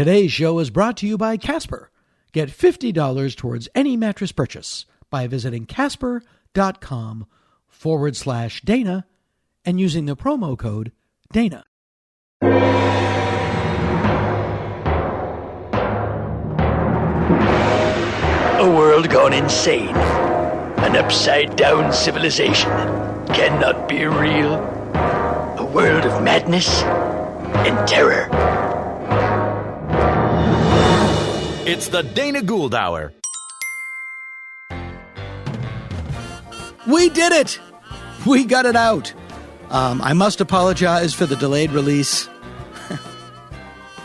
Today's show is brought to you by Casper. Get $50 towards any mattress purchase by visiting casper.com/Dana and using the promo code Dana. A world gone insane. An upside-down civilization cannot be real. A world of madness and terror. It's the Dana Gould Hour. We did it! We got it out. I must apologize for the delayed release.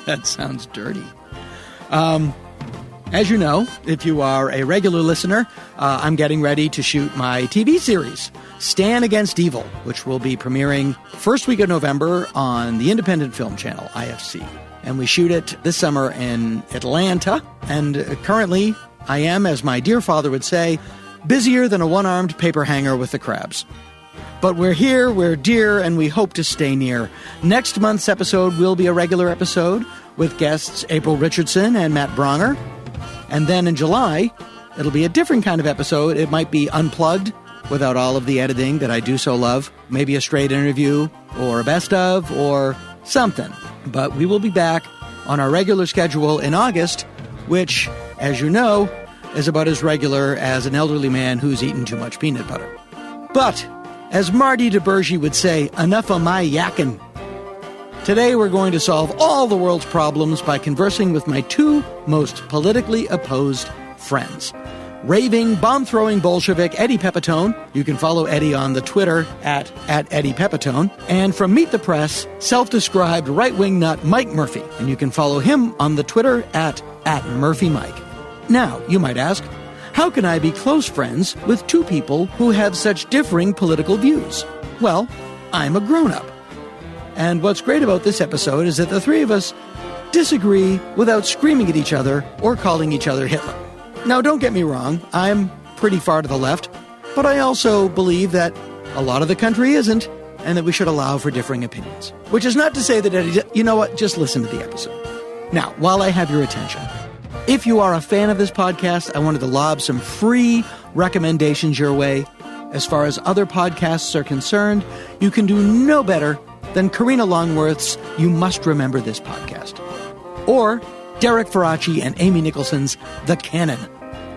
That sounds dirty. As you know, if you are a regular listener, I'm getting ready to shoot my TV series, Stan Against Evil, which will be premiering first week of November on the Independent Film Channel, IFC. And we shoot it this summer in Atlanta. And currently, I am, as my dear father would say, busier than a one-armed paper hanger with the crabs. But we're here, we're dear, and we hope to stay near. Next month's episode will be a regular episode with guests April Richardson and Matt Bronger. And then in July, it'll be a different kind of episode. It might be unplugged without all of the editing that I do so love. Maybe a straight interview or a best of or something. But we will be back on our regular schedule in August, which, as you know, is about as regular as an elderly man who's eaten too much peanut butter. But, as Marty DeBurgi would say, enough of my yakking. Today we're going to solve all the world's problems by conversing with my two most politically opposed friends. Raving, bomb-throwing Bolshevik Eddie Pepitone. You can follow Eddie on the Twitter at Eddie Pepitone. And from Meet the Press, self-described right-wing nut Mike Murphy. And you can follow him on the Twitter at Murphy Mike. Now, you might ask, how can I be close friends with two people who have such differing political views? Well, I'm a grown-up. And what's great about this episode is that the three of us disagree without screaming at each other or calling each other Hitler. Now, don't get me wrong, I'm pretty far to the left, but I also believe that a lot of the country isn't, and that we should allow for differing opinions. Which is not to say that Eddie, you know what, just listen to the episode. Now, while I have your attention, if you are a fan of this podcast, I wanted to lob some free recommendations your way. As far as other podcasts are concerned, you can do no better than Karina Longworth's You Must Remember This podcast. Or Derek Faraci and Amy Nicholson's The Canon,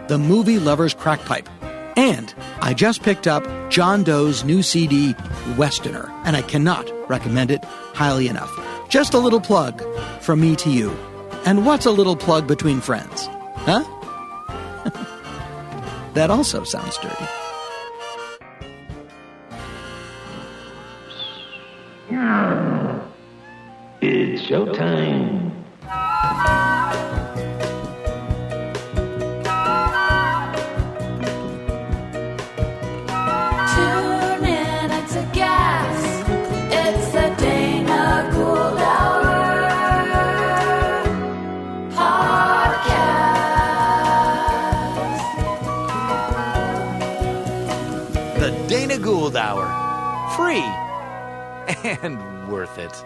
the movie lover's crack pipe. And I just picked up John Doe's new CD, Westerner, and I cannot recommend it highly enough. Just a little plug from me to you. And what's a little plug between friends? Huh? That also sounds dirty. It's showtime. Tune in, it's a gas. It's the Dana Gould Hour podcast. The Dana Gould Hour. Free. And worth it.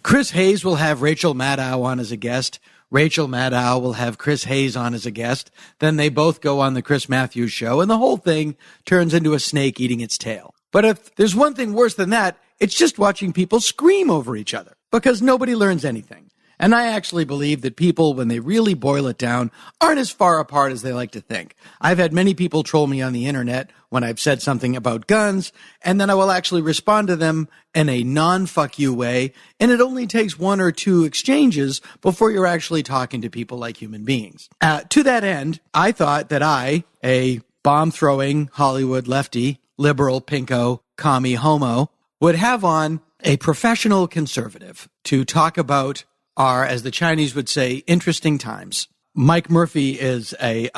Chris Hayes will have Rachel Maddow on as a guest. Rachel Maddow will have Chris Hayes on as a guest. Then they both go on the Chris Matthews show, and the whole thing turns into a snake eating its tail. But if there's one thing worse than that, it's just watching people scream over each other, because nobody learns anything. And I actually believe that people, when they really boil it down, aren't as far apart as they like to think. I've had many people troll me on the internet when I've said something about guns, and then I will actually respond to them in a non-fuck you way, and it only takes one or two exchanges before you're actually talking to people like human beings. To that end, I thought that I, a bomb-throwing Hollywood lefty, liberal, pinko, commie, homo, would have on a professional conservative to talk about are, as the Chinese would say, interesting times. Mike Murphy is a,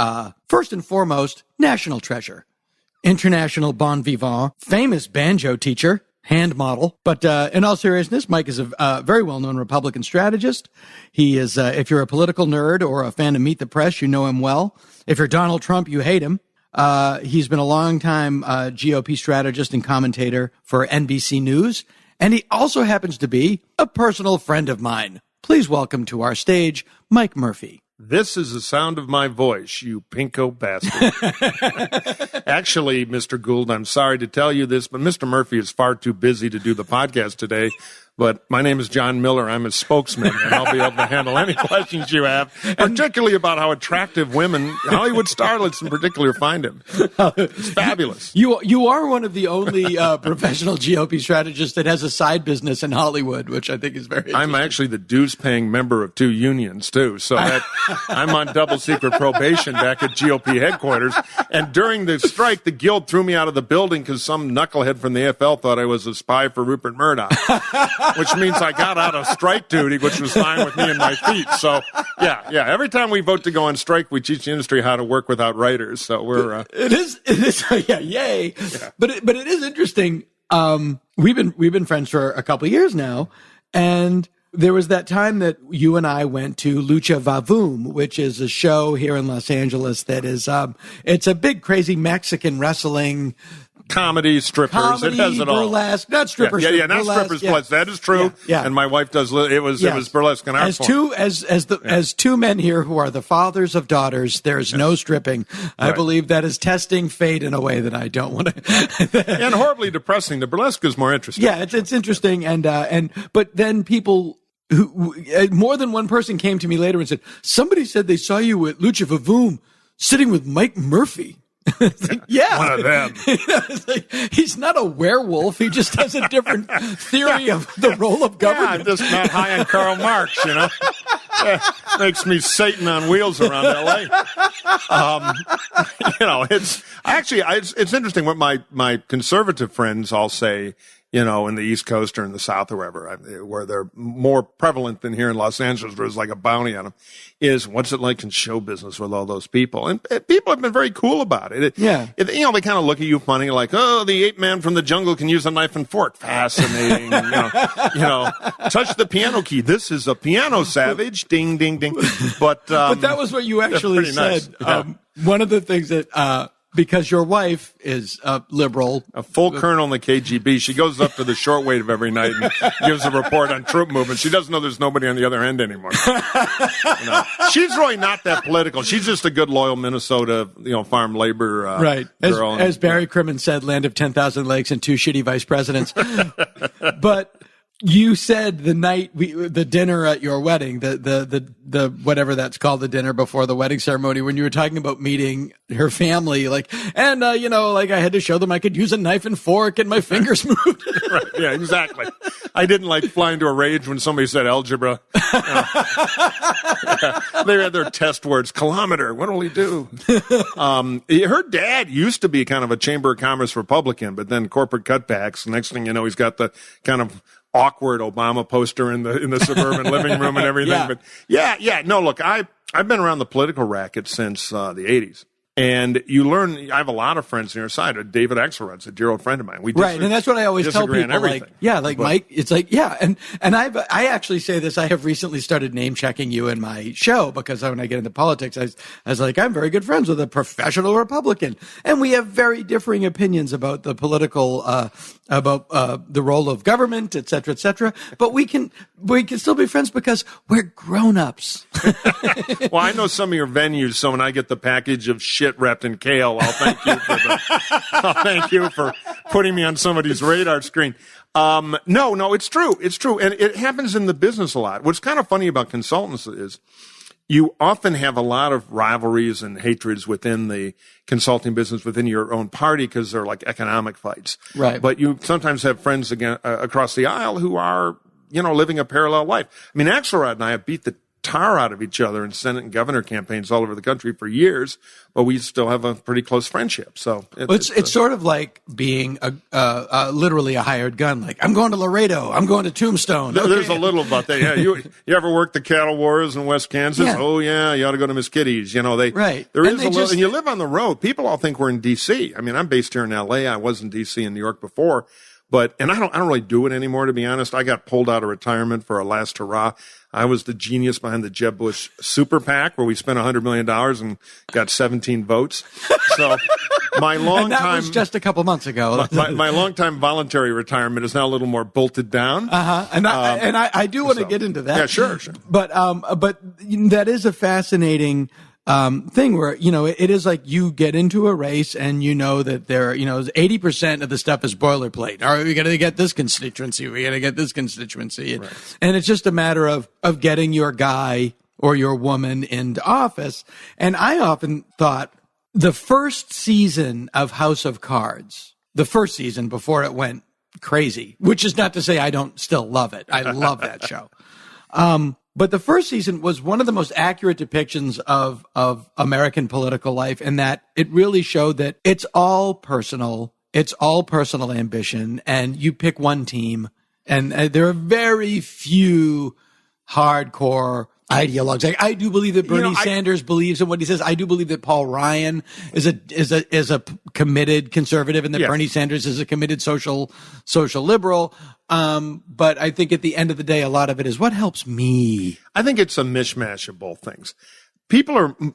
first and foremost, national treasure. International bon vivant, famous banjo teacher, hand model. But in all seriousness, Mike is a very well-known Republican strategist. He is, if you're a political nerd or a fan of Meet the Press, you know him well. If you're Donald Trump, you hate him. He's been a long-time GOP strategist and commentator for NBC News. And he also happens to be a personal friend of mine. Please welcome to our stage, Mike Murphy. This is the sound of my voice, you pinko bastard. Actually, Mr. Gould, I'm sorry to tell you this, but Mr. Murphy is far too busy to do the podcast today. But my name is John Miller. I'm his spokesman, and I'll be able to handle any questions you have, particularly about how attractive women, Hollywood starlets in particular, find him. It's fabulous. You are one of the only professional GOP strategists that has a side business in Hollywood, which I think is very interesting. I'm actually the dues-paying member of 2 unions, too. So I'm on double-secret probation back at GOP headquarters. And during the strike, the Guild threw me out of the building because some knucklehead from the AFL thought I was a spy for Rupert Murdoch. Which means I got out of strike duty, which was fine with me and my feet. So, yeah. Every time we vote to go on strike, we teach the industry how to work without writers. So we're it is yeah, yay. Yeah. But it is interesting. We've been friends for a couple of years now, and there was that time that you and I went to Lucha Vavoom, which is a show here in Los Angeles that is it's a big crazy Mexican wrestling. Comedy, strippers, it has it all. Burlesque, not strippers. Yeah, not strippers. Yeah. That is true. Yeah. And my wife does. It was burlesque in our form. As two men here who are the fathers of daughters, there's no stripping. I believe that is testing fate in a way that I don't want to. And horribly depressing. The burlesque is more interesting. Yeah, it's interesting, but then people. Who more than one person came to me later and said, somebody said they saw you at Lucha Vavoom sitting with Mike Murphy. Yeah. One of them. He's not a werewolf. He just has a different theory of the role of government. I'm just not high on Karl Marx, makes me Satan on wheels around L.A. It's interesting what my conservative friends all say, in the East Coast or in the South or wherever, where they're more prevalent than here in Los Angeles, where there's like a bounty on them, is what's it like in show business with all those people? And people have been very cool about it. They kind of look at you funny, like, oh, the ape man from the jungle can use a knife and fork. Fascinating. Touch the piano key. This is a piano, savage. Ding, ding, ding. But that was what you actually said. Nice. Yeah. One of the things that, because your wife is a liberal. A full colonel in the KGB. She goes up to the shortwave every night and gives a report on troop movement. She doesn't know there's nobody on the other end anymore. She's really not that political. She's just a good, loyal Minnesota, farm labor girl. As Barry Crimmins said, land of 10,000 lakes and 2 shitty vice presidents. But you said the night the dinner at your wedding, the whatever that's called, the dinner before the wedding ceremony, when you were talking about meeting her family, I had to show them I could use a knife and fork and my fingers moved. Right. Yeah, exactly. I didn't fly into a rage when somebody said algebra. They had their test words. Kilometer. What will he do? Her dad used to be kind of a Chamber of Commerce Republican, but then corporate cutbacks. Next thing you know, he's got the kind of awkward Obama poster in the suburban living room and everything. Yeah. But no, look, I've been around the political racket since the 80s. And you learn, I have a lot of friends on your side. David Axelrod's a dear old friend of mine. And that's what I always tell people. Mike, it's and I actually say this. I have recently started name checking you in my show because when I get into politics, I was like, I'm very good friends with a professional Republican, and we have very differing opinions about the political, about the role of government, et cetera, et cetera. But we can still be friends because we're grown-ups. Well, I know some of your venues, so when I get the package of shit wrapped in kale, I'll thank you for putting me on somebody's radar screen. No, it's true. It's true. And it happens in the business a lot. What's kind of funny about consultants is you often have a lot of rivalries and hatreds within the consulting business, within your own party, because they're like economic fights. Right. But you sometimes have friends across the aisle who are, living a parallel life. I mean, Axelrod and I have beat the tar out of each other in Senate and governor campaigns all over the country for years, but we still have a pretty close friendship. So it's sort of like being literally a hired gun. Like, I'm going to Laredo, I'm going to Tombstone. Okay. There's a little about that. Yeah, you ever work the cattle wars in West Kansas? Yeah. Oh yeah, you ought to go to Miss Kitty's. Right. There is a little, and you live on the road. People all think we're in D.C. I mean, I'm based here in L.A. I was in D.C. and New York before. and I don't really do it anymore, to be honest. I got pulled out of retirement for our last hurrah. I was the genius behind the Jeb Bush super PAC, where we spent $100 million and got 17 votes. So my long and that time was just a couple months ago. my long time voluntary retirement is now a little more bolted down. And I do want to get into that. Yeah, sure. But that is a fascinating thing where, it is like you get into a race and you know that there, 80% of the stuff is boilerplate. All right, we got to get this constituency. We got to get this constituency. Right. And it's just a matter of getting your guy or your woman into office. And I often thought the first season of House of Cards, the first season before it went crazy, which is not to say I don't still love it. I love that show. But the first season was one of the most accurate depictions of American political life, in that it really showed that it's all personal. It's all personal ambition, and you pick one team, and there are very few hardcore ideologues. I do believe that Bernie Sanders believes in what he says. I do believe that Paul Ryan is a committed conservative, and that Bernie Sanders is a committed social liberal. But I think at the end of the day, a lot of it is what helps me. I think it's a mishmash of both things.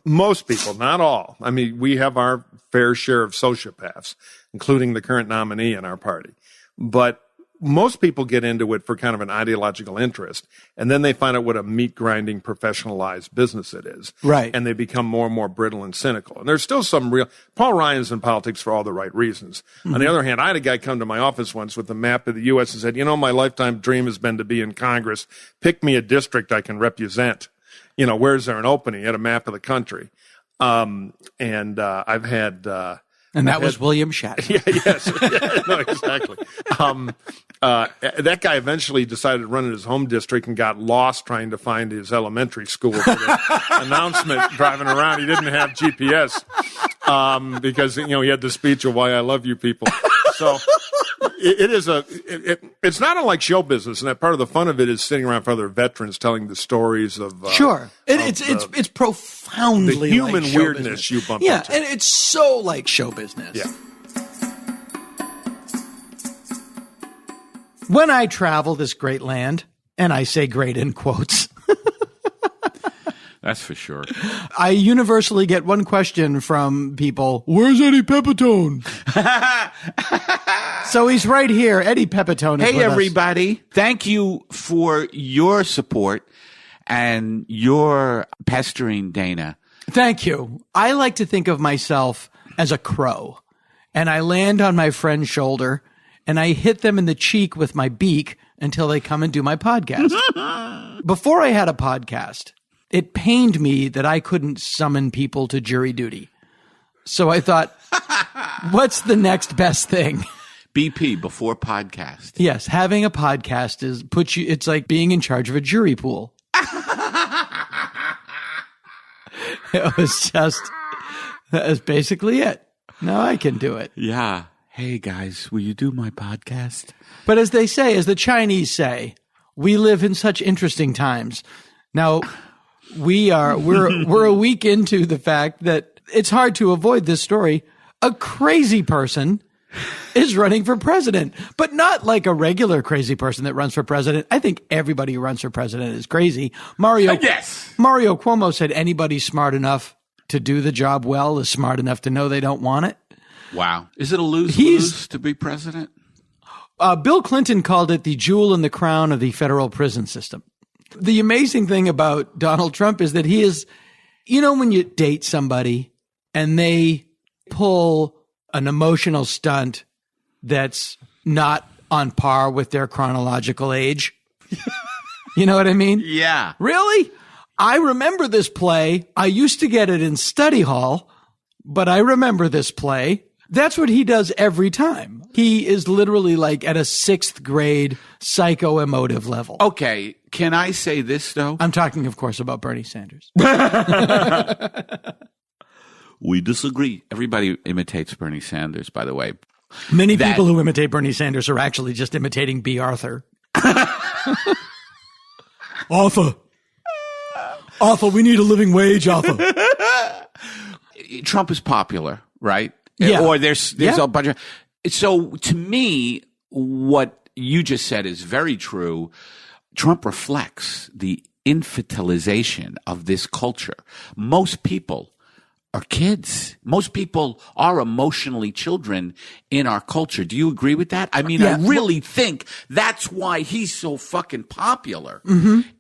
Most people, not all. I mean, we have our fair share of sociopaths, including the current nominee in our party. But most people get into it for kind of an ideological interest, and then they find out what a meat-grinding, professionalized business it is. Right. And they become more and more brittle and cynical. And there's still some real... Paul Ryan's in politics for all the right reasons. Mm-hmm. On the other hand, I had a guy come to my office once with a map of the U.S. and said, my lifetime dream has been to be in Congress. Pick me a district I can represent. Where's there an opening? He had a map of the country. I've had... And that was William Shatner. No, exactly. That guy eventually decided to run in his home district and got lost trying to find his elementary school for the announcement driving around. He didn't have GPS because he had the speech of why I love you people. So it's not unlike show business, and that part of the fun of it is sitting around for other veterans telling the stories of it's profoundly the human like show weirdness business. You bump into. Yeah, and it's so like show business. Yeah. When I travel this great land, and I say great in quotes, that's for sure, I universally get one question from people: where's Eddie Pepitone? So he's right here. Eddie Pepitone is Hey, with everybody. us. Thank you for your support and your pestering Dana. Thank you. I like to think of myself as a crow, and I land on my friend's shoulder, and I hit them in the cheek with my beak until they come and do my podcast. Before I had a podcast, it pained me that I couldn't summon people to jury duty. So I thought, what's the next best thing? BP, before podcast. Yes, having a podcast it's like being in charge of a jury pool. That was basically it. Now I can do it. Yeah. Hey, guys, will you do my podcast? But as the Chinese say, we live in such interesting times. Now, we're a week into the fact that it's hard to avoid this story. A crazy person is running for president, but not like a regular crazy person that runs for president. I think everybody who runs for president is crazy. Mario Cuomo said anybody smart enough to do the job well is smart enough to know they don't want it. Wow. Is it a lose-lose to be president? Bill Clinton called it the jewel in the crown of the federal prison system. The amazing thing about Donald Trump is that he is, when you date somebody and they pull an emotional stunt that's not on par with their chronological age. You know what I mean? Yeah. Really? I remember this play. I used to get it in study hall, but I remember this play. That's what he does every time. He is literally like at a 6th grade psycho-emotive level. Okay. Can I say this, though? I'm talking, of course, about Bernie Sanders. We disagree. Everybody imitates Bernie Sanders, by the way. Many people who imitate Bernie Sanders are actually just imitating B. Arthur. Arthur, we need a living wage, Arthur. Trump is popular, right? Yeah. Or there's a bunch of... So to me, what you just said is very true. Trump reflects the infantilization of this culture. Most people are kids. Most people are emotionally children in our culture. Do you agree with that? I mean, I really think that's why he's so fucking popular,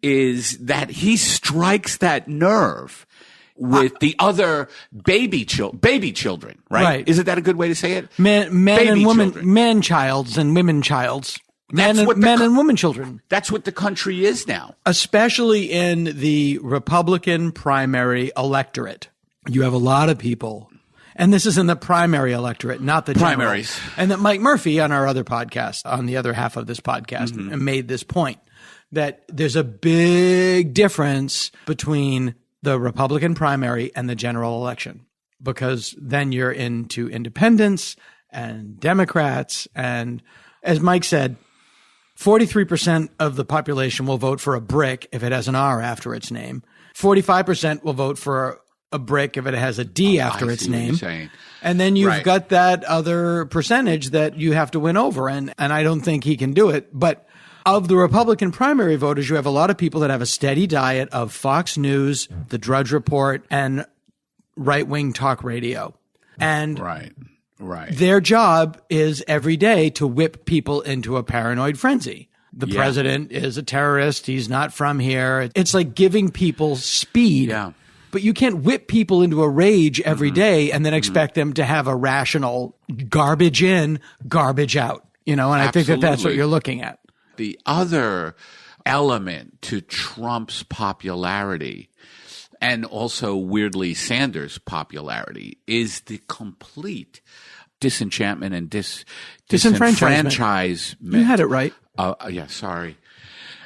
is that he strikes that nerve with the other baby children, right? Isn't that a good way to say it? Men and women, man-childs and women-childs. Men and women children. That's what the country is now. Especially in the Republican primary electorate. You have a lot of people, and this is in the primary electorate, not the primaries. General. And that Mike Murphy on our other podcast, on the other half of this podcast, made this point that there's a big difference between the Republican primary and the general election, because then you're into independents and Democrats. And as Mike said, 43% of the population will vote for a brick if it has an R after its name. 45% will vote for a brick if it has a D after its name. And then you've got that other percentage that you have to win over. And I don't think he can do it. But of the Republican primary voters, you have a lot of people that have a steady diet of Fox News, The Drudge Report, and right-wing talk radio. And their job is every day to whip people into a paranoid frenzy. The president is a terrorist. He's not from here. It's like giving people speed. Yeah. But you can't whip people into a rage every day and then expect them to have a rational garbage in, garbage out. You know, and I think that that's what you're looking at. The other element to Trump's popularity, and also weirdly Sanders' popularity, is the complete disenchantment and disenfranchisement. You had it right. Sorry.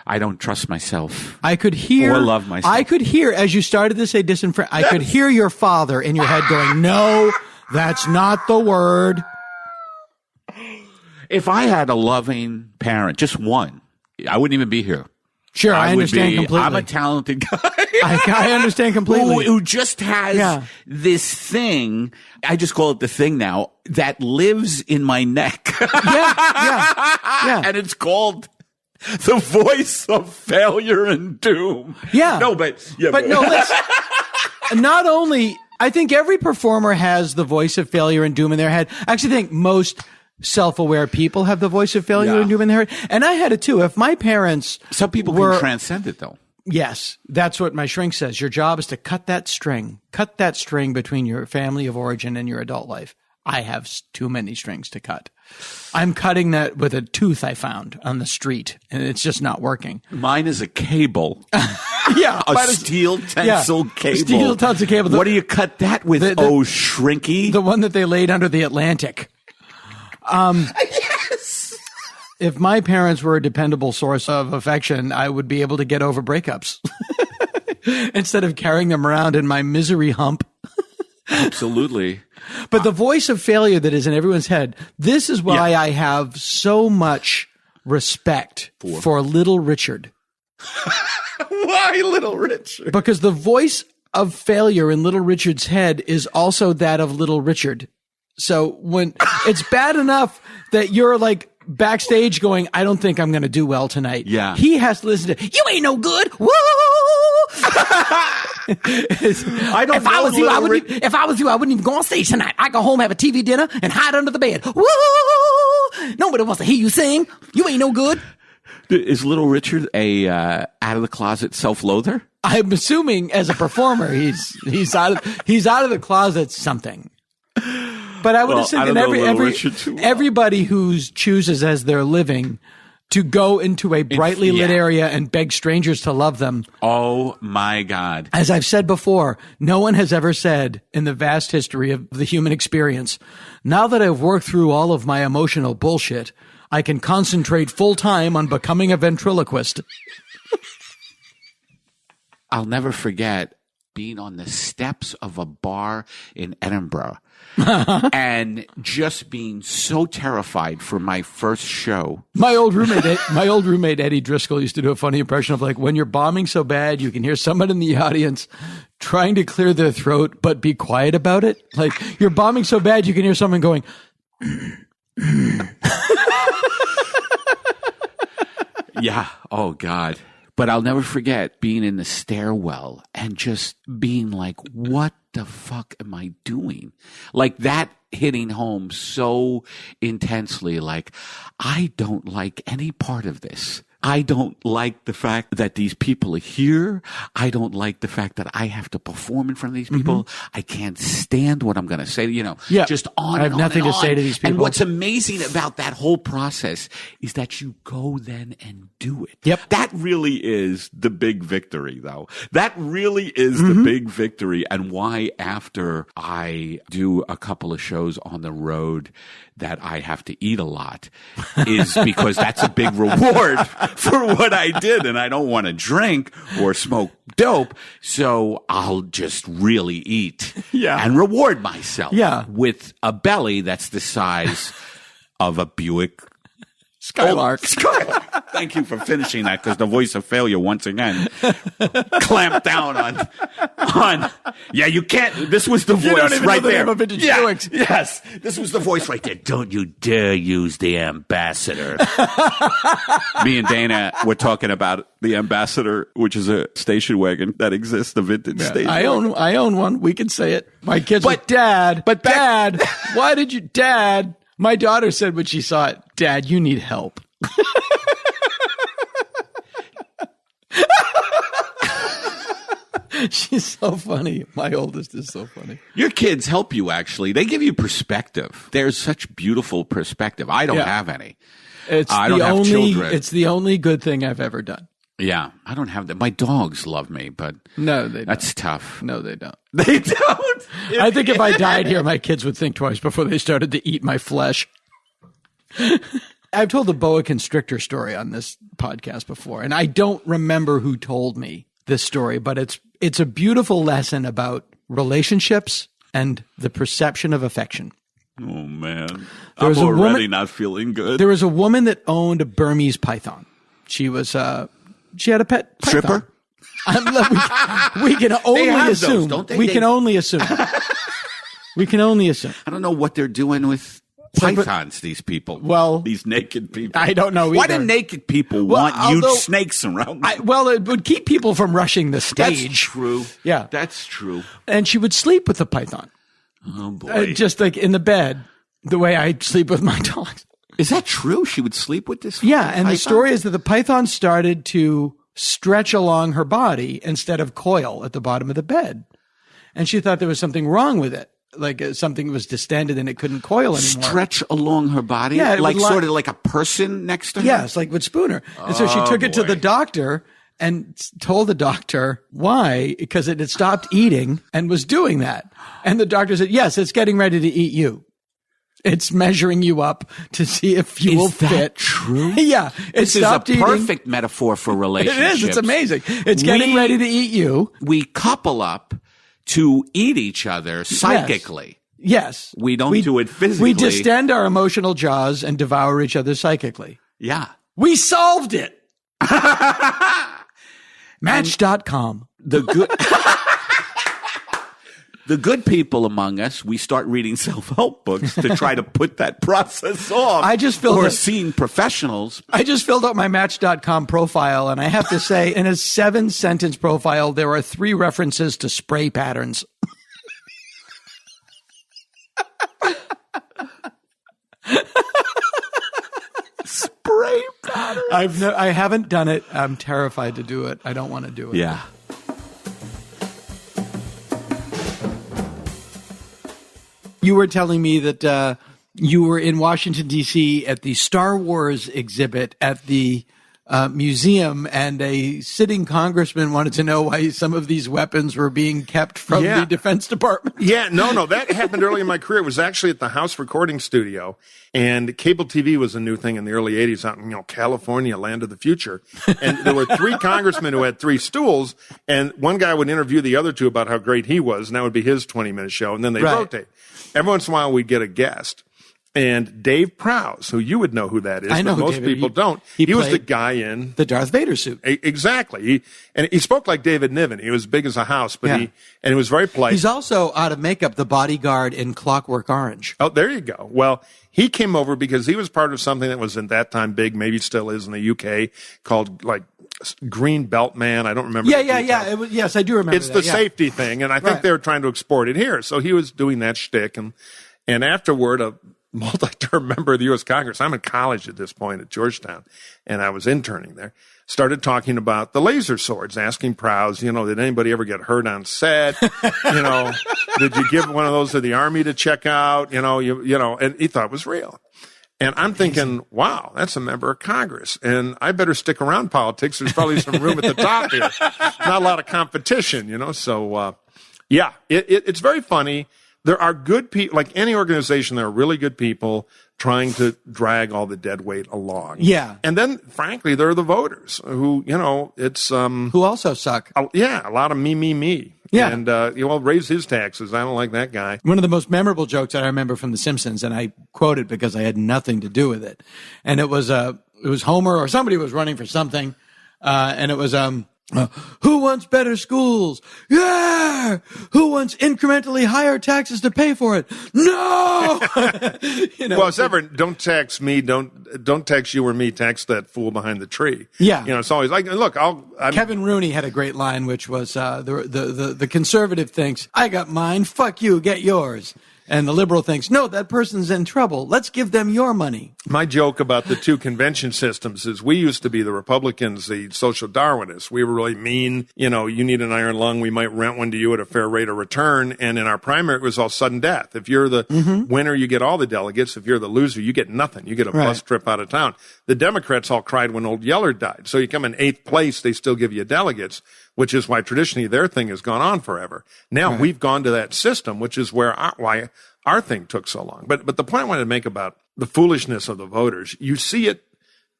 I don't trust myself. I could hear, or love myself. I could hear, as you started to say I could hear your father in your head going, no, that's not the word. If I had a loving parent, just one, I wouldn't even be here. Sure, I understand completely. I'm a talented guy. I understand completely. Who just has this thing, I just call it the thing now, that lives in my neck. Yeah. And it's called the voice of failure and doom. Yeah. No, but not only, I think every performer has the voice of failure and doom in their head. I actually think most self-aware people have the voice of failure and doom in their head. And I had it too. If my parents Some people can transcend it though. Yes. That's what my shrink says. Your job is to cut that string between your family of origin and your adult life. I have too many strings to cut. I'm cutting that with a tooth I found on the street, and it's just not working. Mine is a cable. Yeah. A steel tensile cable. Steel tensile cable. What do you cut that with, shrinky? The one that they laid under the Atlantic. Yes. If my parents were a dependable source of affection, I would be able to get over breakups instead of carrying them around in my misery hump. Absolutely. But the voice of failure that is in everyone's head, this is why I have so much respect for Little Richard. Why Little Richard? Because the voice of failure in Little Richard's head is also that of Little Richard. So when it's bad enough that you're like backstage going, I don't think I'm going to do well tonight. Yeah. He has to listen to, you ain't no good. Woo! If I was you, I wouldn't even go on stage tonight. I go home, have a TV dinner, and hide under the bed. Woo! Nobody wants to hear you sing. You ain't no good. Is Little Richard a out of the closet self-loather? I'm assuming as a performer, he's out of the closet something. But I would assume that everybody who chooses as their living to go into a brightly lit area and beg strangers to love them. Oh, my God. As I've said before, no one has ever said in the vast history of the human experience, now that I've worked through all of my emotional bullshit, I can concentrate full time on becoming a ventriloquist. I'll never forget being on the steps of a bar in Edinburgh and just being so terrified for my first show. My old roommate Eddie Driscoll used to do a funny impression of like, when you're bombing so bad, you can hear someone in the audience trying to clear their throat, but be quiet about it. Like, you're bombing so bad, you can hear someone going, Yeah. Oh, God. But I'll never forget being in the stairwell and just being like, what the fuck am I doing? Like that hitting home so intensely. Like, I don't like any part of this. I don't like the fact that these people are here. I don't like the fact that I have to perform in front of these people. I can't stand what I'm going to say. Just on I have and on nothing and to say on. to these people. And what's amazing about that whole process is that you go then and do it. Yep. That really is the big victory, though. That really is the big victory, and why after I do a couple of shows on the road that I have to eat a lot is because that's a big reward for what I did, and I don't want to drink or smoke dope, so I'll just really eat and reward myself with a belly that's the size of a Buick Skylark. Skylark. Thank you for finishing that, because the voice of failure once again clamped down on. Yeah, you can't. This was the voice You don't even right know the there. name of Vintage Buicks. Yes, this was the voice right there. Don't you dare use the Ambassador. Me and Dana were talking about the Ambassador, which is a station wagon that exists, the vintage station. I own one. We can say it. My kids But- were, Dad, but back- Dad, why did you, Dad? My daughter said when she saw it, Dad, you need help. She's so funny. My oldest is so funny. Your kids help you, actually. They give you perspective. There's such beautiful perspective. I don't have any. I don't have children. It's the only good thing I've ever done. Yeah, I don't have that. My dogs love me, but No, they don't. that's tough. No, they don't. They don't. I think if I died here, my kids would think twice before they started to eat my flesh. I've told the boa constrictor story on this podcast before, and I don't remember who told me this story, but it's a beautiful lesson about relationships and the perception of affection. Oh, man. There was I'm a already woman- not feeling good. There was a woman that owned a Burmese python. She had a pet python. Stripper? We can only have those, assume. don't they? We can only assume. We can only assume. I don't know what they're doing with pythons, these people. Well, these naked people. I don't know Why either. do naked people Well, want huge although- snakes around them? Well, it would keep people from rushing the stage. That's true. Yeah. That's true. And she would sleep with the python, Oh, boy. just like in the bed, the way I sleep with my dogs. Is that true? She would sleep with this Yeah, and the python? story is that the python started to stretch along her body instead of coil at the bottom of the bed. And she thought there was something wrong with it, like something was distended and it couldn't coil anymore. Stretch along her body? Yeah, it like would sort of like a person next to her? Yes, like with Spooner. And so she took it to the doctor and told the doctor why, because it had stopped eating and was doing that. And the doctor said, yes, it's getting ready to eat you. It's measuring you up to see if you will Is that fit. true? Yeah. It This is a stopped eating. perfect metaphor for It relationships. is. It's amazing. It's getting ready to eat you. We couple up to eat each other psychically. Yes. We don't do it physically. We distend our emotional jaws and devour each other psychically. Yeah. We solved it. Match.com. The good The good people among us, we start reading self-help books to try to put that process off. I just feel or that- seeing professionals. I just filled out my Match.com profile, and I have to say, in a 7-sentence profile, there are 3 references to spray patterns. Spray pattern. I haven't done it. I'm terrified to do it. I don't want to do it. Yeah. You were telling me that you were in Washington, D.C. at the Star Wars exhibit at the museum, and a sitting congressman wanted to know why some of these weapons were being kept from Yeah. the Defense Department. Yeah, no, that happened early in my career. It was actually at the House Recording Studio, and cable TV was a new thing in the early 80s out in, California, land of the future. And there were 3 congressmen who had 3 stools, and one guy would interview the other 2 about how great he was, and that would be his 20-minute show, and then they'd Right. rotate. Every once in a while, we'd get a guest. And Dave Prowse, who you would know who that is, I know but who most David- people don't. he Was the played guy in the Darth Vader suit. Exactly. He spoke like David Niven. He was big as a house, but Yeah. he was very polite. He's also out of makeup, the bodyguard in Clockwork Orange. Oh, there you go. Well, he came over because he was part of something that was at that time big, maybe still is in the UK, called like Green Belt Man. I don't remember. Yeah, the yeah, details. yeah. Yes, I do remember. It's that, the yeah. safety thing, and I think Right. they were trying to export it here. So he was doing that shtick, and afterward, a multi-term member of the U.S. Congress. I'm in college at this point at Georgetown, and I was interning there. Started talking about the laser swords, asking Prowse, did anybody ever get hurt on set? Did you give one of those to the Army to check out? And he thought it was real. And I'm thinking, wow, that's a member of Congress. And I better stick around politics. There's probably some room at the top here. Not a lot of competition, So, it's very funny. There are good people, like any organization, there are really good people trying to drag all the dead weight along. Yeah. And then, frankly, there are the voters who, it's, Who also suck. a lot of me. Yeah. And, raise his taxes. I don't like that guy. One of the most memorable jokes that I remember from The Simpsons, and I quote it because I had nothing to do with it. And it was Homer or somebody was running for something. And it was, who wants better schools? Yeah! Who wants incrementally higher taxes to pay for it? No! Well, it's ever, don't tax me, don't tax you or me, tax that fool behind the tree. Yeah. It's always like, look, Kevin Rooney had a great line, which was, the conservative thinks, I got mine, fuck you, get yours. And the liberal thinks, no, that person's in trouble. Let's give them your money. My joke about the two convention systems is we used to be the Republicans, the social Darwinists. We were really mean. You need an iron lung. We might rent one to you at a fair rate of return. And in our primary, it was all sudden death. If you're the winner, you get all the delegates. If you're the loser, you get nothing. You get a bus trip out of town. The Democrats all cried when old Yeller died. So you come in 8th place, they still give you delegates, which is why traditionally their thing has gone on forever. Now we've gone to that system, which is why our thing took so long. But the point I wanted to make about the foolishness of the voters, you see it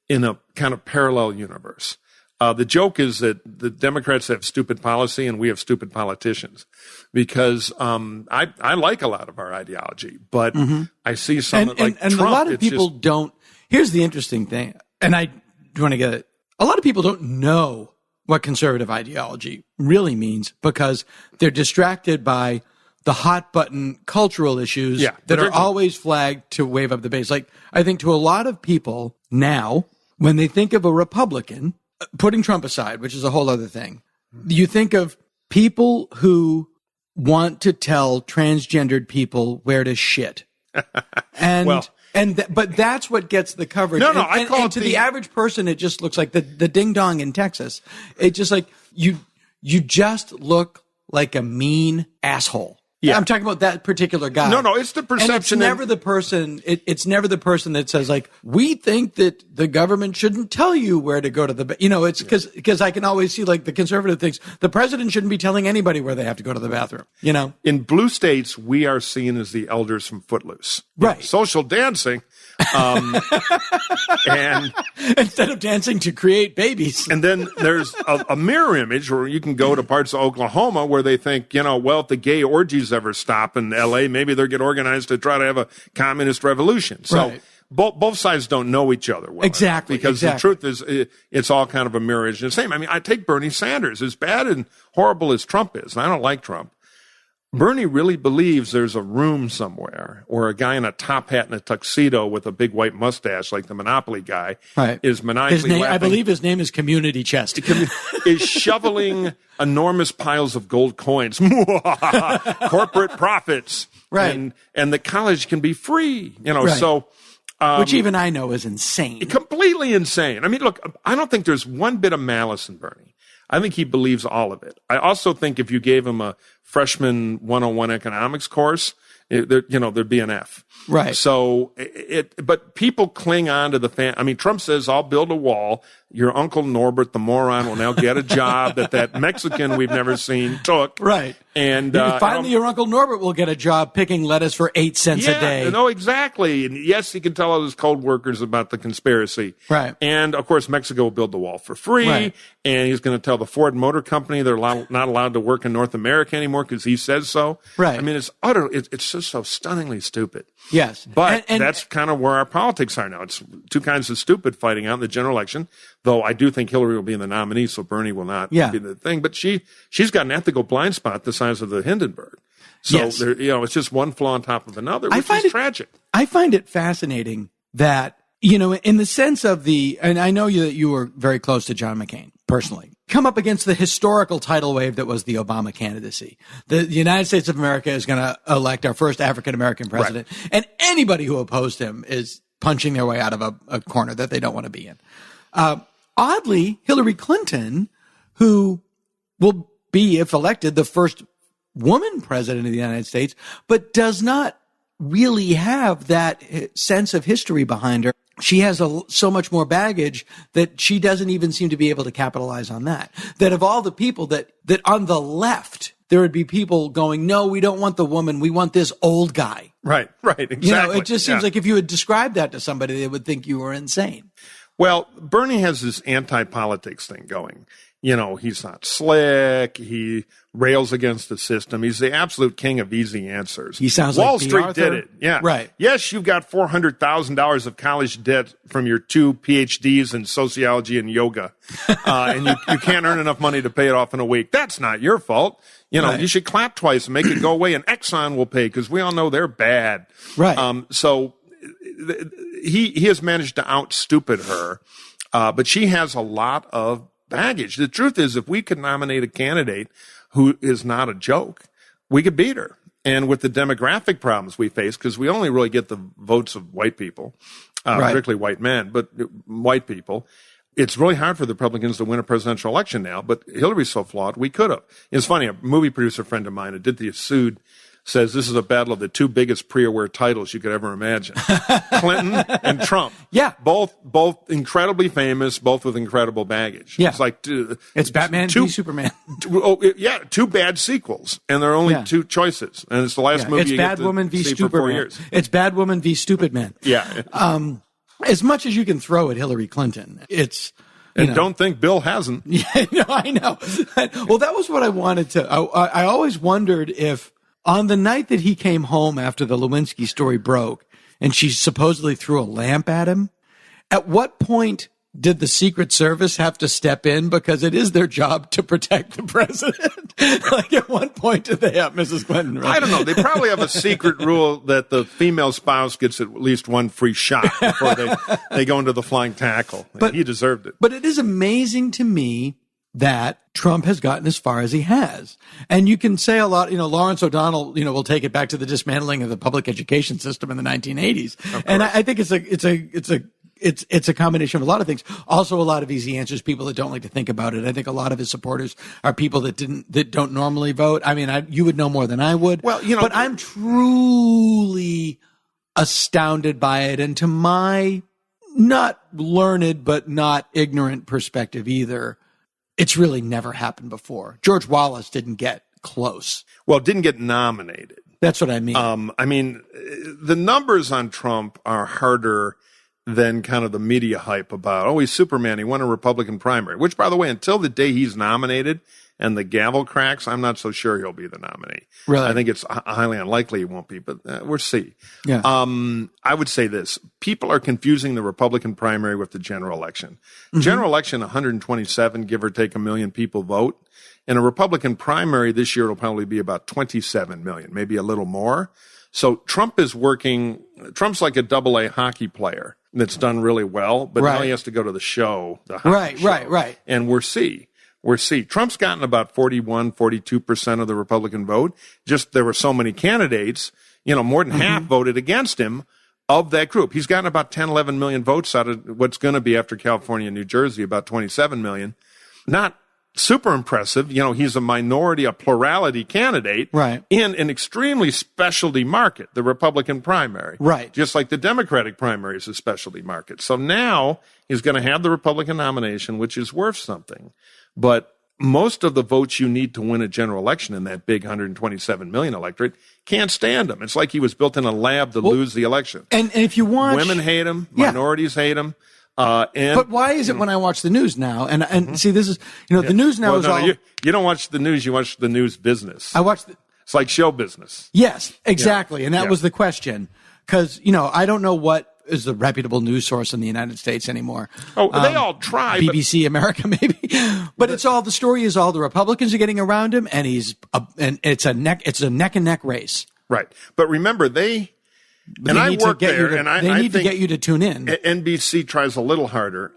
in a kind of parallel universe. The joke is that the Democrats have stupid policy and we have stupid politicians because I like a lot of our ideology, but I see some like and Trump. A lot of people don't. Here's the interesting thing, and I want to get it. A lot of people don't know what conservative ideology really means because they're distracted by the hot button cultural issues that are always flagged to wave up the base. Like, I think to a lot of people now, when they think of a Republican, putting Trump aside, which is a whole other thing, you think of people who want to tell transgendered people where to shit. And, but that's what gets the coverage. I call it to the average person, it just looks like the ding dong in Texas. It just like, you just look like a mean asshole. Yeah. I'm talking about that particular guy. No, it's the perception. And it's never the person. It's never the person that says like, we think that the government shouldn't tell you where to go to the. It's because I can always see like the conservative thinks the president shouldn't be telling anybody where they have to go to the bathroom. In blue states, we are seen as the elders from Footloose. Right. Social dancing. And instead of dancing to create babies. And then there's a mirror image where you can go to parts of Oklahoma where they think, if the gay orgies ever stop in LA, maybe they'll get organized to try to have a communist revolution. So both sides don't know each other well. Exactly. Because the truth is, it's all kind of a mirror image. The same. I mean, I take Bernie Sanders. As bad and horrible as Trump is, and I don't like Trump, Bernie really believes there's a room somewhere or a guy in a top hat and a tuxedo with a big white mustache like the Monopoly guy is maniacally laughing. I believe his name is Community Chest. Is shoveling enormous piles of gold coins. Corporate profits. Right. And the college can be free. So... which even I know is insane. Completely insane. I mean, look, I don't think there's one bit of malice in Bernie. I think he believes all of it. I also think if you gave him a freshman 101 economics course, there'd be an F. Right. So but people cling on to the I mean, Trump says, I'll build a wall. Your Uncle Norbert, the moron, will now get a job that Mexican we've never seen took. Right. And finally, your Uncle Norbert will get a job picking lettuce for 8 cents a day. No, exactly. And yes, he can tell all his cold workers about the conspiracy. Right. And of course, Mexico will build the wall for free. Right. And he's going to tell the Ford Motor Company they're not allowed to work in North America anymore because he says so. Right. I mean, it's just so stunningly stupid. Yes. But And that's kind of where our politics are now. It's two kinds of stupid fighting out in the general election, though I do think Hillary will be in the nominee, so Bernie will not be the thing. But she's got an ethical blind spot the size of the Hindenburg. So, Yes. it's just one flaw on top of another, which is tragic. I find it fascinating that, in the sense of and I know that you were very close to John McCain personally, come up against the historical tidal wave that was the Obama candidacy. The United States of America is going to elect our first African-American president, and anybody who opposed him is punching their way out of a corner that they don't want to be in. Oddly, Hillary Clinton, who will be, if elected, the first woman president of the United States, but does not really have that sense of history behind her. She has so much more baggage that she doesn't even seem to be able to capitalize on that. That of all the people that on the left, there would be people going, no, we don't want the woman. We want this old guy. Right, exactly. It just seems like if you had described that to somebody, they would think you were insane. Well, Bernie has this anti-politics thing going. He's not slick. He rails against the system. He's the absolute king of easy answers. He sounds Wall like Street did it. Yeah. Right. Yes, you've got $400,000 of college debt from your 2 PhDs in sociology and yoga. And you can't earn enough money to pay it off in a week. That's not your fault. You should clap twice and make it go away, and Exxon will pay because we all know they're bad. Right. So he has managed to out-stupid her. But she has a lot of baggage. The truth is, if we could nominate a candidate who is not a joke, we could beat her. And with the demographic problems we face, because we only really get the votes of white people, particularly white men, but white people, it's really hard for the Republicans to win a presidential election now. But Hillary's so flawed, we could have. It's funny, a movie producer friend of mine who did the Sued says this is a battle of the two biggest pre-aware titles you could ever imagine. Clinton and Trump. Yeah. Both incredibly famous, both with incredible baggage. Yeah. It's like it's Batman v Superman. Two bad sequels, and there are only two choices. And it's the last movie it's you Bad get to Woman v see for 4 Superman. years. It's Bad Woman v Stupid Man. Yeah. As much as you can throw at Hillary Clinton, it's... don't think Bill hasn't. Yeah, no, I know. Well, that was what I wanted to... I always wondered if on the night that he came home after the Lewinsky story broke and she supposedly threw a lamp at him, at what point did the Secret Service have to step in because it is their job to protect the president? Like, at what point did they have Mrs. Clinton? Right? I don't know. They probably have a secret rule that the female spouse gets at least one free shot before they go into the flying tackle. But he deserved it. But it is amazing to me that Trump has gotten as far as he has. And you can say a lot, Lawrence O'Donnell, will take it back to the dismantling of the public education system in the 1980s. And I think it's a combination of a lot of things. Also, a lot of easy answers, people that don't like to think about it. I think a lot of his supporters are people that don't normally vote. I mean, you would know more than I would. Well, but I'm truly astounded by it. And to my not learned, but not ignorant perspective either, it's really never happened before. George Wallace didn't get close. Well, didn't get nominated. That's what I mean. The numbers on Trump are harder than kind of the media hype about, he's Superman, he won a Republican primary, which, by the way, until the day he's nominated and the gavel cracks, I'm not so sure he'll be the nominee. Really? I think it's highly unlikely he won't be, but we'll see. Yeah. I would say this. People are confusing the Republican primary with the general election. Mm-hmm. General election, 127, give or take 1 million people vote. In a Republican primary this year, it'll probably be about 27 million, maybe a little more. So Trump's like a AA hockey player that's done really well, but now he has to go to the show. Right. And we'll see. Trump's gotten about 41, 42% of the Republican vote. Just there were so many candidates, more than half voted against him of that group. He's gotten about 10, 11 million votes out of what's going to be, after California and New Jersey, about 27 million. Not super impressive. He's a minority, a plurality candidate in an extremely specialty market, the Republican primary. Right. Just like the Democratic primary is a specialty market. So now he's going to have the Republican nomination, which is worth something. But most of the votes you need to win a general election in that big 127 million electorate can't stand him. It's like he was built in a lab to lose the election. And if you watch... Women hate him. Minorities hate him. But why is it when I watch the news now, and see, this is, the news now is all... You don't watch the news, you watch the news business. I watch It's like show business. Yes, exactly. And that Yeah. was the question. Because, I don't know what is the reputable news source in the United States anymore. Oh, they all try. but- BBC America, maybe. But it's all, the story is all the Republicans are getting around him, and it's a neck and neck race. Right. But remember, they I need to work get you there, to- and I they need to think get you to tune in. NBC tries a little harder,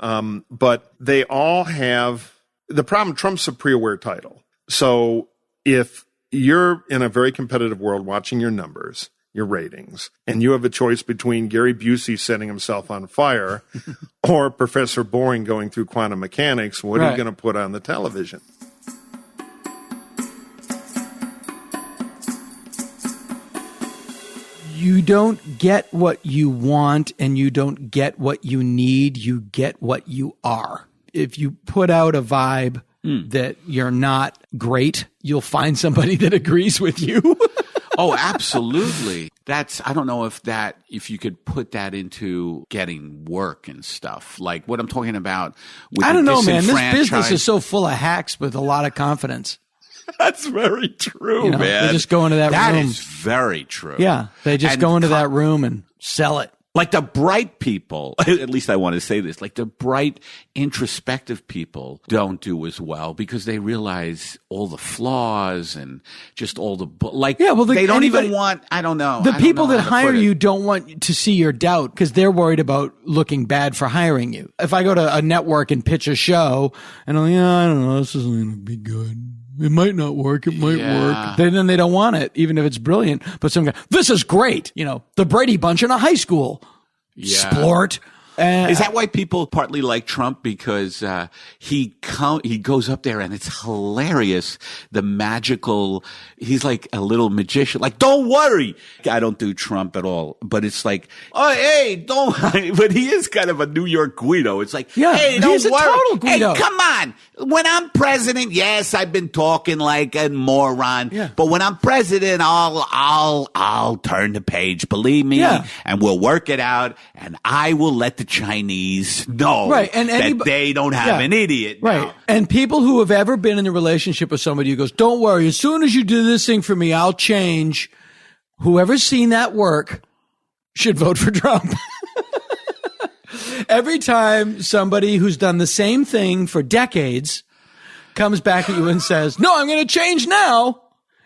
but they all have the problem. Trump's a pre-aware title. So if you're in a very competitive world watching your numbers, your ratings, and you have a choice between Gary Busey setting himself on fire or Professor Boring going through quantum mechanics, what are Right. you going to put on the television? You don't get what you want, and you don't get what you need. You get what you are. If you put out a vibe that you're not great, you'll find somebody that agrees with you. Oh, absolutely. I don't know if you could put that into getting work and stuff. Like what I'm talking about with I the don't know, man. This business disenfranchised- is so full of hacks with a lot of confidence. That's very true, They man. just go into that room. That is very true. Yeah, they just And go into that room and sell it. Like the bright people, at least I want to say this, like the bright, introspective people don't do as well because they realize all the flaws and just all the, they don't even want, I don't know. The I don't people know that how to hire put it. you don't want to see your doubt because they're worried about looking bad for hiring you. If I go to a network and pitch a show and I'm like, I don't know, this isn't going to be good. It might not work. It might work. Then they don't want it, even if it's brilliant. But some guy, this is great. The Brady Bunch in a high school. Yeah. Splort. Is that why people partly like Trump? Because he goes up there and it's hilarious. The magical, he's like a little magician. Like, don't worry. I don't do Trump at all. But it's like, oh, hey, don't worry. But he is kind of a New York Guido. It's like, Yeah, hey, don't he's a worry. total Guido. Hey, come on. When I'm president, yes, I've been talking like a moron. Yeah. But when I'm president, I'll turn the page. Believe me. Yeah. And we'll work it out. And I will let the Chinese know Right, and that they don't have an idiot. Right. now. And people who have ever been in a relationship with somebody who goes, don't worry, as soon as you do this thing for me, I'll change. Whoever's seen that work should vote for Trump. Every time somebody who's done the same thing for decades comes back at you and says, no, I'm going to change now.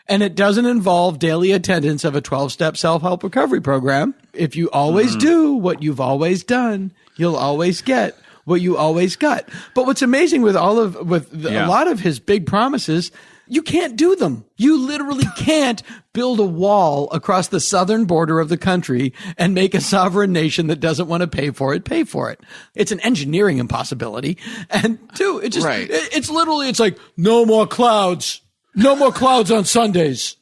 And it doesn't involve daily attendance of a 12-step self-help recovery program. If you always do what you've always done, you'll always get what you always got. But what's amazing with a lot of his big promises, you can't do them. You literally can't build a wall across the southern border of the country and make a sovereign nation that doesn't want to pay for it. It's an engineering impossibility. And two, it just, Right. it's literally, it's like, no more clouds. No more clouds on Sundays.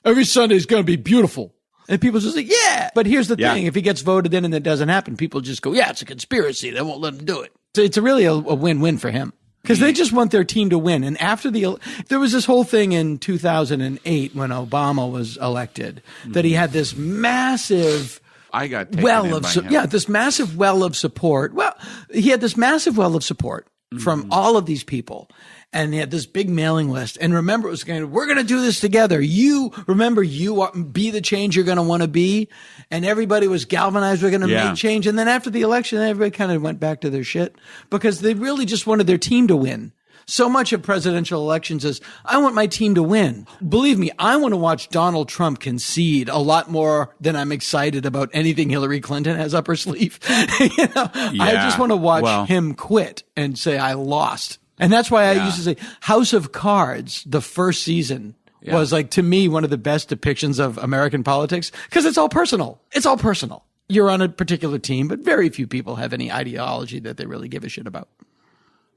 Every Sunday is going to be beautiful. And people just say, yeah. But here's the thing. If he gets voted in and it doesn't happen, people just go, yeah, it's a conspiracy. They won't let him do it. So it's really a win-win for him because they just want their team to win. And after there was this whole thing in 2008 when Obama was elected that he had this massive I got taken well in of by su- him. yeah, this massive well of support. Well, he had this massive well of support from all of these people. And he had this big mailing list. And remember, it was we're going to do this together. You be the change you're going to want to be. And everybody was galvanized. We're going to make change. And then after the election, everybody kind of went back to their shit because they really just wanted their team to win. So much of presidential elections is, I want my team to win. Believe me, I want to watch Donald Trump concede a lot more than I'm excited about anything Hillary Clinton has up her sleeve. I just want to watch him quit and say, I lost. And that's why I used to say House of Cards, the first season was like, to me, one of the best depictions of American politics because it's all personal. It's all personal. You're on a particular team, but very few people have any ideology that they really give a shit about.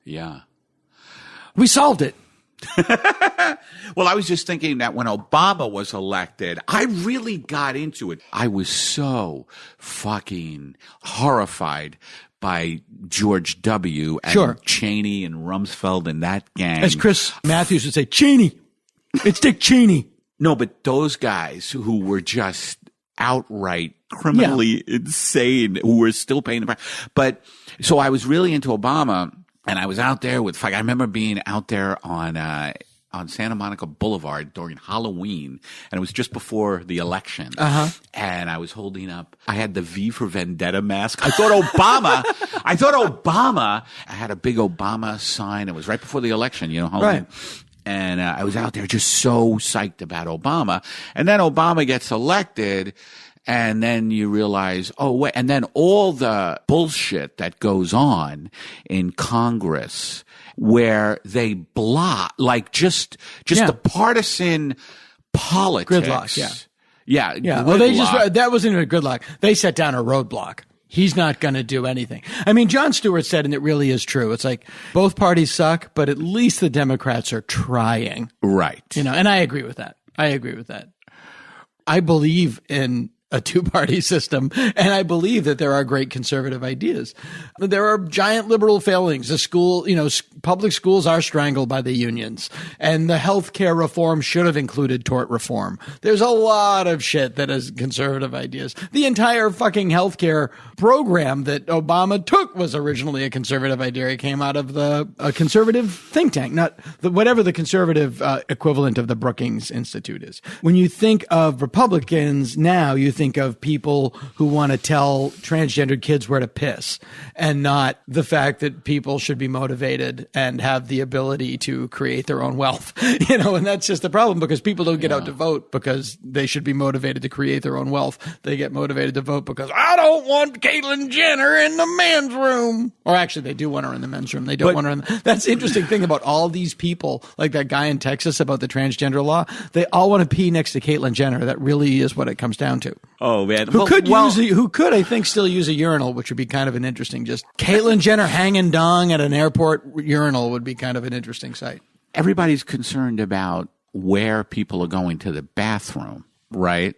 Yeah. We solved it. Well, I was just thinking that when Obama was elected, I really got into it. I was so fucking horrified by George W. and Cheney and Rumsfeld and that gang. As Chris Matthews would say, Cheney. It's Dick Cheney. No, but those guys who were just outright criminally insane, who were still paying the price. But so I was really into Obama, and I was out there with, I remember being out there on on Santa Monica Boulevard during Halloween, and it was just before the election. And I was holding up, I had the V for Vendetta mask. I thought Obama, I had a big Obama sign. It was right before the election, Halloween. Right. And I was out there just so psyched about Obama. And then Obama gets elected. And then you realize, oh, wait. And then all the bullshit that goes on in Congress where they block, like just the partisan politics. Gridlock, yeah. Yeah. Well, that wasn't even a gridlock. They set down a roadblock. He's not going to do anything. I mean, Jon Stewart said, and it really is true. It's like both parties suck, but at least the Democrats are trying. Right. And I agree with that. I believe in a two-party system, and I believe that there are great conservative ideas. There are giant liberal failings. Public schools are strangled by the unions, and the healthcare reform should have included tort reform. There's a lot of shit that is conservative ideas. The entire fucking healthcare program that Obama took was originally a conservative idea. It came out of a conservative think tank, not whatever the conservative equivalent of the Brookings Institute is. When you think of Republicans now, you think of people who want to tell transgendered kids where to piss, and not the fact that people should be motivated and have the ability to create their own wealth. And that's just the problem, because people don't get out to vote because they should be motivated to create their own wealth. They get motivated to vote because I don't want Caitlyn Jenner in the men's room. Or actually, they do want her in the men's room. They don't want her in that's the interesting thing about all these people, like that guy in Texas about the transgender law. They all want to pee next to Caitlyn Jenner. That really is what it comes down to. Oh, man. Who could, I think, still use a urinal, which would be kind of an interesting, just Caitlyn Jenner hanging dong at an airport urinal would be kind of an interesting sight. Everybody's concerned about where people are going to the bathroom, right?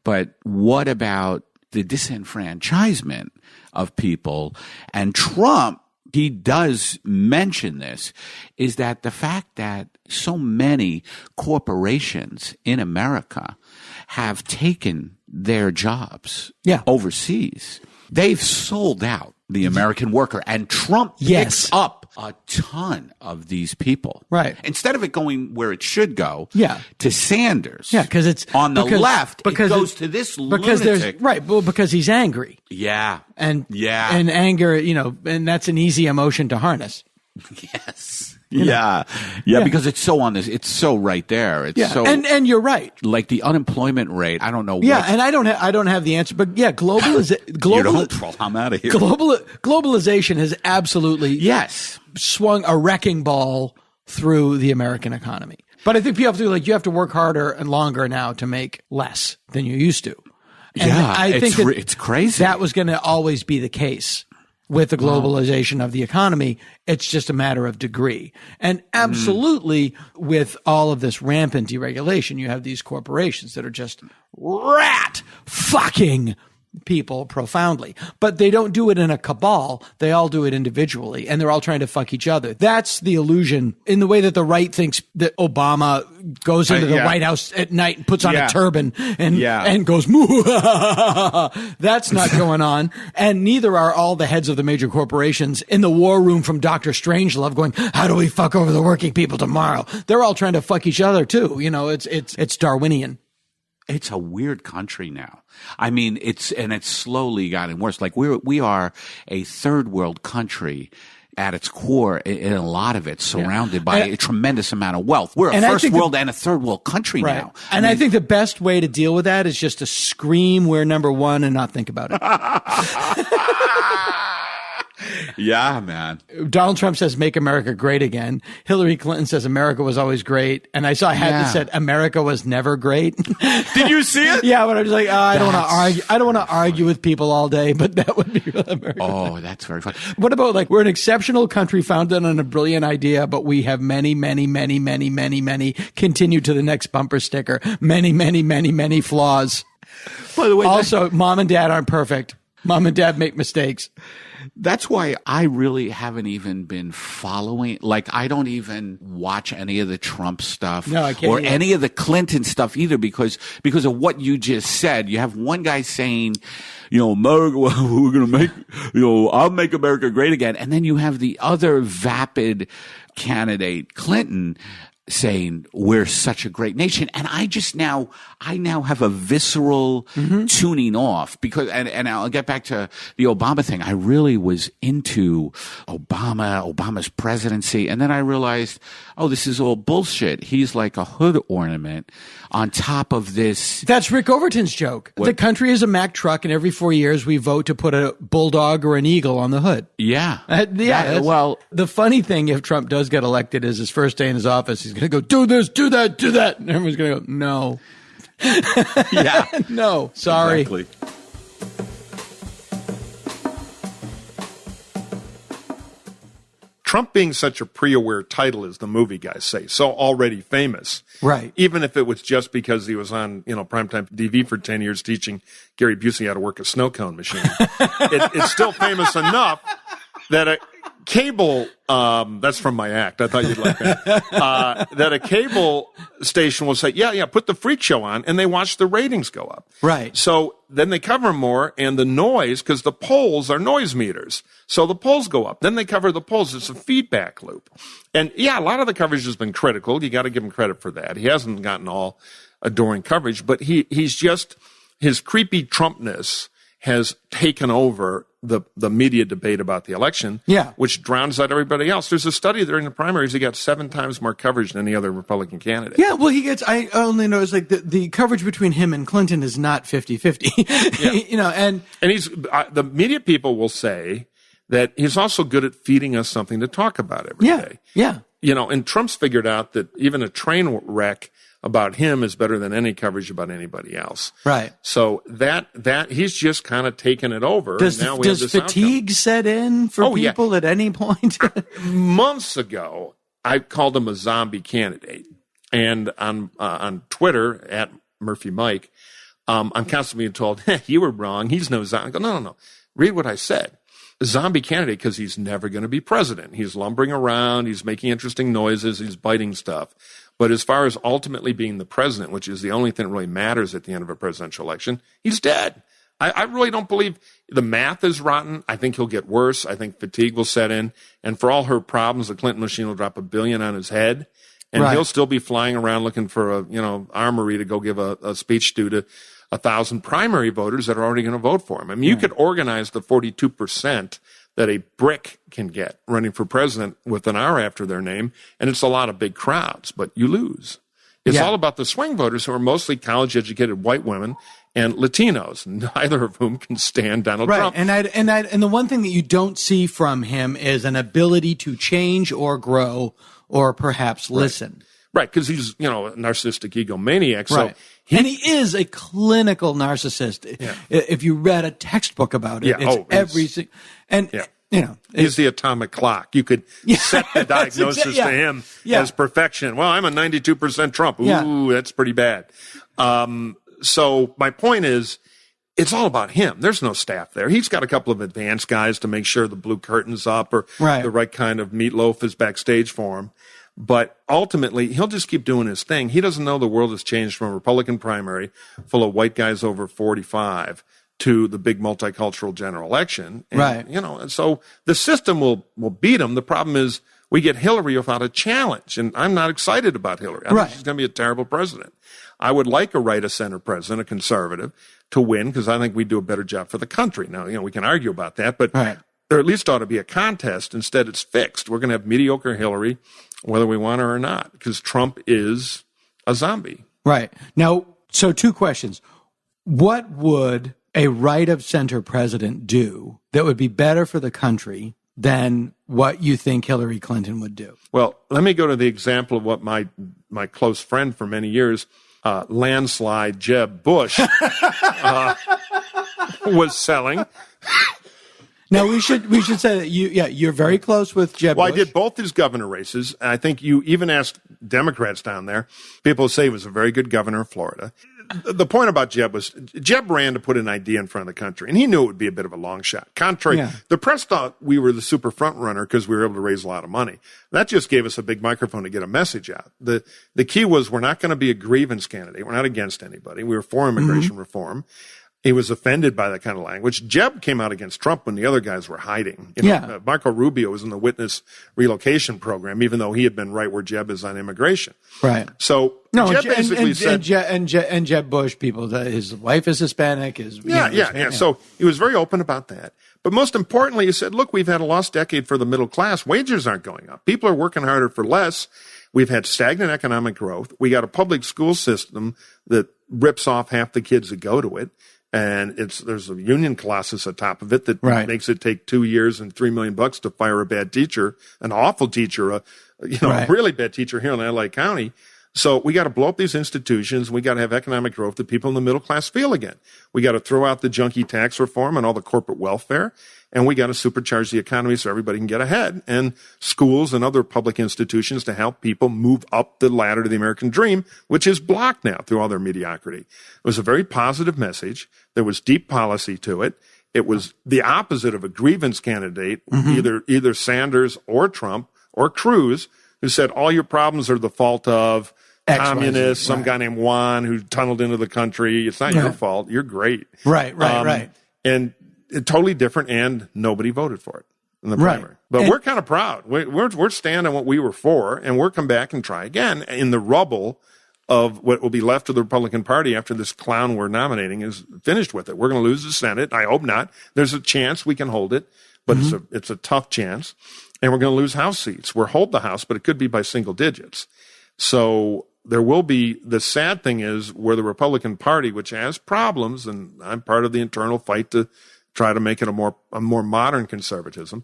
But what about the disenfranchisement of people? And Trump, he does mention this, is that the fact that so many corporations in America have taken their jobs overseas. They've sold out the American worker, and Trump picks up a ton of these people. Right. Instead of it going where it should go, to Sanders. Yeah, because it's on the left. Because it goes to this lunatic. Because he's angry. Yeah. And anger, and that's an easy emotion to harness. Yes. Yeah, because it's so it's so right there. It's so, and you're right. Like the unemployment rate, I don't know. Yeah, and I don't have the answer, but I'm out of here. Globalization has absolutely swung a wrecking ball through the American economy. But I think you have to work harder and longer now to make less than you used to. And I think it's crazy. That was going to always be the case. With the globalization of the economy, it's just a matter of degree. And absolutely, with all of this rampant deregulation, you have these corporations that are just rat fucking people profoundly. But they don't do it in a cabal. They all do it individually, and they're all trying to fuck each other. That's the illusion in the way that the right thinks that Obama goes into the White House at night and puts on a turban and goes, moo. That's not going on. And neither are all the heads of the major corporations in the war room from Dr. Strangelove going, how do we fuck over the working people tomorrow? They're all trying to fuck each other too. It's Darwinian. It's a weird country now. I mean, it's slowly gotten worse. Like we are a third world country at its core, in a lot of it, surrounded by a tremendous amount of wealth. We're a first world and a third world country now. And I think the best way to deal with that is just to scream we're number one and not think about it. Yeah, man. Donald Trump says, make America great again. Hillary Clinton says America was always great. And I saw that said America was never great. Did you see it? Yeah, but I was like, I don't want to argue. I don't want to argue with people all day, but that would be America. Oh, that's very funny. What about we're an exceptional country founded on a brilliant idea, but we have many, many, many, many, many, many, continue to the next bumper sticker. Many, many, many, many flaws. By the way, also, mom and dad aren't perfect. Mom and dad make mistakes. That's why I really haven't even been following. Like, I don't even watch any of the Trump stuff or any of the Clinton stuff either because of what you just said. You have one guy saying, America, we're going to make, I'll make America great again. And then you have the other vapid candidate, Clinton, saying we're such a great nation. And I now have a visceral tuning off because, and I'll get back to the Obama thing. I really was into Obama's presidency. And then I realized, oh, this is all bullshit. He's like a hood ornament on top of this. That's Rick Overton's joke. What? The country is a Mack truck, and every 4 years we vote to put a bulldog or an eagle on the hood. Yeah. Well, the funny thing, if Trump does get elected, is his first day in his office, he's going to go, do this, do that, do that. And everyone's going to go, no. Yeah. No, sorry. Exactly. Trump being such a pre-aware title, as the movie guys say, so already famous. Right. Even if it was just because he was on, primetime TV for 10 years teaching Gary Busey how to work a snow cone machine. It's still famous enough that a cable, that's from my act. I thought you'd like that. That a cable station will say, yeah, put the freak show on, and they watch the ratings go up. Right. So then they cover more, and the noise, because the polls are noise meters. So the polls go up. Then they cover the polls. It's a feedback loop. And yeah, a lot of the coverage has been critical. You got to give him credit for that. He hasn't gotten all adoring coverage, but he's just, his creepy Trumpness has taken over the media debate about the election, which drowns out everybody else. There's a study during the primaries, he got 7 times more coverage than any other Republican candidate. Yeah, well, I only noticed like the coverage between him and Clinton is not 50-50. Yeah. And he's, the media people will say that he's also good at feeding us something to talk about every day. Yeah. And Trump's figured out that even a train wreck about him is better than any coverage about anybody else. Right. So that he's just kind of taken it over. Does fatigue set in for people at any point? Months ago, I called him a zombie candidate. And on Twitter, at Murphy Mike, I'm constantly being told, you were wrong. He's no zombie. I go, no. Read what I said. A zombie candidate because he's never going to be president. He's lumbering around. He's making interesting noises. He's biting stuff. But as far as ultimately being the president, which is the only thing that really matters at the end of a presidential election, he's dead. I really don't believe the math is rotten. I think he'll get worse. I think fatigue will set in. And for all her problems, the Clinton machine will drop $1 billion on his head. And he'll still be flying around looking for armory to go give a speech to 1,000 primary voters that are already going to vote for him. I mean, you could organize the 42% that a brick can get running for president with an R after their name, and it's a lot of big crowds, but you lose. It's all about the swing voters who are mostly college-educated white women and Latinos, neither of whom can stand Donald Trump. And the one thing that you don't see from him is an ability to change or grow or perhaps listen. Right, because he's, a narcissistic egomaniac. So and he is a clinical narcissist. Yeah. If you read a textbook about it, he's the atomic clock. You could set the diagnosis to him as perfection. Well, I'm a 92% Trump. Ooh, that's pretty bad. So my point is, it's all about him. There's no staff there. He's got a couple of advanced guys to make sure the blue curtain's up or the right kind of meatloaf is backstage for him. But ultimately, he'll just keep doing his thing. He doesn't know the world has changed from a Republican primary full of white guys over 45 to the big multicultural general election. And, and so the system will beat him. The problem is we get Hillary without a challenge. And I'm not excited about Hillary. I think she's going to be a terrible president. I would like a right-of-center president, a conservative, to win because I think we'd do a better job for the country. Now, we can argue about that, but there at least ought to be a contest. Instead, it's fixed. We're going to have mediocre Hillary, whether we want her or not, because Trump is a zombie. Right. Now, so 2 questions. What would a right-of-center president do that would be better for the country than what you think Hillary Clinton would do? Well, let me go to the example of what my close friend for many years, landslide Jeb Bush, was selling. Now we should say that you're very close with Jeb Bush. Well, I did both his governor races. I think you even asked Democrats down there. People say he was a very good governor of Florida. The point about Jeb was Jeb ran to put an idea in front of the country, and he knew it would be a bit of a long shot. The press thought we were the super front runner because we were able to raise a lot of money. That just gave us a big microphone to get a message out. The key was we're not going to be a grievance candidate. We're not against anybody. We were for immigration reform. He was offended by that kind of language. Jeb came out against Trump when the other guys were hiding. Marco Rubio was in the witness relocation program, even though he had been right where Jeb is on immigration. Right. So Jeb basically said, and Jeb Bush, people, his wife is Hispanic. So he was very open about that. But most importantly, he said, look, we've had a lost decade for the middle class. Wages aren't going up. People are working harder for less. We've had stagnant economic growth. We got a public school system that rips off half the kids that go to it. And there's a union colossus atop of it that makes it take 2 years and $3 million to fire a bad teacher, an awful teacher, a really bad teacher here in LA County. So we got to blow up these institutions. We got to have economic growth that people in the middle class feel again. We got to throw out the junky tax reform and all the corporate welfare. And we got to supercharge the economy so everybody can get ahead, and schools and other public institutions to help people move up the ladder to the American dream, which is blocked now through all their mediocrity. It was a very positive message. There was deep policy to it. It was the opposite of a grievance candidate, either Sanders or Trump or Cruz, who said all your problems are the fault of communists, some guy named Juan who tunneled into the country. It's not your fault. You're great. Right. And totally different, and nobody voted for it in the primary. But we're kind of proud. We're standing on what we were for, and we're come back and try again in the rubble of what will be left of the Republican Party after this clown we're nominating is finished with it. We're going to lose the Senate. I hope not. There's a chance we can hold it, but it's a tough chance. And we're going to lose House seats. We'll hold the House, but it could be by single digits. So there will be, the sad thing is where the Republican Party, which has problems, and I'm part of the internal fight to try to make it a more modern conservatism.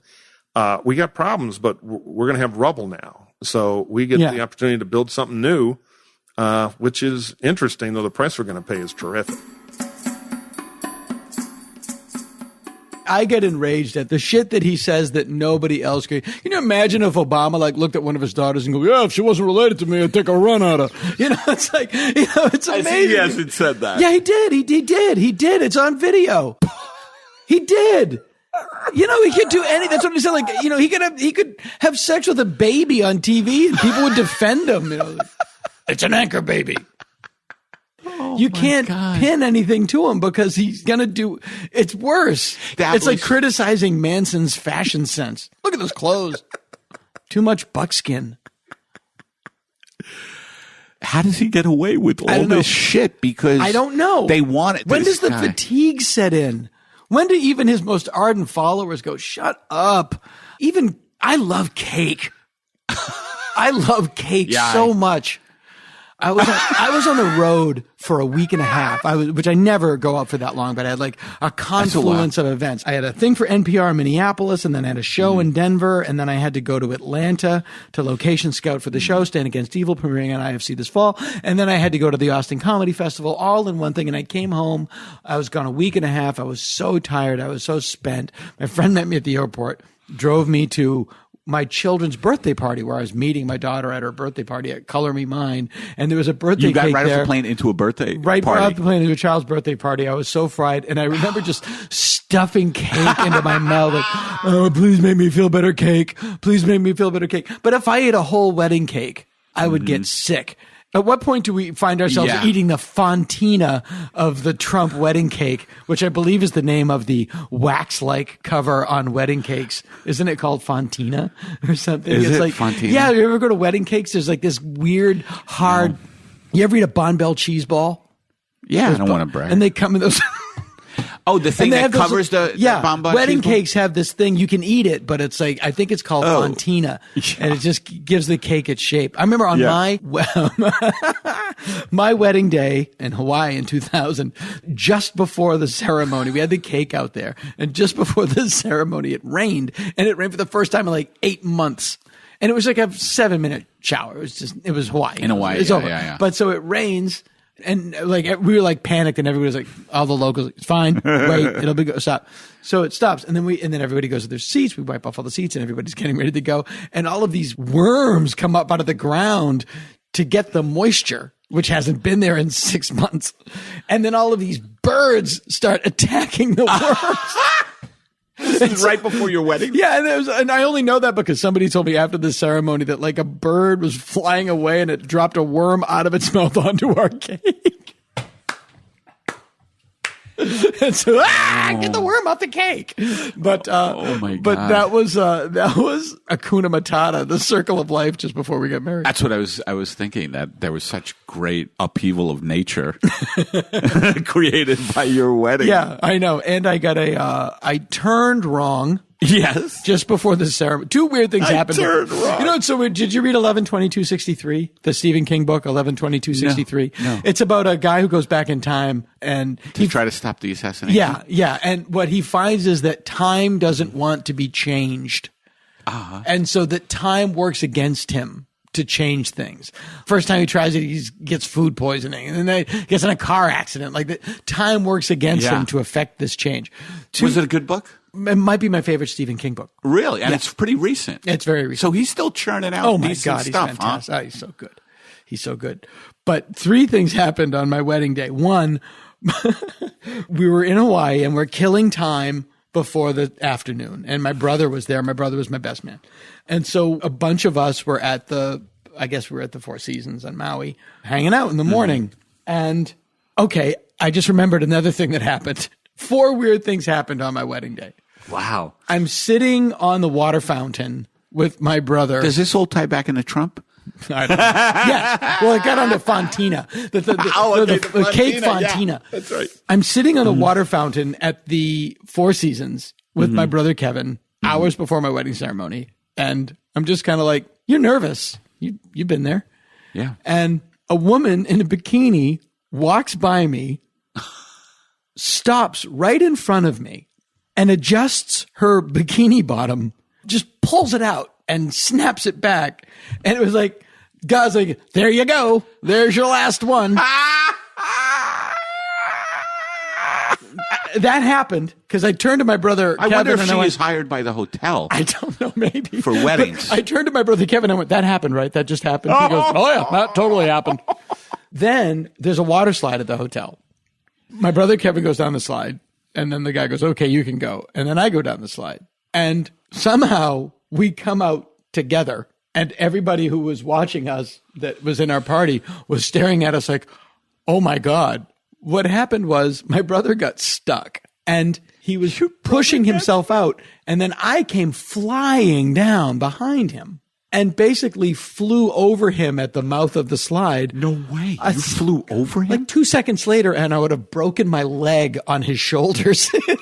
We got problems, but we're going to have rubble now. So we get the opportunity to build something new, which is interesting, though the price we're going to pay is terrific. I get enraged at the shit that he says that nobody else can. Can you imagine if Obama looked at one of his daughters and go, "Yeah, if she wasn't related to me, I'd take a run at her." It's like, it's amazing. He hasn't said that. Yeah, he did. He did. It's on video. He did. He could do anything. That's what he said. He could have sex with a baby on TV and people would defend him. It's an anchor baby. You can't pin anything to him because he's going to do, it's worse. It's like criticizing Manson's fashion sense. Look at those clothes. Too much buckskin. How does he get away with all this shit? Because I don't know. They want it. When does the fatigue set in? When do even his most ardent followers go, shut up? Even, I love cake. I love cake so much. I was on the road for a week and a half. Which I never go out for that long, but I had a confluence of events. I had a thing for NPR in Minneapolis, and then I had a show in Denver, and then I had to go to Atlanta to location scout for the show, Stand Against Evil, premiering on IFC this fall, and then I had to go to the Austin Comedy Festival, all in one thing. And I came home. I was gone a week and a half. I was so tired. I was so spent. My friend met me at the airport, drove me to my children's birthday party where I was meeting my daughter at her birthday party at Color Me Mine. And there was a birthday cake there. You got right off the plane into a birthday party? Right off the plane into a child's birthday party. I was so fried. And I remember just stuffing cake into my mouth. Oh, please make me feel better cake. Please make me feel better cake. But if I ate a whole wedding cake, I would get sick. At what point do we find ourselves eating the fontina of the Trump wedding cake, which I believe is the name of the wax-like cover on wedding cakes? Isn't it called fontina or something? Is it fontina? Yeah, you ever go to wedding cakes? There's this weird, hard... No. You ever eat a Bon Bell cheese ball? Yeah, I don't want to brag. And they come in those... Oh, the thing that covers the Bon Bell wedding cakes have this thing. You can eat it, but it's I think it's called fontina, and it just gives the cake its shape. I remember on my wedding day in Hawaii in 2000, just before the ceremony, we had the cake out there, and just before the ceremony, it rained, and it rained for the first time in 8 months. And it was a 7-minute shower. It was Hawaii. In Hawaii, it's over. Yeah. But so it rains. And we were panicked, and everybody was all the locals, it's fine, wait, it'll be good, stop. So it stops, and then everybody goes to their seats. We wipe off all the seats, and everybody's getting ready to go. And all of these worms come up out of the ground to get the moisture, which hasn't been there in 6 months. And then all of these birds start attacking the worms. This is right before your wedding? Yeah, and I only know that because somebody told me after the ceremony that a bird was flying away and it dropped a worm out of its mouth onto our cake. And so, get the worm off the cake. But, Oh, my but God. that was Hakuna Matata, the circle of life just before we got married. That's what I was thinking, that there was such great upheaval of nature created by your wedding. Yeah, I know. And I got I turned wrong. Yes. Just before the ceremony. Two weird things happened. turned wrong. You know, it's so weird. Did you read 11/22/63? The Stephen King book, 11/22/63? No. It's about a guy who goes back in time and To try to stop the assassination. yeah. And what he finds is that time doesn't want to be changed. And so that time works against him to change things. First time he tries it, he gets food poisoning, and then he gets in a car accident. Like, the time works against him to affect this change. Was it a good book? It might be my favorite Stephen King book. Really? And it's pretty recent. It's very recent. So he's still churning out Oh my decent God, he's stuff, fantastic. huh? Oh, he's so good. He's so good. But 3 things happened on my wedding day. One, we were in Hawaii and we're killing time before the afternoon. And my brother was there. My brother was my best man. And so a bunch of us were at the Four Seasons on Maui, hanging out in the morning. And okay, I just remembered another thing that happened. 4 weird things happened on my wedding day. Wow. I'm sitting on the water fountain with my brother. Does this all tie back into Trump? I don't know. Yes. Well, it got onto Fontina. The Cape Fontina. Yeah, that's right. I'm sitting on the water fountain at the Four Seasons with my brother Kevin, hours before my wedding ceremony. And I'm just kind of like, you're nervous. You've been there. Yeah. And a woman in a bikini walks by me, stops right in front of me, and adjusts her bikini bottom, just pulls it out and snaps it back. And it was like, God's like, there you go. There's your last one. That happened because I turned to my brother I Kevin wonder if and she I went, is hired by the hotel. I don't know, maybe. For weddings. But I turned to my brother Kevin and I went, that happened, right? That just happened. He goes, oh yeah, that totally happened. Then there's a water slide at the hotel. My brother Kevin goes down the slide, and then the guy goes, okay, you can go. And then I go down the slide. And somehow we come out together, and everybody who was watching us that was in our party was staring at us like, oh my God. What happened was my brother got stuck, and he was pushing himself out, and then I came flying down behind him and basically flew over him at the mouth of the slide. No way. You flew over him? Like 2 seconds later, and I would have broken my leg on his shoulders. It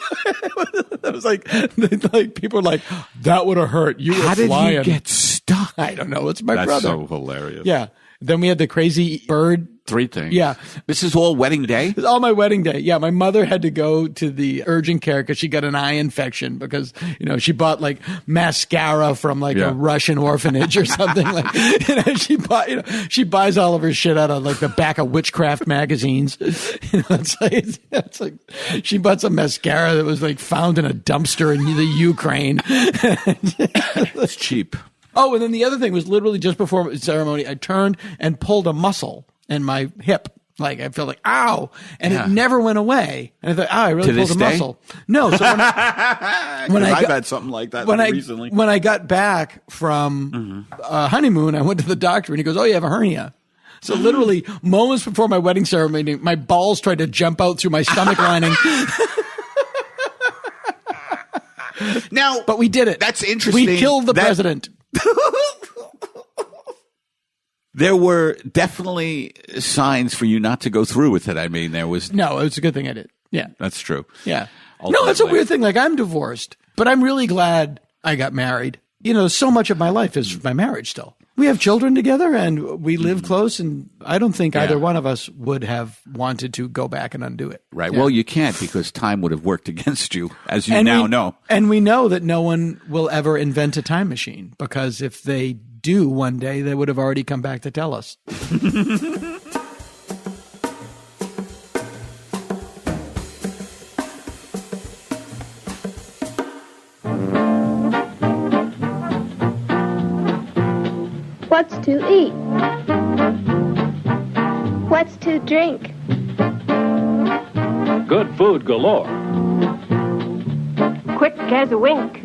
was like people were like, that would have hurt. You were How did flying. you get stuck? I don't know. It's my That's brother. so hilarious. Yeah. Then we had the crazy bird. 3 things. Yeah. This is all wedding day? It was all my wedding day. Yeah, my mother had to go to the urgent care because she got an eye infection because, she bought like mascara from like a Russian orphanage or something. Like, she buys all of her shit out of like the back of witchcraft magazines. It's like she bought some mascara that was like found in a dumpster in the Ukraine. It's cheap. Oh, and then the other thing was literally just before the ceremony, I turned and pulled a muscle in my hip. Like, I felt like, ow. And it never went away. And I thought, I really pulled a muscle. No. So I've had something like that recently. When I got back from honeymoon, I went to the doctor and he goes, oh, you have a hernia. So literally moments before my wedding ceremony, my balls tried to jump out through my stomach lining. Now, But we did it. That's interesting. We killed the president. There were definitely signs for you not to go through with it. I mean, there was... No, it's a good thing I did. Yeah. That's true. Yeah. No, that's a weird thing. Like, I'm divorced, but I'm really glad I got married. So much of my life is my marriage still. We have children together and we live close, and I don't think either one of us would have wanted to go back and undo it. Right. Yeah. Well, you can't because time would have worked against you, as you now know. And we know that no one will ever invent a time machine because if they do one day, they would have already come back to tell us. What's to eat? What's to drink? Good food galore. Quick as a wink.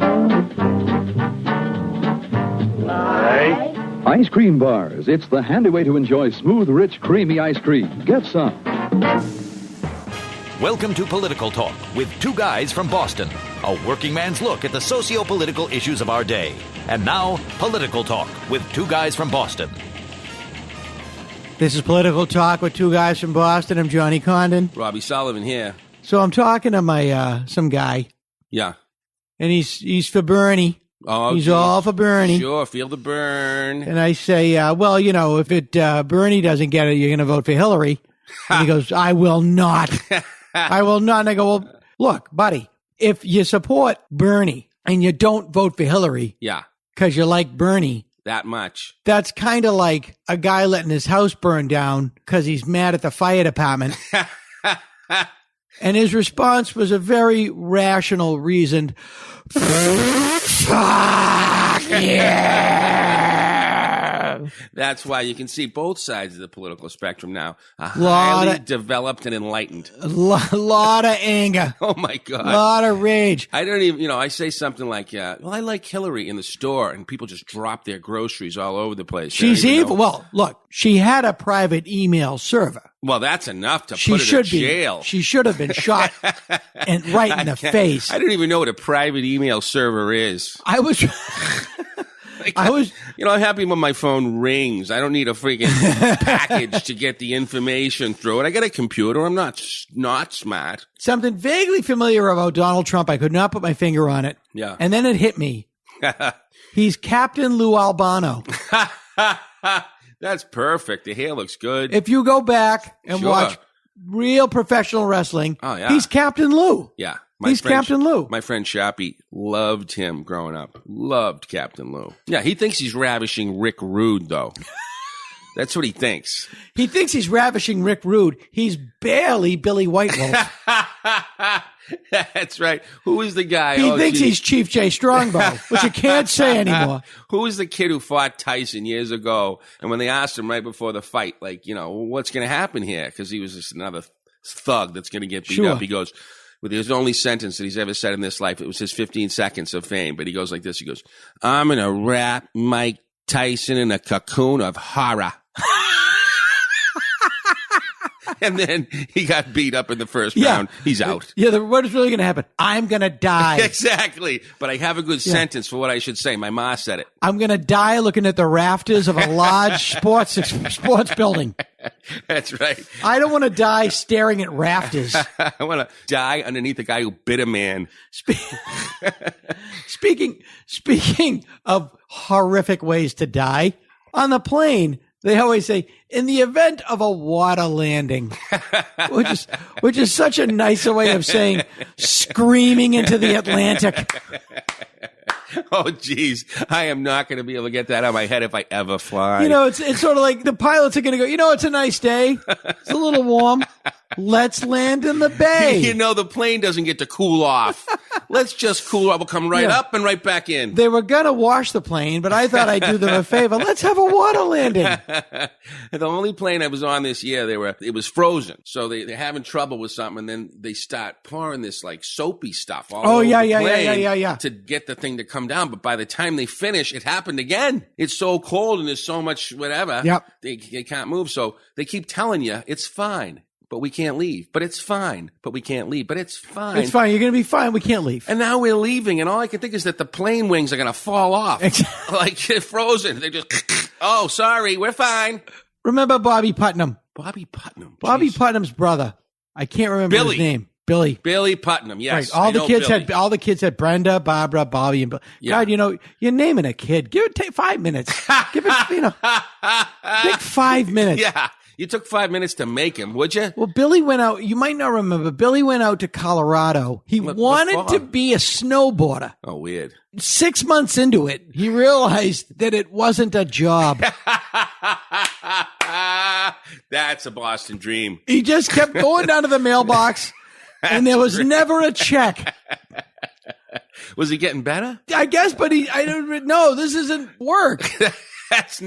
Ice cream bars. It's the handy way to enjoy smooth, rich, creamy ice cream. Get some. Welcome to Political Talk with two guys from Boston. A working man's look at the socio-political issues of our day. And now, Political Talk with two guys from Boston. This is Political Talk with two guys from Boston. I'm Johnny Condon. Robbie Sullivan here. So I'm talking to my some guy, Yeah. and he's for Bernie. Oh, He's geez. all for Bernie. Sure, feel the burn. And I say, well, you know, if Bernie doesn't get it, you're going to vote for Hillary. And he goes, I will not. I will not. And I go, well, look, buddy, if you support Bernie and you don't vote for Hillary Yeah, because you like Bernie, that much. that's kind of like a guy letting his house burn down because he's mad at the fire department. And his response was a very rational, reasoned, fuck yeah. That's why you can see both sides of the political spectrum now. Lot Highly of- developed and enlightened. A lot of anger, Oh, my God. a lot of rage. I don't even, I say something like, well, I like Hillary in the store, and people just drop their groceries all over the place. They don't She's even evil. know. Well, look, she had a private email server. Well, that's enough to She put her should in be. jail. She should have been shot and right in the face. I don't even know what a private email server is. I was. I was. I'm happy when my phone rings. I don't need a freaking package to get the information through it. I got a computer. I'm not smart. Something vaguely familiar about Donald Trump. I could not put my finger on it. Yeah. And then it hit me. He's Captain Lou Albano. That's perfect. The hair looks good. If you go back and Sure. watch real professional wrestling, Oh, yeah. he's Captain Lou. Yeah. He's Captain Lou. My friend Shappy loved him growing up. Loved Captain Lou. Yeah, he thinks he's ravishing Rick Rude, though. That's what he thinks. He thinks he's ravishing Rick Rude. He's barely Billy White Wolf. That's right. Who is the guy? He thinks he's Chief J. Strongbow, which you can't say anymore. Who was the kid who fought Tyson years ago? And when they asked him right before the fight, like, what's going to happen here? Because he was just another thug that's going to get beat Sure. up. He goes, with his only sentence that he's ever said in this life, it was his 15 seconds of fame. But he goes like this. He goes, I'm going to wrap Mike Tyson in a cocoon of horror. And then he got beat up in the first round. He's out. Yeah, what is really going to happen? I'm going to die. Exactly. But I have a good sentence for what I should say. My ma said it. I'm going to die looking at the rafters of a large sports building. That's right. I don't want to die staring at rafters. I want to die underneath the guy who bit a man. Speaking of horrific ways to die, on the plane, they always say, in the event of a water landing, which is such a nicer way of saying screaming into the Atlantic. Oh, geez. I am not going to be able to get that out of my head if I ever fly. It's sort of like the pilots are going to go, it's a nice day. It's a little warm. Let's land in the bay. The plane doesn't get to cool off. Let's just cool off. We'll come right Yeah. up and right back in. They were going to wash the plane, but I thought I'd do them a favor. Let's have a water landing. The only plane I was on this year, it was frozen. So they're having trouble with something, and then they start pouring this like soapy stuff all over the plane to get the thing to come down. But by the time they finish, it happened again. It's so cold and there's so much whatever. Yep. They can't move. So they keep telling you it's fine, but we can't leave. But it's fine, but we can't leave. But it's fine. It's fine. You're going to be fine. We can't leave. And now we're leaving, and all I can think is that the plane wings are going to fall off. Like they're frozen. They're just, oh, sorry, we're fine. Remember Bobby Putnam? Bobby Putnam. Bobby Jeez. Putnam's brother. I can't remember Billy. his name. Billy Putnam, yes. Right. All I the know kids Billy. had Brenda, Barbara, Bobby, and Bill. Yeah. God, you're naming a kid. Take 5 minutes. Give it, take 5 minutes. Yeah. You took 5 minutes to make him, would you? Well, Billy went out. You might not remember. Billy went out to Colorado. He wanted to be a snowboarder. Oh, weird. 6 months into it, he realized that it wasn't a job. That's a Boston dream. He just kept going down to the mailbox, and there was never a check. Was he getting better? I guess, but I don't know. This isn't work.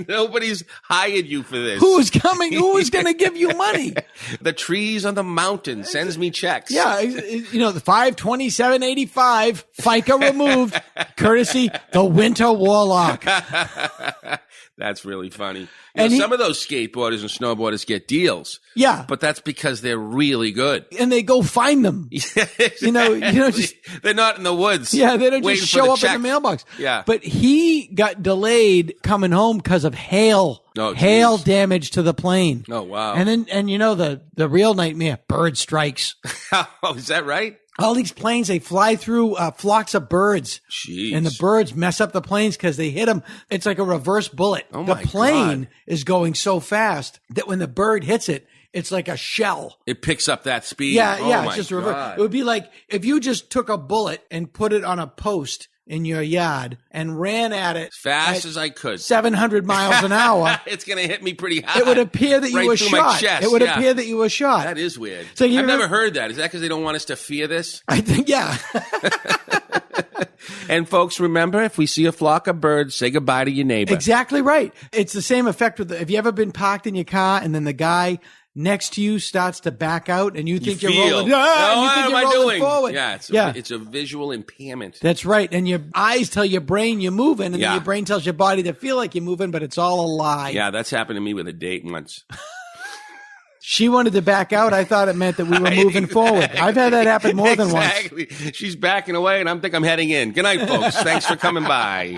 Nobody's hired you for this. Who's coming? Who is going to give you money? The trees on the mountain sends me checks. Yeah, the 527.85 FICA removed, courtesy the Winter Warlock. That's really funny. And some of those skateboarders and snowboarders get deals. Yeah, but that's because they're really good, and they go find them. Exactly. They're not in the woods. Yeah, they don't just show up in the mailbox. Yeah, but he got delayed coming home because of hail. Hail damage to the plane. Oh wow! And then the real nightmare: bird strikes. Oh, is that right? All these planes, they fly through flocks of birds. Jeez. And the birds mess up the planes because they hit them. It's like a reverse bullet. Oh the my plane God. is going so fast that when the bird hits it, it's like a shell. It picks up that speed. Yeah, my it's just God. reverse. It would be like if you just took a bullet and put it on a post in your yard and ran at it fast as I could, 700 miles an hour. It's going to hit me pretty hard. It would appear that right you were through shot. my chest. It would appear that you were shot. That is weird. So I've never heard that. Is that because they don't want us to fear this? I think, yeah. And folks, remember, if we see a flock of birds, say goodbye to your neighbor. Exactly right. It's the same effect with have you ever been parked in your car and then the guy next to you starts to back out and you think you're rolling, what am I doing? Forward. Yeah, it's a visual impairment. That's right. And your eyes tell your brain you're moving, and then Yeah. your brain tells your body to feel like you're moving, but it's all a lie. Yeah, that's happened to me with a date once. She wanted to back out. I thought it meant that we were moving forward. I've had that happen more than once. Exactly. She's backing away, and I'm heading in. Good night, folks. Thanks for coming by.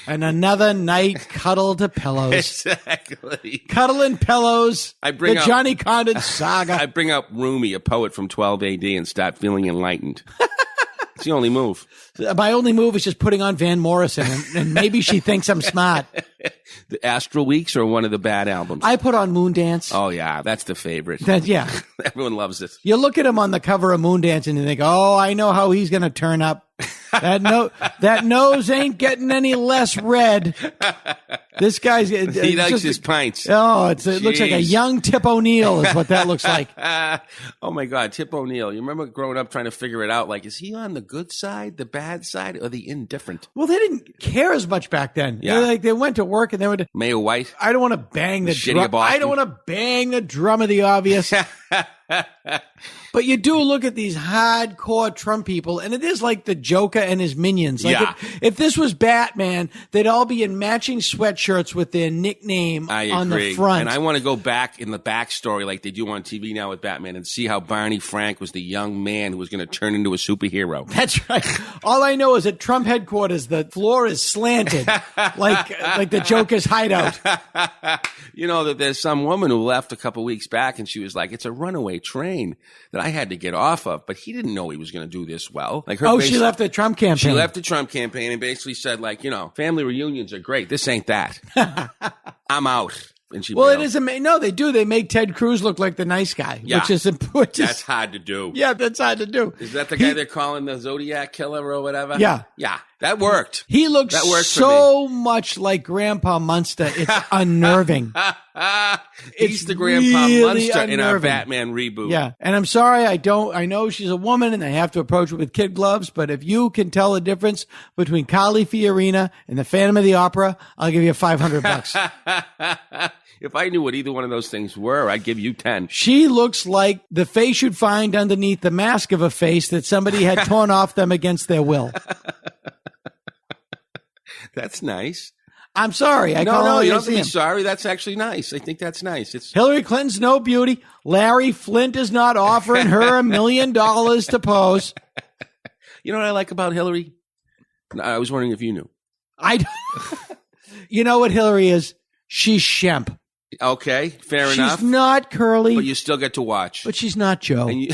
And another night, cuddle to pillows. Exactly. Cuddling pillows. I bring the up- Johnny Condon saga. I bring up Rumi, a poet from 12 AD, and start feeling enlightened. It's the only move. My only move is just putting on Van Morrison, and maybe she thinks I'm smart. The Astral Weeks or one of the bad albums? I put on Moondance. Oh, yeah. That's the favorite. Yeah. Everyone loves it. You look at him on the cover of Moondance and you think, oh, I know how he's going to turn up. That nose ain't getting any less red. This guy's he likes his pints. Oh, it looks like a young Tip O'Neill is what that looks like. Oh my God, Tip O'Neill. You remember growing up trying to figure it out? Like, is he on the good side, the bad side, or the indifferent? Well, they didn't care as much back then. Yeah. They went to work and they would. Mayor White. I don't want to bang the Shitty drum. of Boston. I don't want to bang the drum of the obvious. But you do look at these hardcore Trump people, and it is like the Joker and his minions. Like Yeah. if this was Batman, they'd all be in matching sweatshirts with their nickname on the front. And I want to go back in the backstory like they do on TV now with Batman and see how Barney Frank was the young man who was going to turn into a superhero. That's right. All I know is at Trump headquarters, the floor is slanted like the Joker's hideout. You know, that there's some woman who left a couple weeks back and she was like, it's a runaway train that I had to get off of. But he didn't know he was going to do this well. Like she left the Trump campaign. She left the Trump campaign and basically said, like, family reunions are great. This ain't that. I'm out. And she bailed. It is no, they do. They make Ted Cruz look like the nice guy, Yeah. which is That's hard to do. Yeah, that's hard to do. Is that the guy they're calling the Zodiac Killer or whatever? Yeah. Yeah. That worked. He looks That worked so much like Grandpa Munster. It's unnerving. He's the Grandpa really Munster in our unnerving. Batman reboot. Yeah. And I'm sorry, I know she's a woman and I have to approach her with kid gloves, but if you can tell the difference between Carly Fiorina and the Phantom of the Opera, I'll give you $500. If I knew what either one of those things were, I'd give you 10. She looks like the face you'd find underneath the mask of a face that somebody had torn off them against their will. That's nice. I'm sorry. No, you don't have to be sorry. That's actually nice. I think that's nice. It's Hillary Clinton's no beauty. Larry Flint is not offering her $1 million to pose. You know what I like about Hillary? I was wondering if you knew. You know what Hillary is? She's Shemp. Okay, fair enough. She's not curly. But you still get to watch. But she's not Joe. And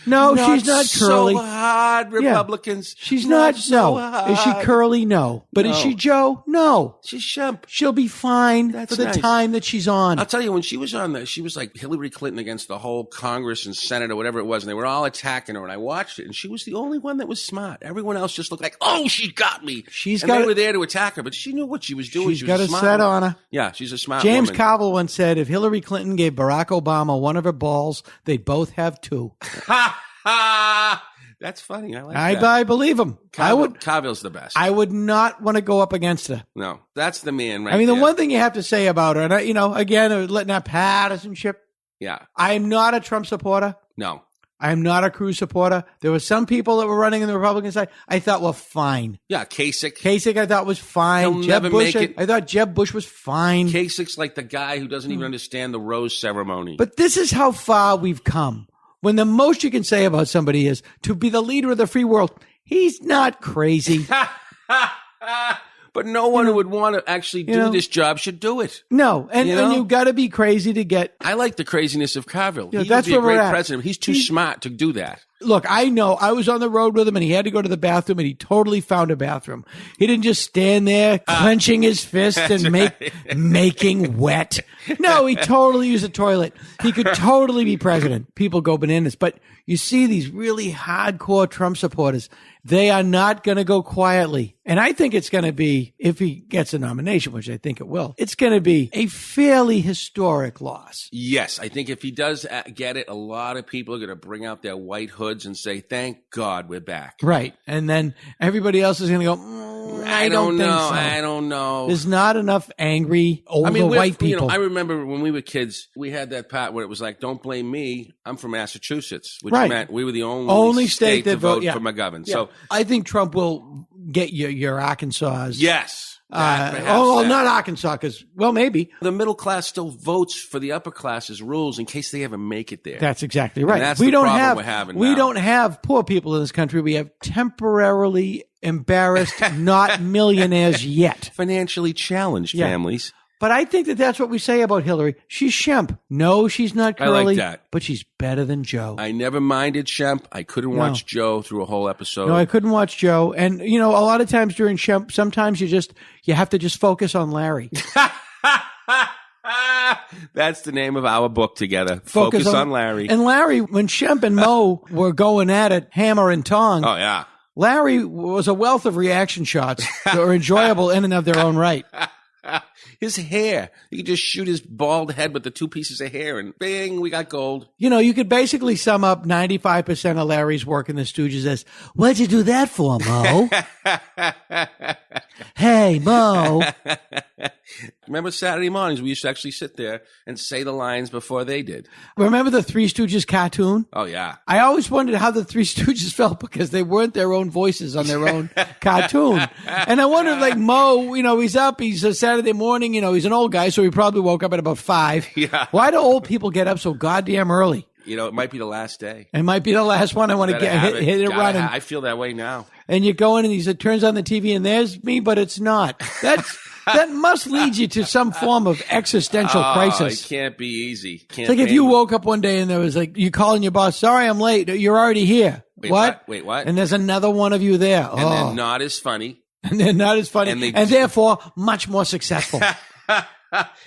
No, she's not curly. So hard, Republicans. Yeah. She's not so no. hard. Is she curly? No. But is she Joe? No. She's Shemp. She'll be fine That's for the nice. time that she's on. I'll tell you, when she was on she was like Hillary Clinton against the whole Congress and Senate or whatever it was, and they were all attacking her, and I watched it, and she was the only one that was smart. Everyone else just looked like, oh, she got me. They were there to attack her, but she knew what she was doing. She's She got was a smart. set on her. Yeah, she's a smart James woman. Carville once said, if Hillary Clinton gave Barack Obama one of her balls, they'd both have two. That's funny. I like that. I believe him. Carville's the best. I would not want to go up against her. No, that's the man right I mean, there. the one thing you have to say about her, and again, letting that partisanship. Yeah. I am not a Trump supporter. No. I am not a Cruz supporter. There were some people that were running in the Republican side I thought were fine. Yeah, Kasich. Kasich I thought was fine. He'll Jeb never Bush, make it. I thought Jeb Bush was fine. Kasich's like the guy who doesn't even understand the rose ceremony. But this is how far we've come. When the most you can say about somebody is to be the leader of the free world, he's not crazy. But no one who would want to actually do this job should do it. No, and you've got to be crazy to get. I like the craziness of Carville. He would that's be a where we're great at. president. He's too smart to do that. Look, I know I was on the road with him and he had to go to the bathroom and he totally found a bathroom. He didn't just stand there clenching his fist and making wet. No, he totally used a toilet. He could totally be president. People go bananas. But you see these really hardcore Trump supporters. They are not going to go quietly. And I think it's going to be, if he gets a nomination, which I think it will, it's going to be a fairly historic loss. Yes, I think if he does get it, a lot of people are going to bring out their white hoods and say, thank God we're back. Right. And then everybody else is going to go, I don't think so. I don't know. There's not enough angry older white people. I remember when we were kids, we had that part where it was like, don't blame me. I'm from Massachusetts, which meant we were the only state to vote for McGovern. Yeah. So I think Trump will get your Arkansas. Yes. Not Arkansas, because, maybe. The middle class still votes for the upper class's rules in case they ever make it there. That's exactly right. And that's the problem we're having now. We don't have poor people in this country. We have temporarily embarrassed, not millionaires yet. Financially challenged families. But I think that's what we say about Hillary. She's Shemp. No, she's not curly. I like that. But she's better than Joe. I never minded Shemp. I couldn't watch Joe through a whole episode. No, I couldn't watch Joe. And, a lot of times during Shemp, sometimes you have to just focus on Larry. That's the name of our book together. Focus on Larry. And Larry, when Shemp and Mo were going at it, hammer and tong. Oh, yeah. Larry was a wealth of reaction shots that were enjoyable in and of their own right. His hair. You could just shoot his bald head with the two pieces of hair and bing, we got gold. You could basically sum up 95% of Larry's work in the Stooges as, what'd you do that for, Mo? Hey, Mo. Remember Saturday mornings, we used to actually sit there and say the lines before they did. Remember the Three Stooges cartoon? Oh, yeah. I always wondered how the Three Stooges felt because they weren't their own voices on their own cartoon. And I wondered, like, Mo, he's up, he's a Saturday morning, he's an old guy, so he probably woke up at about 5. Yeah. Why do old people get up so goddamn early? It might be the last day. It might be the last one. I want to hit it running. I feel that way now. And you go in and he turns on the TV and there's me, but it's not. That must lead you to some form of existential crisis. It can't be easy. It's like if you woke up one day and there was like, you calling your boss, sorry, I'm late. You're already here. Wait, what? Wait, what? And there's another one of you there. And they're not as funny. And they're not as funny. And therefore much more successful.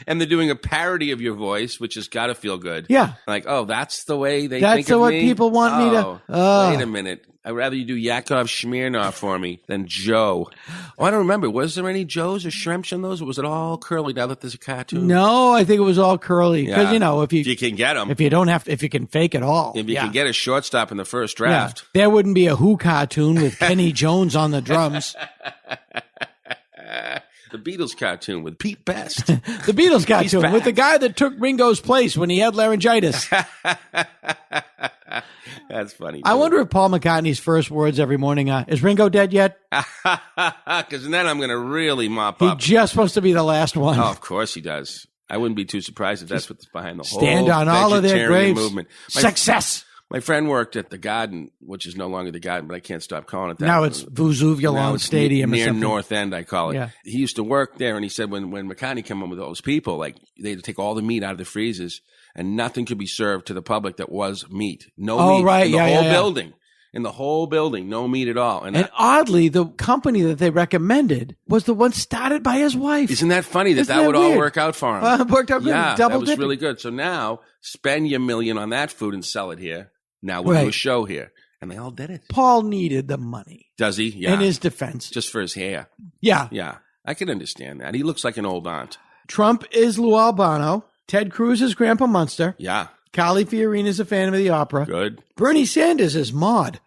And they're doing a parody of your voice, which has got to feel good. Yeah. Like, that's the way they think of me? That's what people want me to. Wait a minute. I'd rather you do Yakov Smirnoff for me than Joe. I don't remember. Was there any Joes or Shrimps in those? Or was it all curly now that there's a cartoon? No, I think it was all curly. Because, if you can get them. If you can fake it all. If you can get a shortstop in the first draft. Yeah. There wouldn't be a Who cartoon with Kenny Jones on the drums. The Beatles cartoon with Pete Best. The Beatles cartoon with the guy that took Ringo's place when he had laryngitis. That's funny. I wonder if Paul McCartney's first words every morning are, is Ringo dead yet? Because then I'm going to really mop up. He's just supposed to be the last one. Oh, of course he does. I wouldn't be too surprised if that's what's behind the whole stand on all of their graves. Movement. Success. My friend worked at the Garden, which is no longer the Garden, but I can't stop calling it that. Now it's Vuzuvialon Stadium. Near North End, I call it. Yeah. He used to work there, and he said when McCartney came in with all those people, like they had to take all the meat out of the freezers, and nothing could be served to the public that was meat. No meat right. in the whole building. In the whole building, no meat at all. And oddly, the company that they recommended was the one started by his wife. Isn't that funny that would all work out for him? It worked out good. Yeah, that was really good. So now, spend your $1 million on that food and sell it here. Now we'll do a show here. And they all did it. Paul needed the money. Does he? Yeah. In his defense. Just for his hair. Yeah. Yeah. I can understand that. He looks like an old aunt. Trump is Lou Albano. Ted Cruz is Grandpa Munster. Yeah. Carly Fiorina's a Phantom of the Opera. Good. Bernie Sanders is Maude.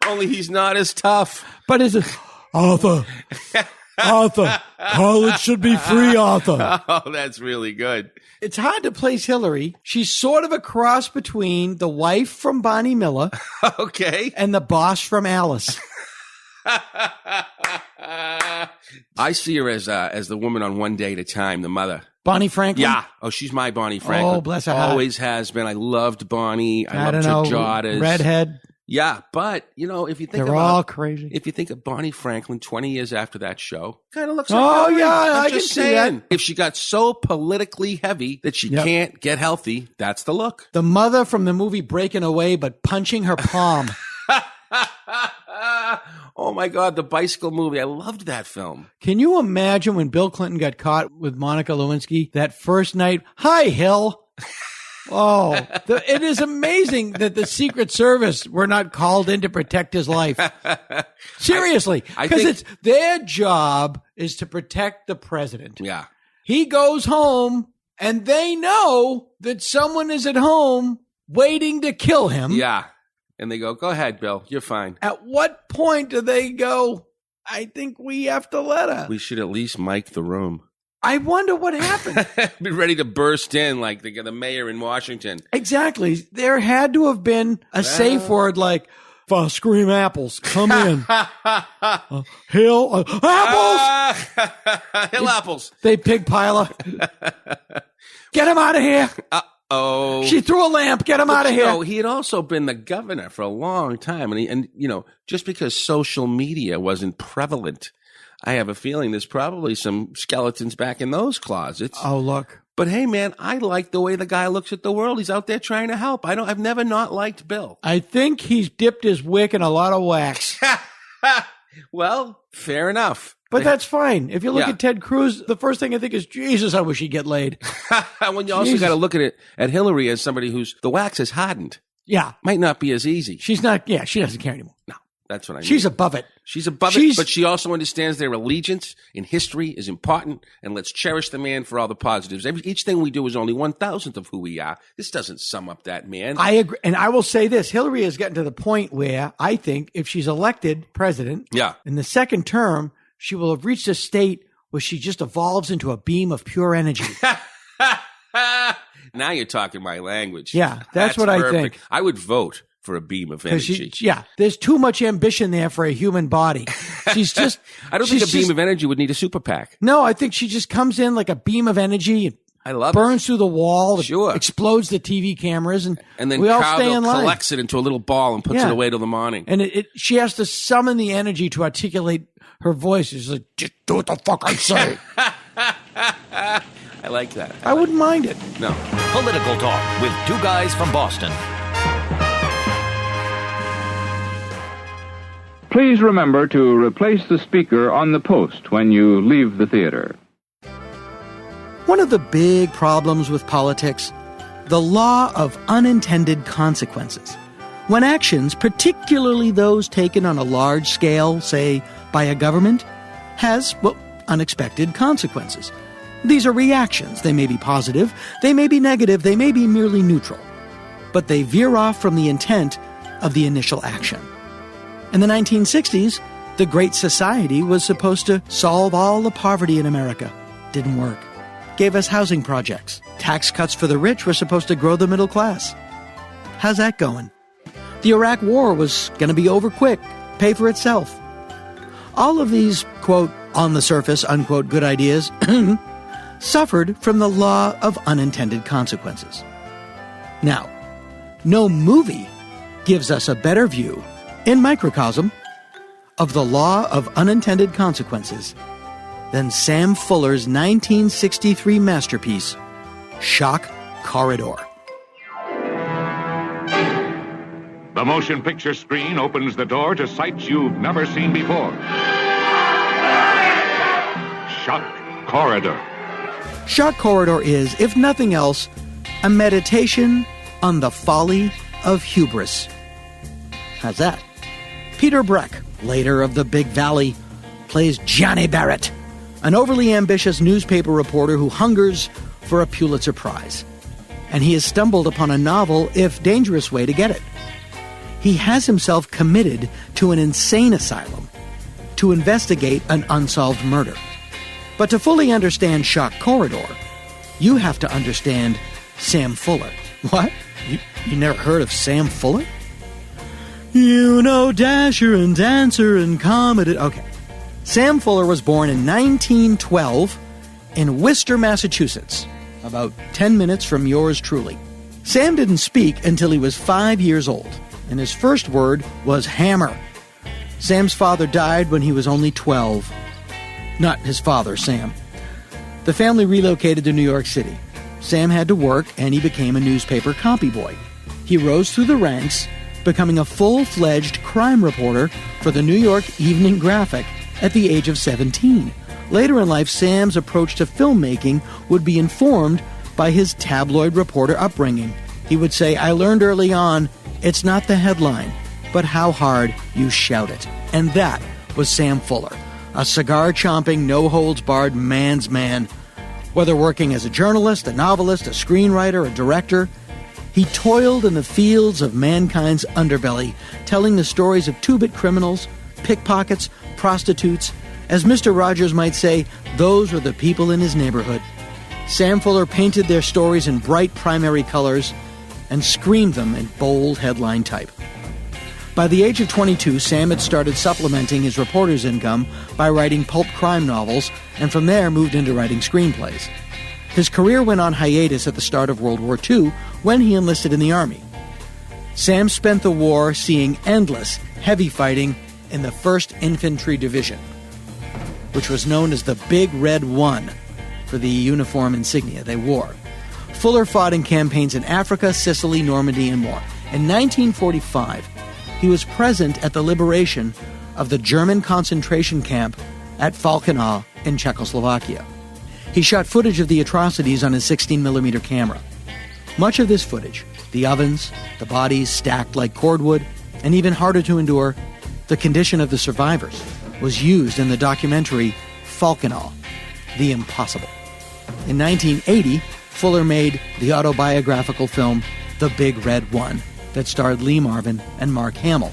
Only he's not as tough. But is it Arthur? Arthur, college should be free, Arthur. Oh, that's really good. It's hard to place Hillary. She's sort of a cross between the wife from Bonnie Miller Okay. and the boss from Alice. I see her as the woman on One Day at a Time, the mother. Bonnie Franklin? Yeah. Oh, she's my Bonnie Franklin. Oh, bless her heart. Always has been. I loved Bonnie. I loved don't her know. daughters. Redhead. Yeah, but, if you think They're all crazy. If you think of Bonnie Franklin 20 years after that show, kind of looks Oh, like Hillary. yeah, I'm I just can see that. saying. If she got so politically heavy that she can't get healthy, that's the look. The mother from the movie Breaking Away, but punching her palm. Oh, my God, the bicycle movie. I loved that film. Can you imagine when Bill Clinton got caught with Monica Lewinsky that first night? Hi, Hill. Oh, it is amazing that the Secret Service were not called in to protect his life. Seriously, because it's their job is to protect the president. Yeah. He goes home and they know that someone is at home waiting to kill him. Yeah. And they go ahead, Bill. You're fine. At what point do they go, I think we have to let her? We should at least mic the room. I wonder what happened. Be ready to burst in like the mayor in Washington. Exactly. There had to have been a safe word like, scream apples, come in. Hill, apples! Hill apples. They pig piler. Get him out of here. Oh, she threw a lamp. Get him out of here. No, he had also been the governor for a long time. And just because social media wasn't prevalent, I have a feeling there's probably some skeletons back in those closets. Oh, look. But hey, man, I like the way the guy looks at the world. He's out there trying to help. I've never not liked Bill. I think he's dipped his wick in a lot of wax. Well, fair enough. But that's fine. If you look at Ted Cruz, the first thing I think is, Jesus, I wish he'd get laid. When you also got to look at Hillary as somebody who's the wax has hardened. Yeah. Might not be as easy. She's not, she doesn't care anymore. No. That's what I mean. She's above it. She's above it, but she also understands their allegiance in history is important, and let's cherish the man for all the positives. Each thing we do is only 1,000th of who we are. This doesn't sum up that man. I agree. And I will say this. Hillary has gotten to the point where I think if she's elected president in the second term, she will have reached a state where she just evolves into a beam of pure energy. Now you're talking my language. Yeah, that's what perfect. I think. I would vote for a beam of energy. There's too much ambition there for a human body. She's just. I don't think a beam of energy would need a super PAC. No, I think she just comes in like a beam of energy. I love burns through the wall. Sure. Explodes the TV cameras, and then we all stay in line. Collects it into a little ball and puts it away till the morning. And she has to summon the energy to articulate her voice. She's like, just do what the fuck I say. I like that. I wouldn't mind it. No. Political Talk with two guys from Boston. Please remember to replace the speaker on the post when you leave the theater. One of the big problems with politics, the law of unintended consequences. When actions, particularly those taken on a large scale, say by a government, has, unexpected consequences. These are reactions. They may be positive, they may be negative, they may be merely neutral. But they veer off from the intent of the initial action. In the 1960s, the Great Society was supposed to solve all the poverty in America. Didn't work. Gave us housing projects. Tax cuts for the rich were supposed to grow the middle class. How's that going? The Iraq War was going to be over quick, pay for itself. All of these, quote, on the surface, unquote, good ideas suffered from the law of unintended consequences. Now, no movie gives us a better view, in microcosm, of the law of unintended consequences than Sam Fuller's 1963 masterpiece, Shock Corridor. The motion picture screen opens the door to sights you've never seen before. Shock Corridor. Shock Corridor is, if nothing else, a meditation on the folly of hubris. How's that? Peter Breck, later of the Big Valley, plays Johnny Barrett, an overly ambitious newspaper reporter who hungers for a Pulitzer Prize. And he has stumbled upon a novel, if dangerous, way to get it. He has himself committed to an insane asylum to investigate an unsolved murder. But to fully understand Shock Corridor, you have to understand Sam Fuller. What? You never heard of Sam Fuller? You know Dasher and Dancer and Comet. Okay. Sam Fuller was born in 1912 in Worcester, Massachusetts, about 10 minutes from yours truly. Sam didn't speak until he was 5 years old, and his first word was hammer. Sam's father died when he was only 12. Not his father, Sam. The family relocated to New York City. Sam had to work, and he became a newspaper copy boy. He rose through the ranks, becoming a full-fledged crime reporter for the New York Evening Graphic at the age of 17. Later in life, Sam's approach to filmmaking would be informed by his tabloid reporter upbringing. He would say, I learned early on, it's not the headline, but how hard you shout it. And that was Sam Fuller, a cigar-chomping, no-holds-barred man's man. Whether working as a journalist, a novelist, a screenwriter, a director, he toiled in the fields of mankind's underbelly, telling the stories of two-bit criminals, pickpockets, prostitutes. As Mr. Rogers might say, those were the people in his neighborhood. Sam Fuller painted their stories in bright primary colors and screamed them in bold headline type. By the age of 22, Sam had started supplementing his reporter's income by writing pulp crime novels, and from there moved into writing screenplays. His career went on hiatus at the start of World War II when he enlisted in the Army. Sam spent the war seeing endless, heavy fighting in the 1st Infantry Division, which was known as the Big Red One for the uniform insignia they wore. Fuller fought in campaigns in Africa, Sicily, Normandy, and more. In 1945, he was present at the liberation of the German concentration camp at Falkenau in Czechoslovakia. He shot footage of the atrocities on his 16mm camera. Much of this footage, the ovens, the bodies stacked like cordwood, and even harder to endure, the condition of the survivors, was used in the documentary Falkenau, The Impossible. In 1980, Fuller made the autobiographical film The Big Red One that starred Lee Marvin and Mark Hamill.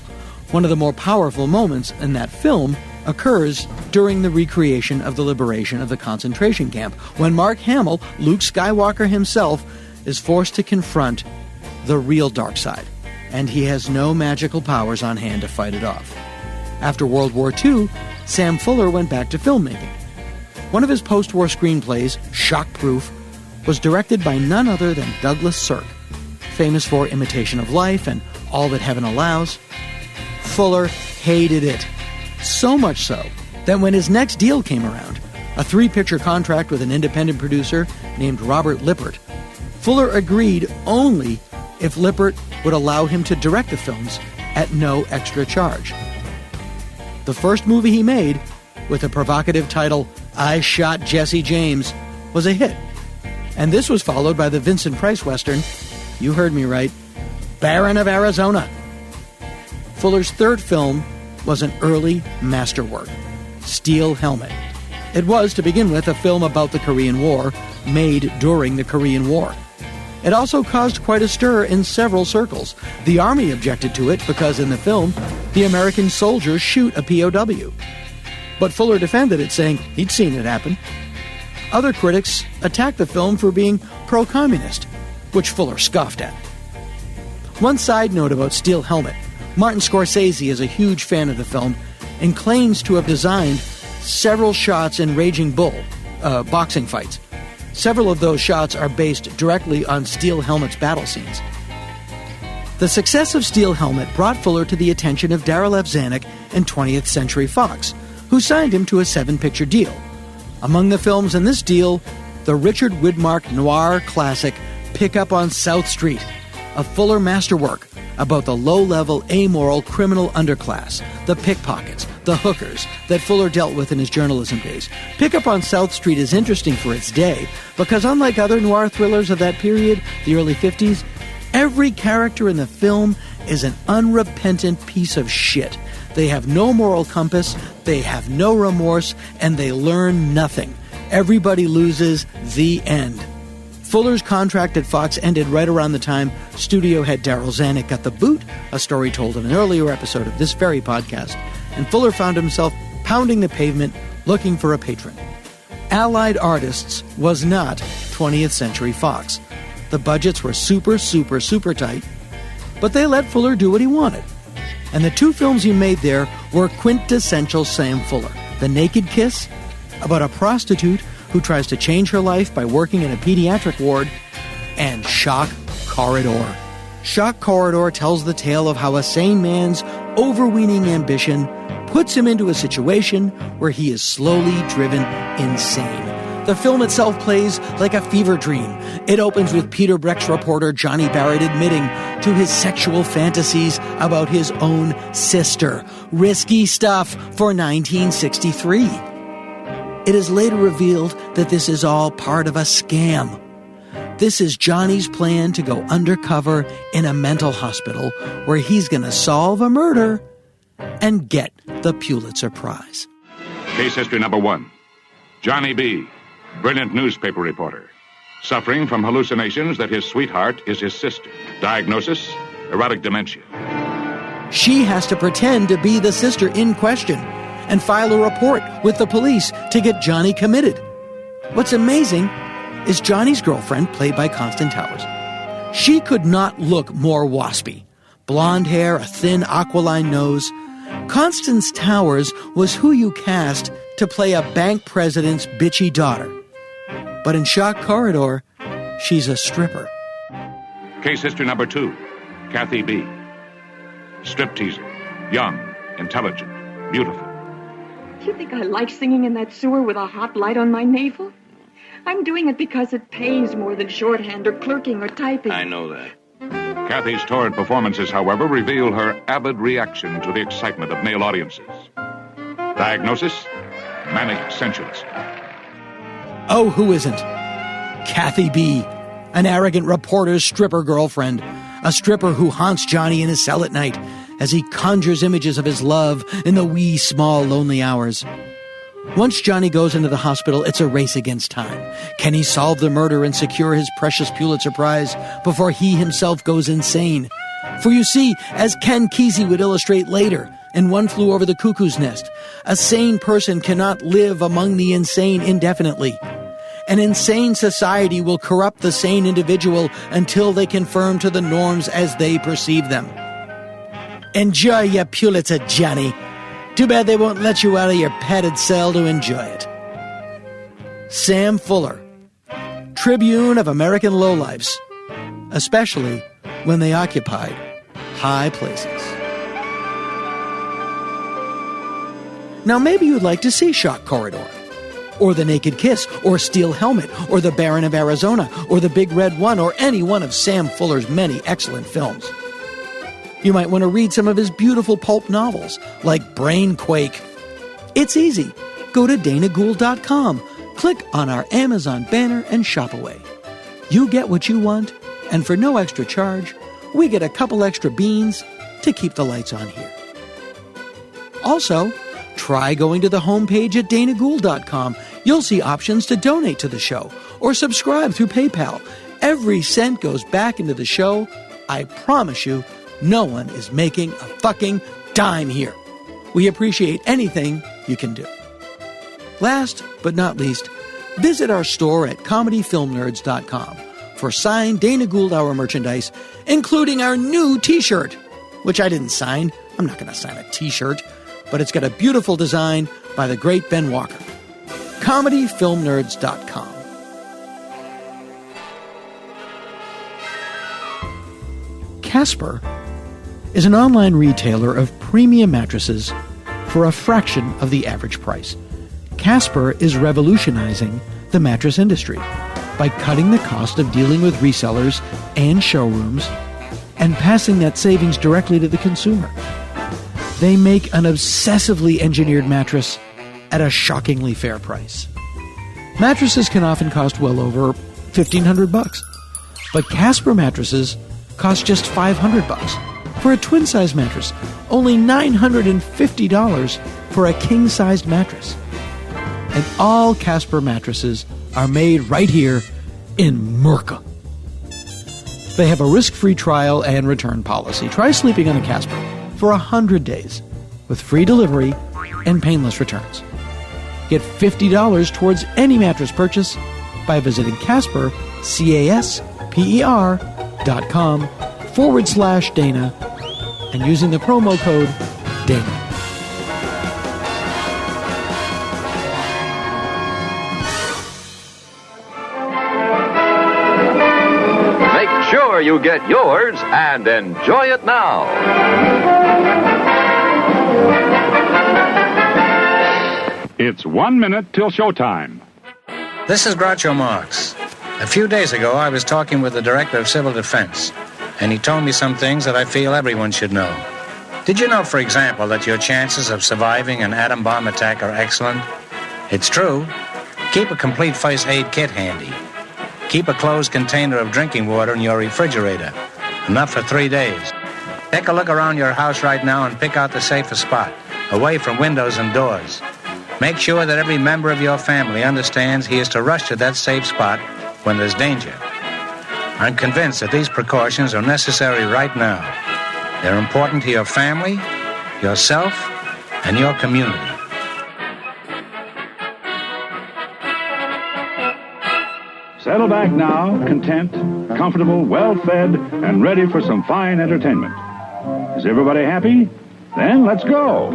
One of the more powerful moments in that film occurs during the recreation of the liberation of the concentration camp, when Mark Hamill, Luke Skywalker himself, is forced to confront the real dark side, and he has no magical powers on hand to fight it off. After World War II, Sam Fuller went back to filmmaking. One of his post-war screenplays, Shockproof, was directed by none other than Douglas Sirk, famous for Imitation of Life and All That Heaven Allows. Fuller hated it. So much so that when his next deal came around, a 3-picture contract with an independent producer named Robert Lippert, Fuller agreed only if Lippert would allow him to direct the films at no extra charge. The first movie he made, with a provocative title, I Shot Jesse James, was a hit. And this was followed by the Vincent Price Western, you heard me right, Baron of Arizona. Fuller's third film was an early masterwork, Steel Helmet. It was, to begin with, a film about the Korean War, made during the Korean War. It also caused quite a stir in several circles. The Army objected to it because in the film, the American soldiers shoot a POW. But Fuller defended it, saying he'd seen it happen. Other critics attacked the film for being pro-communist, which Fuller scoffed at. One side note about Steel Helmet: Martin Scorsese is a huge fan of the film and claims to have designed several shots in Raging Bull, boxing fights. Several of those shots are based directly on Steel Helmet's battle scenes. The success of Steel Helmet brought Fuller to the attention of Darryl F. Zanuck and 20th Century Fox, who signed him to a 7-picture deal. Among the films in this deal, the Richard Widmark noir classic Pickup on South Street, a Fuller masterwork about the low-level, amoral criminal underclass, the pickpockets, the hookers that Fuller dealt with in his journalism days. Pickup on South Street is interesting for its day because unlike other noir thrillers of that period, the early 50s, every character in the film is an unrepentant piece of shit They have no moral compass, they have no remorse, and they learn nothing. Everybody loses. The end. Fuller's contract at Fox ended right around the time studio head Darryl Zanuck got the boot, a story told in an earlier episode of this very podcast, and Fuller found himself pounding the pavement looking for a patron. Allied Artists was not 20th Century Fox. The budgets were super tight, but they let Fuller do what he wanted. And the two films he made there were quintessential Sam Fuller. The Naked Kiss, about a prostitute who tries to change her life by working in a pediatric ward, and Shock Corridor. Shock Corridor tells the tale of how a sane man's overweening ambition puts him into a situation where he is slowly driven insane. The film itself plays like a fever dream. It opens with Peter Breck's reporter Johnny Barrett admitting to his sexual fantasies about his own sister. Risky stuff for 1963. It is later revealed that this is all part of a scam. This is Johnny's plan to go undercover in a mental hospital where he's going to solve a murder and get the Pulitzer Prize. Case history number 1. Johnny B., brilliant newspaper reporter, suffering from hallucinations that his sweetheart is his sister. Diagnosis, erotic dementia. She has to pretend to be the sister in question and file a report with the police to get Johnny committed. What's amazing is Johnny's girlfriend, played by Constance Towers. She could not look more waspy. Blonde hair, a thin aquiline nose. Constance Towers was who you cast to play a bank president's bitchy daughter. But in Shock Corridor, she's a stripper. Case history number 2. Kathy B. Stripteaser. Young, intelligent, beautiful. Do you think I like singing in that sewer with a hot light on my navel? I'm doing it because it pays more than shorthand or clerking or typing. I know that. Kathy's torrid performances, however, reveal her avid reaction to the excitement of male audiences. Diagnosis, manic sensualist. Oh, who isn't? Kathy B., an arrogant reporter's stripper girlfriend, a stripper who haunts Johnny in his cell at night as he conjures images of his love in the wee, small, lonely hours. Once Johnny goes into the hospital, it's a race against time. Can he solve the murder and secure his precious Pulitzer Prize before he himself goes insane? For you see, as Ken Kesey would illustrate later in One Flew Over the Cuckoo's Nest, a sane person cannot live among the insane indefinitely. An insane society will corrupt the sane individual until they conform to the norms as they perceive them. Enjoy your Pulitzer, Johnny. Too bad they won't let you out of your padded cell to enjoy it. Sam Fuller, tribune of American lowlifes, especially when they occupied high places. Now maybe you'd like to see Shock Corridor, or The Naked Kiss, or Steel Helmet, or The Baron of Arizona, or The Big Red One, or any one of Sam Fuller's many excellent films. You might want to read some of his beautiful pulp novels, like Brainquake. It's easy. Go to DanaGould.com, click on our Amazon banner, and shop away. You get what you want, and for no extra charge, we get a couple extra beans to keep the lights on here. Also, try going to the homepage at DanaGould.com. You'll see options to donate to the show or subscribe through PayPal. Every cent goes back into the show. I promise you, no one is making a fucking dime here. We appreciate anything you can do. Last but not least, visit our store at comedyfilmnerds.com for signed Dana Gould Hour merchandise, including our new t-shirt, which I didn't sign. I'm not going to sign a t-shirt, but it's got a beautiful design by the great Ben Walker. comedyfilmnerds.com. Casper is an online retailer of premium mattresses for a fraction of the average price. Casper is revolutionizing the mattress industry by cutting the cost of dealing with resellers and showrooms and passing that savings directly to the consumer. They make an obsessively engineered mattress at a shockingly fair price. Mattresses can often cost well over $1,500, but Casper mattresses cost just $500 for a twin-size mattress. Only $950 for a king-sized mattress. And all Casper mattresses are made right here in Merca. They have a risk-free trial and return policy. Try sleeping on a Casper for 100 days with free delivery and painless returns. Get $50 towards any mattress purchase by visiting Casper, CASPER.com/Dana and using the promo code Dana. Make sure you get yours and enjoy it now. It's 1 minute till showtime. This is Groucho Marx. A few days ago, I was talking with the Director of Civil Defense, and he told me some things that I feel everyone should know. Did you know, for example, that your chances of surviving an atom bomb attack are excellent? It's true. Keep a complete first aid kit handy. Keep a closed container of drinking water in your refrigerator, enough for 3 days. Take a look around your house right now and pick out the safest spot, away from windows and doors. Make sure that every member of your family understands he is to rush to that safe spot when there's danger. I'm convinced that these precautions are necessary right now. They're important to your family, yourself, and your community. Settle back now, content, comfortable, well-fed, and ready for some fine entertainment. Is everybody happy? Then let's go.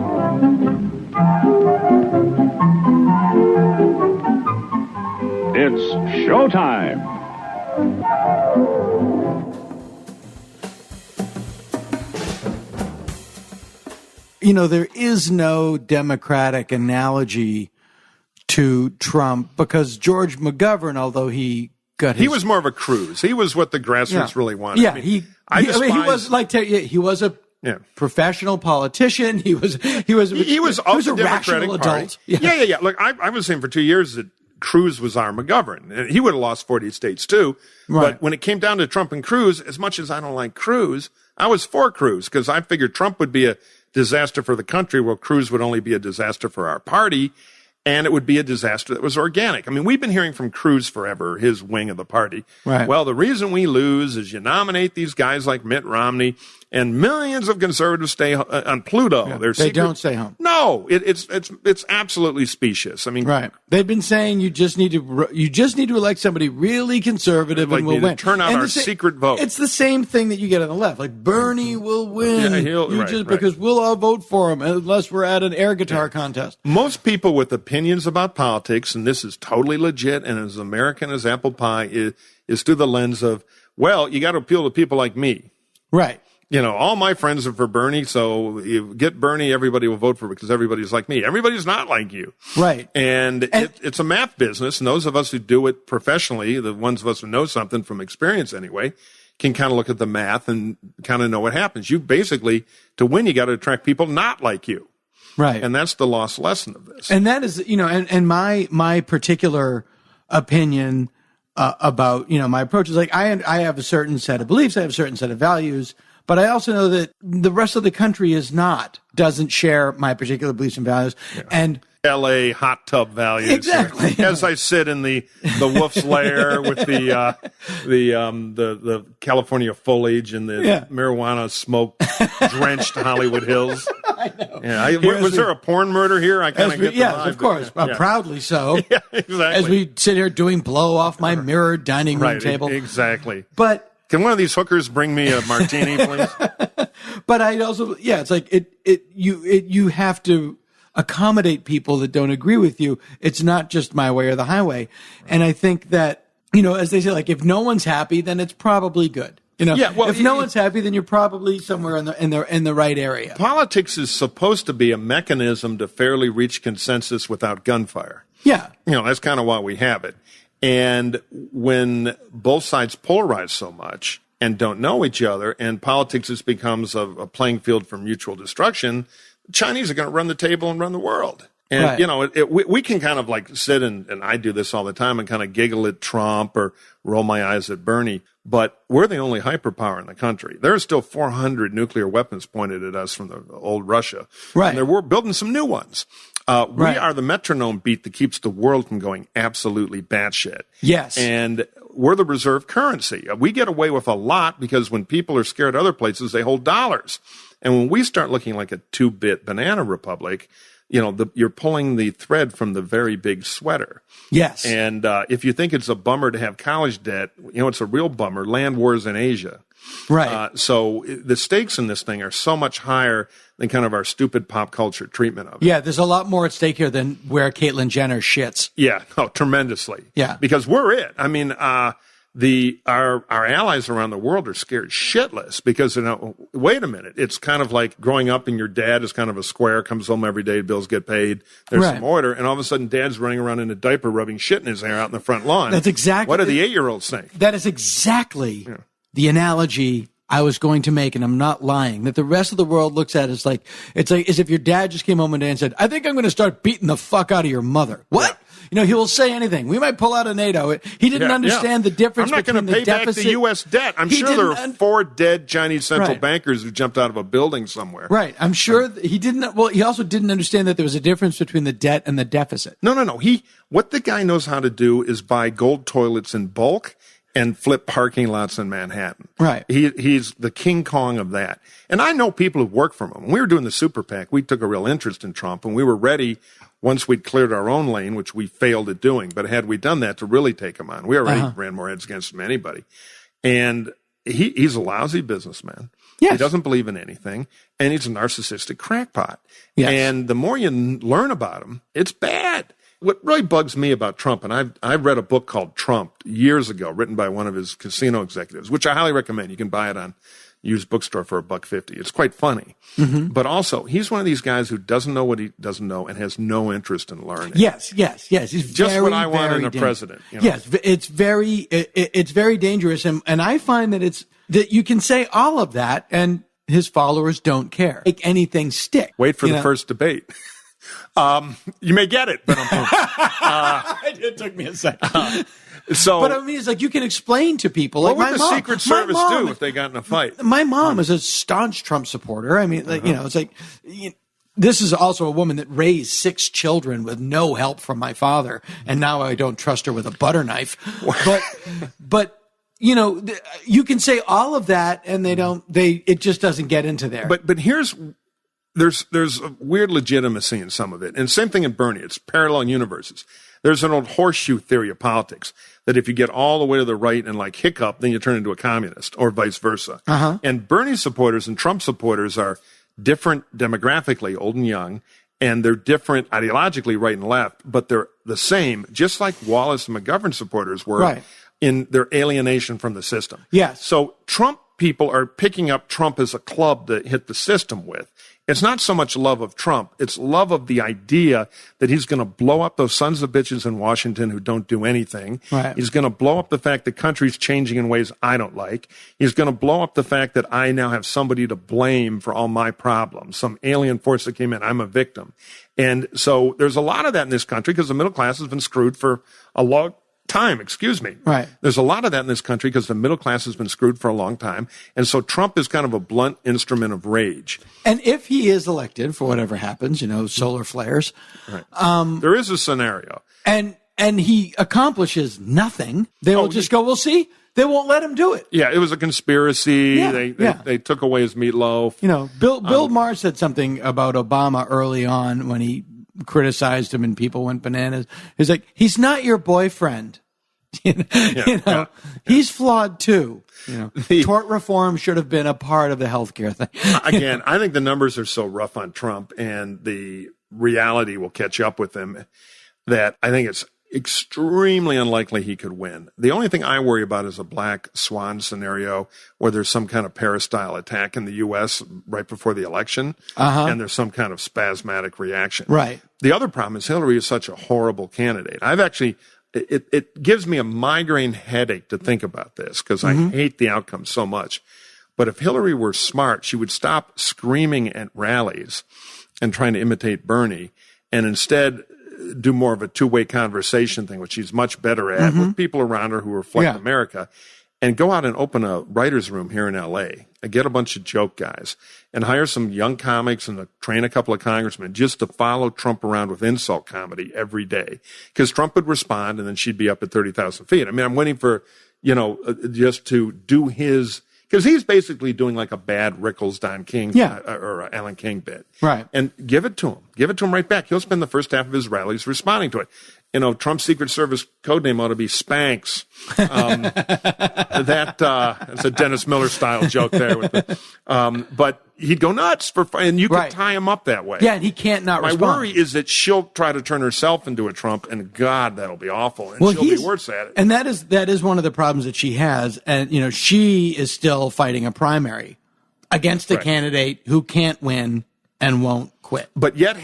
It's showtime. You know, there is no Democratic analogy to Trump because George McGovern, although he was more of a Cruz. He was what the grassroots really wanted. Yeah, he was a professional politician. He was a rational adult. Yeah. Look, I was saying for 2 years that Cruz was our McGovern, and he would have lost 40 states too. Right. But when it came down to Trump and Cruz, as much as I don't like Cruz, I was for Cruz because I figured Trump would be a disaster for the country, while Cruz would only be a disaster for our party. And it would be a disaster that was organic. I mean, we've been hearing from Cruz forever, his wing of the party. Right. Well, the reason we lose is you nominate these guys like Mitt Romney, and millions of conservatives stay on Pluto. Yeah, they don't stay home. No, it's absolutely specious. I mean, right? They've been saying you just need to elect somebody really conservative and we'll win. Turn out our secret vote. It's the same thing that you get on the left. Like Bernie will win. Because we'll all vote for him unless we're at an air guitar contest. Most people with opinions about politics, and this is totally legit and as American as apple pie, is through the lens of, well, you got to appeal to people like me. Right. You know, all my friends are for Bernie, so you get Bernie, everybody will vote for it because everybody's like me. Everybody's not like you. Right. And it's a math business, and those of us who do it professionally, the ones of us who know something from experience anyway, can kind of look at the math and kind of know what happens. You basically, to win, you got to attract people not like you. Right. And that's the lost lesson of this. And that is, and my particular opinion about, my approach is like, I have a certain set of beliefs, I have a certain set of values, but I also know that the rest of the country doesn't share my particular beliefs and values. Yeah. And L.A. hot tub values. Exactly. As I sit in the wolf's lair with the California foliage and the marijuana smoke drenched Hollywood Hills. I know. Yeah, was there a porn murder here? I kind of get the vibe, of course. Proudly so. Yeah, exactly. As we sit here doing blow off my mirrored dining room table. Exactly. But can one of these hookers bring me a martini, please? But I also, it's like you have to accommodate people that don't agree with you. It's not just my way or the highway. And I think that, as they say, like if no one's happy, then it's probably good. If no one's happy, then you're probably somewhere in the right area. Politics is supposed to be a mechanism to fairly reach consensus without gunfire. Yeah. That's kind of why we have it. And when both sides polarize so much and don't know each other, and politics just becomes a playing field for mutual destruction, the Chinese are going to run the table and run the world. And, Right. you know, we can kind of like sit and I do this all the time and kind of giggle at Trump or roll my eyes at Bernie. But we're the only hyperpower in the country. There are still 400 nuclear weapons pointed at us from the old Russia. Right. And we're building some new ones. We Right. are the metronome beat that keeps the world from going absolutely batshit. Yes. And we're the reserve currency. We get away with a lot because when people are scared other places, they hold dollars. And when we start looking like a 2-bit banana republic, you know, you're pulling the thread from the very big sweater. Yes. And if you think it's a bummer to have college debt, you know, it's a real bummer. Land wars in Asia. Right. So the stakes in this thing are so much higher than kind of our stupid pop culture treatment of it. Yeah, there's a lot more at stake here than where Caitlyn Jenner shits. Yeah, tremendously. Yeah. Because we're it. I mean, our allies around the world are scared shitless because, you know, wait a minute. It's kind of like growing up and your dad is kind of a square, comes home every day, bills get paid, there's Right. some order, and all of a sudden dad's running around in a diaper rubbing shit in his hair out in the front lawn. That's exactly. What do the 8-year-olds think? That is exactly the analogy I was going to make, and I'm not lying, that the rest of the world looks at it as like, it's like as if your dad just came home one day and said, I think I'm going to start beating the fuck out of your mother. What? You know, he will say anything. We might pull out of NATO. He didn't understand the difference I'm not between going to pay the back deficit. the U.S. debt. I'm He sure there didn't are 4 dead Chinese central Right. bankers who jumped out of a building somewhere. Right. I'm sure he didn't. Well, he also didn't understand that there was a difference between the debt and the deficit. No. What the guy knows how to do is buy gold toilets in bulk and flip parking lots in Manhattan. Right. He's the King Kong of that. And I know people who work for him. When we were doing the super PAC, we took a real interest in Trump, and we were ready once we'd cleared our own lane, which we failed at doing. But had we done that to really take him on, we already ran more heads against him than anybody. And he's a lousy businessman. Yes. He doesn't believe in anything, and he's a narcissistic crackpot. Yes. And the more you learn about him, it's bad. What really bugs me about Trump, and I've read a book called Trump years ago, written by one of his casino executives, which I highly recommend. You can buy it on used bookstore for $1.50. It's quite funny. Mm-hmm. But also, he's one of these guys who doesn't know what he doesn't know and has no interest in learning. Yes. He's Just very, what I want in very a president. You know? Yes, it's very dangerous, and I find that that you can say all of that, and his followers don't care. Make anything stick. Wait for the first debate. You may get it, but it took me a second. But I mean, it's like you can explain to people. What like would my the mom, Secret Service my mom, do if they got in a fight? My mom is a staunch Trump supporter. I mean, like, you know, it's like this is also a woman that raised 6 children with no help from my father, and now I don't trust her with a butter knife. But you know, you can say all of that, and it just doesn't get into there. But there's a weird legitimacy in some of it. And same thing in Bernie. It's parallel universes. There's an old horseshoe theory of politics that if you get all the way to the right and like hiccup, then you turn into a communist, or vice versa. And Bernie supporters and Trump supporters are different demographically, old and young, and they're different ideologically, right and left, but they're the same, just like Wallace and McGovern supporters were in their alienation from the system. Yes. So Trump people are picking up Trump as a club to hit the system with. It's not so much love of Trump. It's love of the idea that he's going to blow up those sons of bitches in Washington who don't do anything. Right. He's going to blow up the fact that country's changing in ways I don't like. He's going to blow up the fact that I now have somebody to blame for all my problems, some alien force that came in. I'm a victim. And so there's a lot of that in this country because the middle class has been screwed for a long time. Right. There's a lot of that in this country because the middle class has been screwed for a long time. And so Trump is kind of a blunt instrument of rage. And if he is elected, for whatever happens, you know, solar flares. Right. There is a scenario. And he accomplishes nothing. They will just go, we'll see. They won't let him do it. Yeah, it was a conspiracy. Yeah, they took away his meatloaf. You know, Bill Maher said something about Obama early on when he criticized him and people went bananas. He's like, he's not your boyfriend. He's flawed too. You know, tort reform should have been a part of the healthcare thing. Again, I think the numbers are so rough on Trump and the reality will catch up with him that I think it's extremely unlikely he could win. The only thing I worry about is a black swan scenario where there's some kind of peristyle attack in the U.S. right before the election, and there's some kind of spasmodic reaction. Right. The other problem is Hillary is such a horrible candidate. It gives me a migraine headache to think about this because I hate the outcome so much. But if Hillary were smart, she would stop screaming at rallies and trying to imitate Bernie and instead do more of a two-way conversation thing, which she's much better at, with people around her who reflect America, and go out and open a writer's room here in L.A. and get a bunch of joke guys and hire some young comics and train a couple of congressmen just to follow Trump around with insult comedy every day. Because Trump would respond, and then she'd be up at 30,000 feet. I mean, I'm waiting for, just to do his... Because he's basically doing like a bad Rickles, Don King, or Alan King bit. Right. And give it to him. Give it to him right back. He'll spend the first half of his rallies responding to it. Trump's Secret Service codename ought to be Spanx. It's a Dennis Miller style joke there. But he'd go nuts and you could tie him up that way. Yeah, and he can't not respond. My worry is that she'll try to turn herself into a Trump, and God, that'll be awful. And she'll be worse at it. And that is one of the problems that she has. And, she is still fighting a primary against a candidate who can't win and won't quit. But yet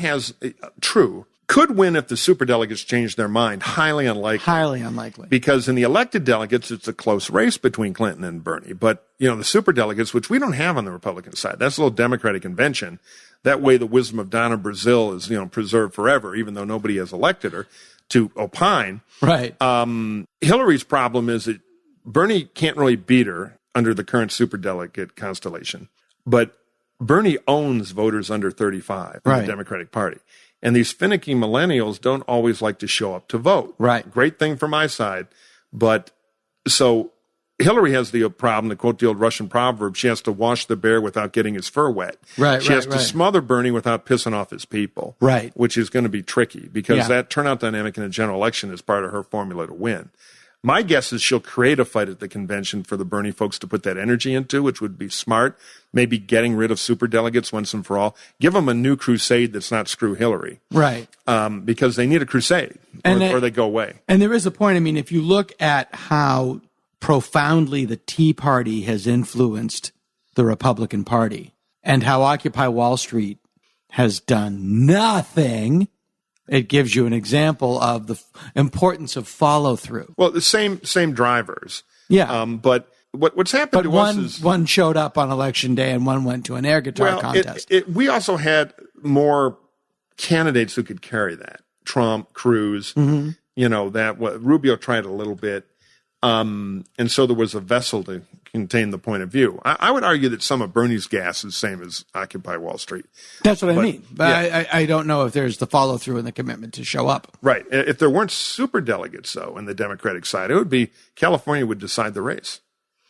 could win if the superdelegates change their mind. Highly unlikely. Highly unlikely. Because in the elected delegates, it's a close race between Clinton and Bernie. But, the superdelegates, which we don't have on the Republican side, that's a little Democratic convention. That way the wisdom of Donna Brazile is, preserved forever, even though nobody has elected her to opine. Right. Hillary's problem is that Bernie can't really beat her under the current superdelegate constellation. But Bernie owns voters under 35 in the Democratic Party. And these finicky millennials don't always like to show up to vote. Right. Great thing for my side. But so Hillary has the problem, to quote the old Russian proverb, she has to wash the bear without getting his fur wet. Right. She has to smother Bernie without pissing off his people. Right. Which is going to be tricky because that turnout dynamic in a general election is part of her formula to win. My guess is she'll create a fight at the convention for the Bernie folks to put that energy into, which would be smart. Maybe getting rid of superdelegates once and for all. Give them a new crusade that's not screw Hillary. Right. Because they need a crusade or they go away. And there is a point. I mean, if you look at how profoundly the Tea Party has influenced the Republican Party and how Occupy Wall Street has done nothing, it gives you an example of the importance of follow through. Well, the same drivers. Yeah. But what's happened to us is one showed up on election day and one went to an air guitar contest. We also had more candidates who could carry that. Trump, Cruz, Rubio tried a little bit. And so there was a vessel to contain the point of view. I would argue that some of Bernie's gas is the same as Occupy Wall Street. That's what I mean. But I don't know if there's the follow through and the commitment to show up. Right. If there weren't super delegates, though, in the Democratic side, it would be California would decide the race.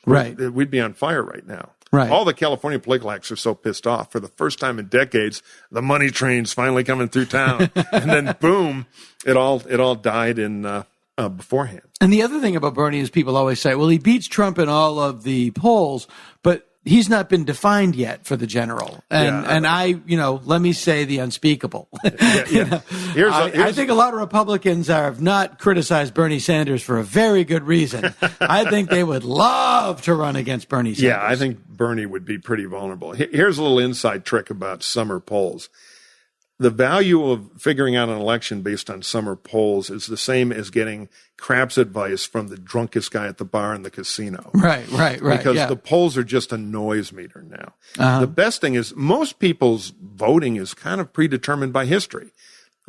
Right. We'd be on fire right now. Right. All the California political hacks are so pissed off. For the first time in decades, the money train's finally coming through town. And then boom, it all died in beforehand. And the other thing about Bernie is people always say, well, he beats Trump in all of the polls, but he's not been defined yet for the general. And let me say the unspeakable. I think a lot of Republicans have not criticized Bernie Sanders for a very good reason. I think they would love to run against Bernie Sanders. Yeah, I think Bernie would be pretty vulnerable. Here's a little inside trick about summer polls. The value of figuring out an election based on summer polls is the same as getting craps advice from the drunkest guy at the bar in the casino. Right. Because the polls are just a noise meter now. Uh-huh. The best thing is most people's voting is kind of predetermined by history.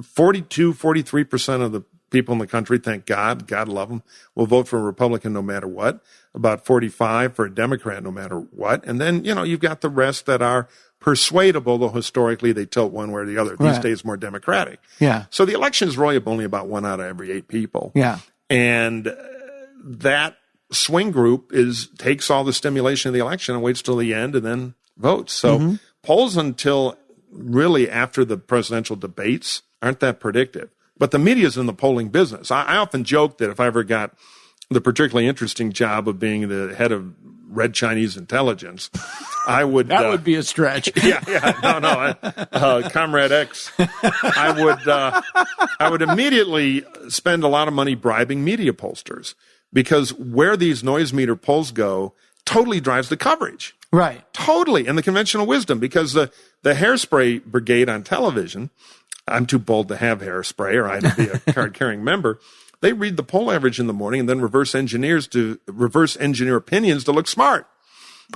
43% of the people in the country, thank God love them, will vote for a Republican no matter what. About 45% for a Democrat no matter what. And then, you've got the rest that are persuadable, though historically they tilt one way or the other. These days, more Democratic. Yeah. So the elections really only about 1 out of every 8 people. Yeah. And that swing group takes all the stimulation of the election and waits till the end and then votes. So polls until really after the presidential debates aren't that predictive. But the media's in the polling business. I often joke that if I ever got the particularly interesting job of being the head of Red Chinese intelligence, I would... That would be a stretch. Comrade X. I would immediately spend a lot of money bribing media pollsters because where these noise meter polls go totally drives the coverage. Right. Totally. And the conventional wisdom, because the hairspray brigade on television, I'm too bold to have hairspray or I'd be a card-carrying member. They read the poll average in the morning and then reverse engineer opinions to look smart.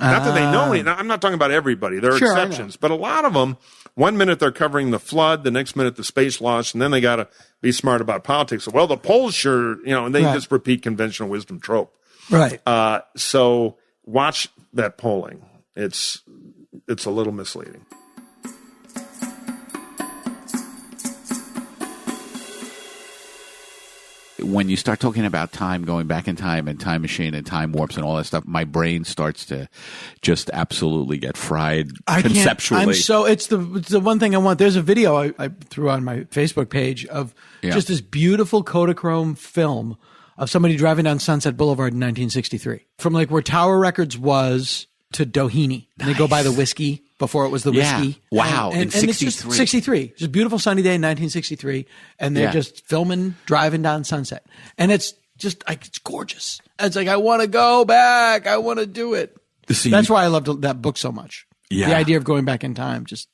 Not that they know any. I'm not talking about everybody. There are exceptions. But a lot of them, one minute they're covering the flood, the next minute the space launch, and then they got to be smart about politics. Well, the polls sure, and they just repeat conventional wisdom trope. Right. So watch that polling. It's a little misleading. When you start talking about time, going back in time and time machine and time warps and all that stuff, my brain starts to just absolutely get fried conceptually. It's the one thing I want. There's a video I threw on my Facebook page of just this beautiful Kodachrome film of somebody driving down Sunset Boulevard in 1963. From like where Tower Records was to Doheny. And they go by the whiskey before it was the whiskey. Wow. And it's just 63. It's a beautiful sunny day in 1963. And they're just filming, driving down Sunset. And it's just like, it's gorgeous. It's like, I want to go back. I want to do it. That's why I loved that book so much. Yeah. The idea of going back in time just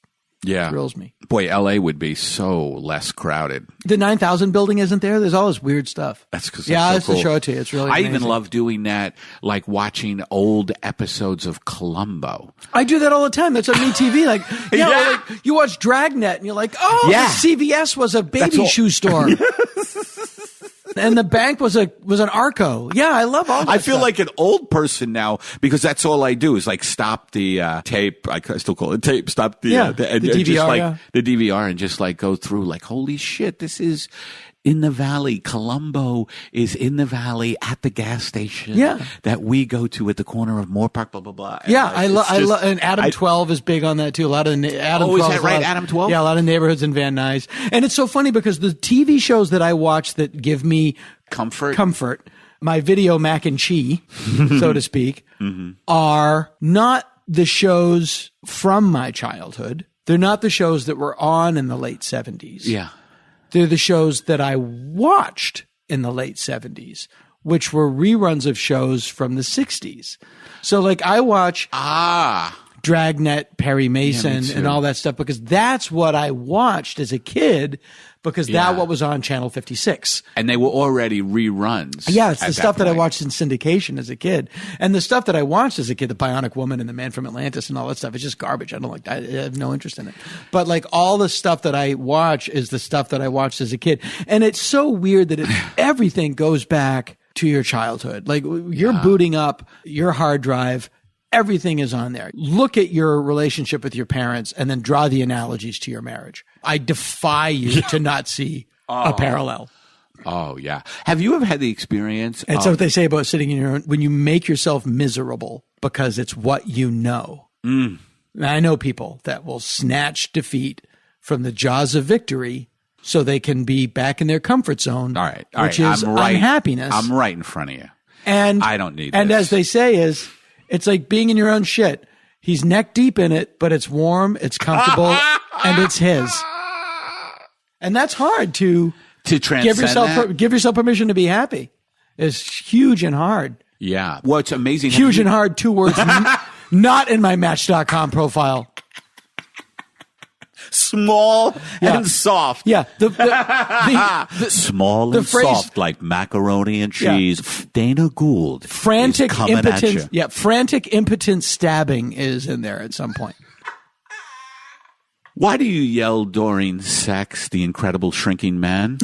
thrills me. Boy, LA would be so less crowded. The 9000 building isn't there? There's all this weird stuff. That's because I have to show it to you. It's really amazing. I even love doing that, like watching old episodes of Columbo. I do that all the time. that's on MeTV. Like, like you watch Dragnet and you're like, CVS was a baby shoe store. And the bank was an Arco. Yeah, I love all that I feel stuff. like an old person now because that's all I do is like stop the tape. I still call it tape. Stop the DVR, just like the DVR and just like go through like, holy shit, this is in the valley. Columbo is in the valley at the gas station that we go to at the corner of Moore Park, blah, blah, blah. And I love, and Adam 12 is big on that too. A lot of Adam 12. Is that right? Adam 12? Yeah, a lot of neighborhoods in Van Nuys. And it's so funny because the TV shows that I watch that give me comfort, my video mac and cheese, so to speak, are not the shows from my childhood. They're not the shows that were on in the late 70s. Yeah. They're the shows that I watched in the late 70s, which were reruns of shows from the 60s. So like I watch Dragnet, Perry Mason, and all that stuff because that's what I watched as a kid because that's what was on Channel 56. And they were already reruns. Yeah, it's the stuff that I watched in syndication as a kid. And the stuff that I watched as a kid, The Bionic Woman and The Man from Atlantis and all that stuff, it's just garbage. I don't like that. I have no interest in it. But like all the stuff that I watch is the stuff that I watched as a kid. And it's so weird that everything goes back to your childhood. Like you're booting up your hard drive. Everything is on there. Look at your relationship with your parents and then draw the analogies to your marriage. I defy you to not see a parallel. Oh, yeah. Have you ever had the experience? It's what they say about sitting in your own, when you make yourself miserable because it's what you know. And I know people that will snatch defeat from the jaws of victory so they can be back in their comfort zone, which is unhappiness. I'm right in front of you. And I don't need And this. as they say it's like being in your own shit. He's neck deep in it, but it's warm, it's comfortable, and it's his. And that's hard to transcend give yourself permission to be happy. It's huge and hard. Yeah. Well, it's amazing. Huge and hard, 2 words, not in my Match.com profile. Small and soft. Yeah. The small and phrase, soft like macaroni and cheese. Dana Gould. Frantic, impotent. Yeah. Frantic, impotent stabbing is in there at some point. Why do you yell during sex, the incredible shrinking man?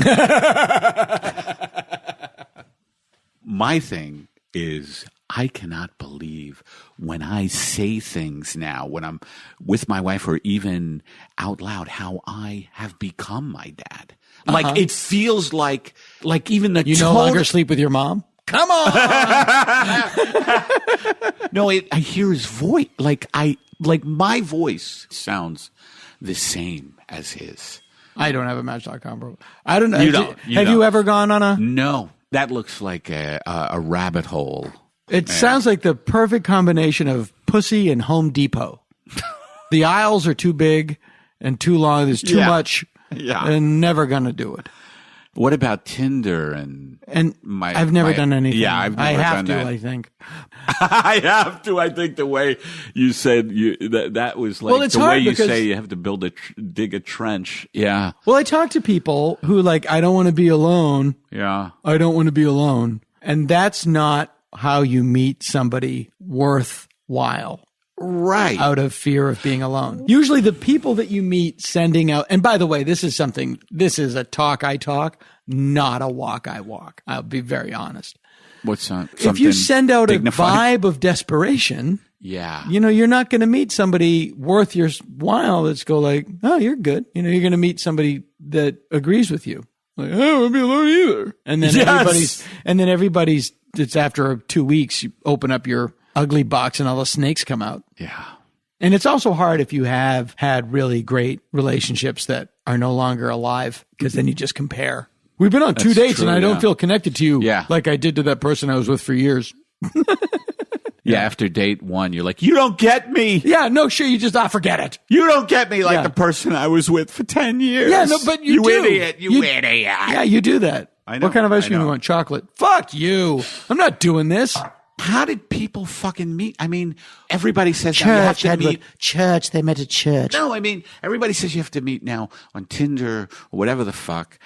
My thing is, I cannot believe when I say things now, when I'm with my wife or even out loud, how I have become my dad. Like, it feels like even the You no longer sleep with your mom? Come on! No, I hear his voice. Like my voice sounds the same as his. I don't have a Match.com profile. I don't know. Have you ever gone on a? No. That looks like a rabbit hole. It sounds like the perfect combination of pussy and Home Depot. The aisles are too big and too long. There's too much. Yeah. And never going to do it. What about Tinder I've never done anything. Yeah, I've never done that. I think. I have to. I think the way you said that was like the way you say you have to dig a trench. Yeah. Well, I talk to people who like, I don't want to be alone. Yeah. I don't want to be alone. And that's not how you meet somebody worth while. Right. Out of fear of being alone. Usually the people that you meet sending out, and by the way, this is a talk I talk, not a walk I walk. I'll be very honest. What's that? If you send out dignified? a vibe of desperation, yeah, you're not going to meet somebody worth your while that's go like, oh, you're good. You're going to meet somebody that agrees with you. Like, I don't want to be alone either. And then everybody's, it's after 2 weeks, you open up your ugly box and all the snakes come out. Yeah. And it's also hard if you have had really great relationships that are no longer alive, because then you just compare. We've been on 2 dates and I don't feel connected to you like I did to that person I was with for years. Yeah, after date 1, you're like, you don't get me. Yeah, no, sure, you just, forget it. You don't get me like the person I was with for 10 years. Yeah, no, but you do. Idiot, you idiot. Yeah, you do that. I know. What kind of ice cream do you want? Chocolate? Fuck you. I'm not doing this. How did people fucking meet? I mean, everybody says that you have to meet. Church, they met at church. No, I mean, everybody says you have to meet now on Tinder or whatever the fuck.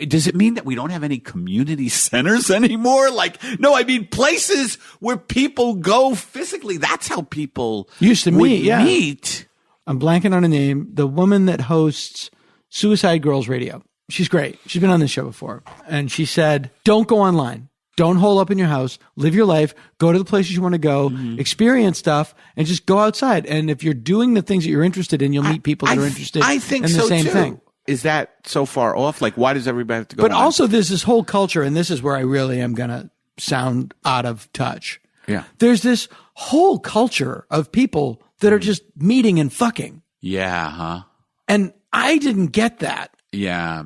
Does it mean that we don't have any community centers anymore? Like, no, I mean, places where people go physically. That's how people used to meet. I'm blanking on a name. The woman that hosts Suicide Girls Radio. She's great. She's been on this show before. And she said, don't go online. Don't hole up in your house. Live your life. Go to the places you want to go. Experience stuff, and just go outside. And if you're doing the things that you're interested in, you'll meet people that are interested in the same thing. Is that so far off? Like, why does everybody have to go? But also, there's this whole culture, and this is where I really am going to sound out of touch. Yeah. There's this whole culture of people that are just meeting and fucking. Yeah, huh? And I didn't get that. Yeah.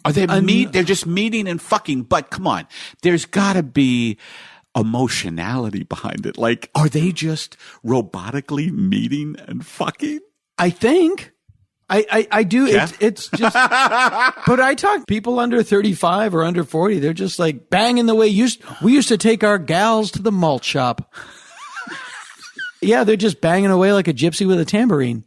They're just meeting and fucking, but come on. There's gotta be emotionality behind it. Like, are they just robotically meeting and fucking? I think. I do. It's just, but I talk people under 35 or under 40. They're just like banging the way we used to take our gals to the malt shop. Yeah, they're just banging away like a gypsy with a tambourine.